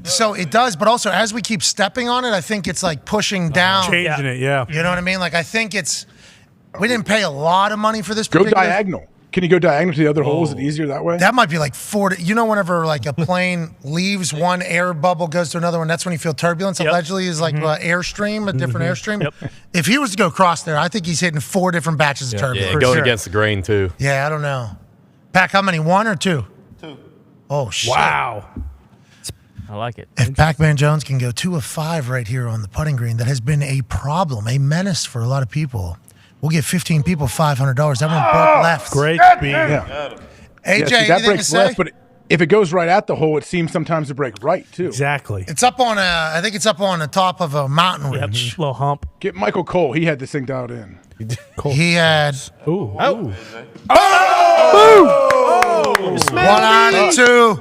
S3: So it does, but also as we keep stepping on it, I think it's like pushing down.
S1: Changing it, yeah.
S3: You know what I mean? Like, I think we didn't pay a lot of money for this
S13: Go
S3: particular.
S13: diagonal. Can you go diagonal to the other hole? Is it easier that way?
S3: That might be like 40. You know, whenever like a plane leaves one air bubble, goes to another one, that's when you feel turbulence. Allegedly is like airstream, a different airstream. If he was to go across there, I think he's hitting 4 different batches of turbulence.
S21: Yeah, going against the grain, too.
S3: Yeah, I don't know. Pac, how many? 1 or 2?
S9: 2.
S3: Oh, shit.
S1: Wow.
S7: I like it.
S3: If Pac-Man Jones can go 2 of 5 right here on the putting green, that has been a problem, a menace for a lot of people. We'll give 15 people $500. That one broke left.
S1: Great speed.
S13: Yeah.
S3: AJ,
S13: that
S3: anything to
S13: breaks
S3: say?
S13: left, but if it goes right at the hole, it seems sometimes to break right, too.
S1: Exactly.
S3: It's up on I think it's up on the top of a mountain ridge.
S7: Little hump.
S13: Get Michael Cole. He had this thing dialed in.
S3: He had
S1: Ooh.
S3: Oh! 1 on and 2.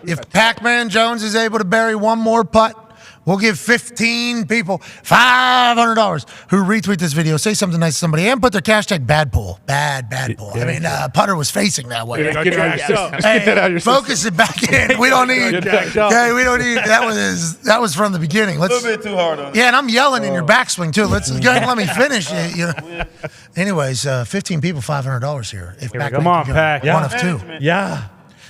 S3: If Pac-Man Jones is able to bury one more putt, we'll give 15 people $500 who retweet this video, say something nice to somebody, and put their hashtag bad pull. Bad pull. I mean, putter was facing that way.
S13: Get it out of your system. Get that out of your
S3: Focus it back in. We don't need. Okay, we don't need. That was from the beginning. Let's.
S8: A little bit too hard on it.
S3: Yeah, and I'm yelling in your backswing too. Let's go ahead and let me finish. You know. Anyways, 15 people, $500 here. If
S1: Here we go. Come on, Pac.
S3: 1 of 2.
S6: Yeah.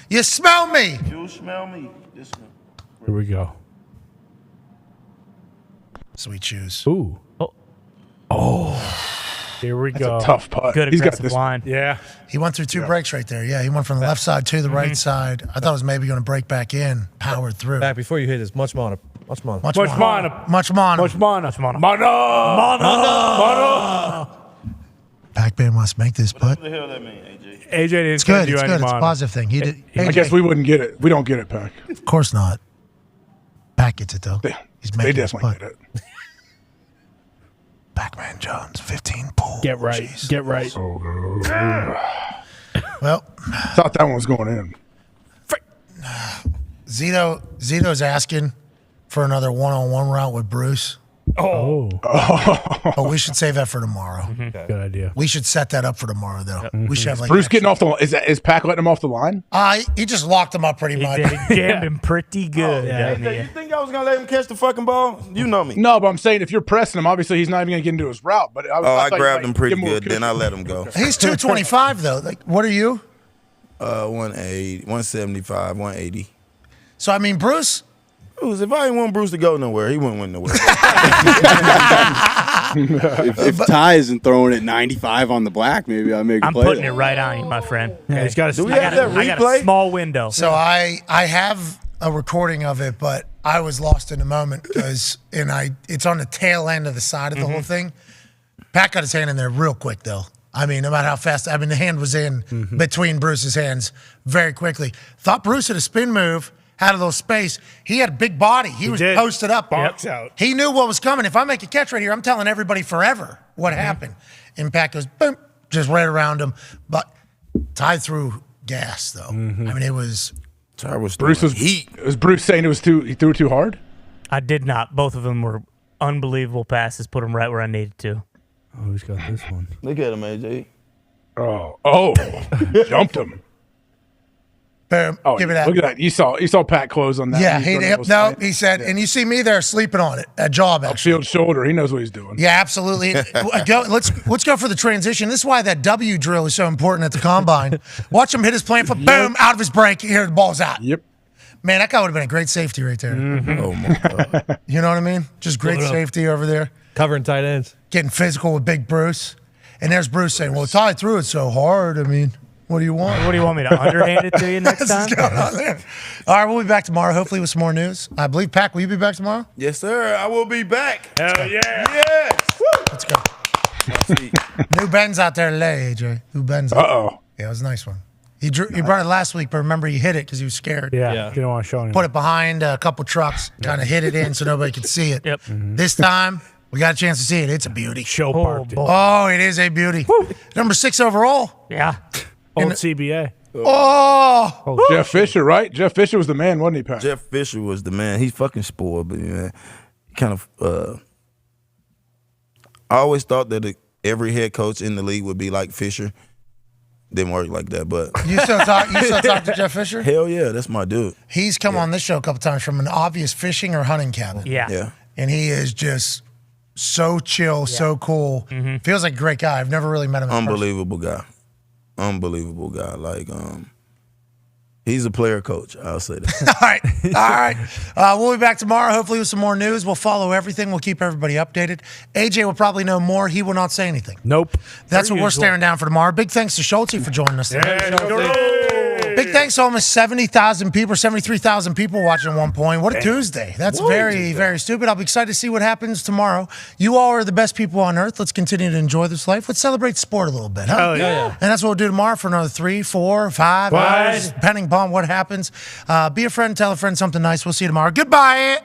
S3: You smell me.
S8: You smell me. This one.
S1: Here we go.
S3: Sweet shoes.
S1: Ooh. Oh. Here we
S13: That's
S1: go.
S13: a tough putt.
S7: Good
S13: He's got
S7: aggressive
S13: this
S7: line.
S1: Yeah.
S3: He went through 2 breaks right there. Yeah, he went from the left side to the right side. I thought it was maybe going to break back in. Powered through.
S6: Back before you hit this, much mana.
S3: Much mana. Pac-Man must make this putt.
S8: What the hell that mean, AJ?
S1: AJ didn't
S3: It's good.
S1: send you
S3: It's
S1: any
S3: good. It's a
S1: mana.
S3: positive thing. He did.
S13: I guess we wouldn't get it. We don't get it, Pac.
S3: Of course not. Pac gets it though. He's
S13: They
S3: making his
S13: definitely
S3: putt.
S13: get it.
S3: Pac-Man Jones, 15 pull.
S1: Get right.
S3: Jeez.
S1: Get right.
S3: Well,
S13: Thought that one was going in.
S3: Zito's asking for another one-on-one route with Bruce.
S1: Oh.
S3: But we should save that for tomorrow.
S1: Good idea.
S3: We should set that up for tomorrow, though. We should have like
S13: Bruce getting off the line. Is Pac letting him off the line?
S3: He just locked him up pretty much.
S7: He jammed him pretty good.
S8: You think I was going to let him catch the fucking ball? You know me.
S13: No, but I'm saying if you're pressing him, obviously he's not even going to get into his route. But
S8: I grabbed him pretty good, then I let him go.
S3: He's 225 though. Like, what are you?
S8: 180, 175, 180.
S3: So I mean, Bruce.
S8: If I didn't want Bruce to go nowhere, he wouldn't win nowhere.
S11: if Ty isn't throwing it 95 on the black, maybe I'll make a
S7: I'm
S11: play.
S7: putting it right on you, my friend.
S1: Yeah, he's got
S8: Do we have that
S7: I got a
S8: replay?
S7: small window.
S3: So I have a recording of it, but I was lost in the moment because it's on the tail end of the side of the whole thing. Pat got his hand in there real quick though. I mean, no matter how fast, the hand was in between Bruce's hands very quickly. Thought Bruce had a spin move, had a little space. He had a big body. He was posted up.
S1: Box out.
S3: He knew what was coming. If I make a catch right here, I'm telling everybody forever what happened. And Pat goes, boom, just right around him. But Ty threw gas though. I mean, it was.
S8: Ty was
S13: Bruce was
S8: heat.
S13: Was Bruce saying he threw too hard?
S7: I did not. Both of them were unbelievable passes. Put them right where I needed to.
S1: Oh, who's got this one?
S8: Look at him, AJ.
S13: Oh, jumped him.
S3: Boom.
S13: Oh,
S3: Give me that.
S13: Look at that. You saw Pat close on that.
S3: Yeah,
S13: He
S3: he said, and you see me there sleeping on it, a job actually.
S13: Upfield shoulder. He knows what he's doing.
S3: Yeah, absolutely. Let's go for the transition. This is why that W drill is so important at the combine. Watch him hit his plant foot, boom, out of his break. Here, the ball's out.
S13: Yep.
S3: Man, that guy would have been a great safety right there.
S8: Oh my God.
S3: You know what I mean? Just great
S6: Blow it up.
S3: safety over there.
S6: Covering tight ends.
S3: Getting physical with Big Bruce. And there's Bruce saying, well, Ty threw it so hard. I mean, what do you want?
S7: What do you want me to underhand it to you next time?
S3: All right, we'll be back tomorrow, hopefully with some more news. I believe, Pac, will you be back tomorrow?
S8: Yes, sir. I will be back.
S1: Hell yeah.
S8: Yes.
S3: Let's go. New Ben's out there today, AJ. New Ben's.
S13: Uh-oh.
S3: Yeah, it was a nice one. He brought it last week, but remember he hit it because he was scared.
S1: Yeah. Didn't want to show anyone.
S3: Put it behind a couple trucks, kind of hit it in so nobody could see it.
S7: Yep.
S3: This time, we got a chance to see it. It's a beauty.
S1: Show parked it.
S3: Oh, it is a beauty. Number 6 overall.
S7: Yeah.
S1: Old CBA.
S3: Oh.
S13: Jeff Fisher, right? Jeff Fisher was the man, wasn't he, Pat?
S8: Jeff Fisher was the man. He's fucking spoiled, but man, kind of. I always thought that every head coach in the league would be like Fisher. Didn't work like that, but
S3: You still talk to Jeff Fisher?
S8: hell yeah, that's my dude.
S3: He's come on this show a couple times from an obvious fishing or hunting cabin.
S8: Yeah.
S3: And he is just so chill, so cool. Feels like a great guy. I've never really met him in person.
S8: Unbelievable guy. Unbelievable guy. Like, he's a player coach. I'll say that.
S3: All right. We'll be back tomorrow, hopefully with some more news. We'll follow everything. We'll keep everybody updated. AJ will probably know more. He will not say anything.
S1: Nope.
S3: That's
S1: Per
S3: what we're
S1: usual.
S3: staring down for tomorrow. Big thanks to Schulte for joining us today.
S1: Yeah,
S3: Big thanks to almost 70,000 people, 73,000 people watching at one point. What a Tuesday. That's very, very stupid. I'll be excited to see what happens tomorrow. You all are the best people on earth. Let's continue to enjoy this life. Let's celebrate sport a little bit, huh?
S1: Hell yeah.
S3: And that's what we'll do tomorrow for another 3, 4, 5 hours, depending upon what happens. Be a friend, tell a friend something nice. We'll see you tomorrow. Goodbye.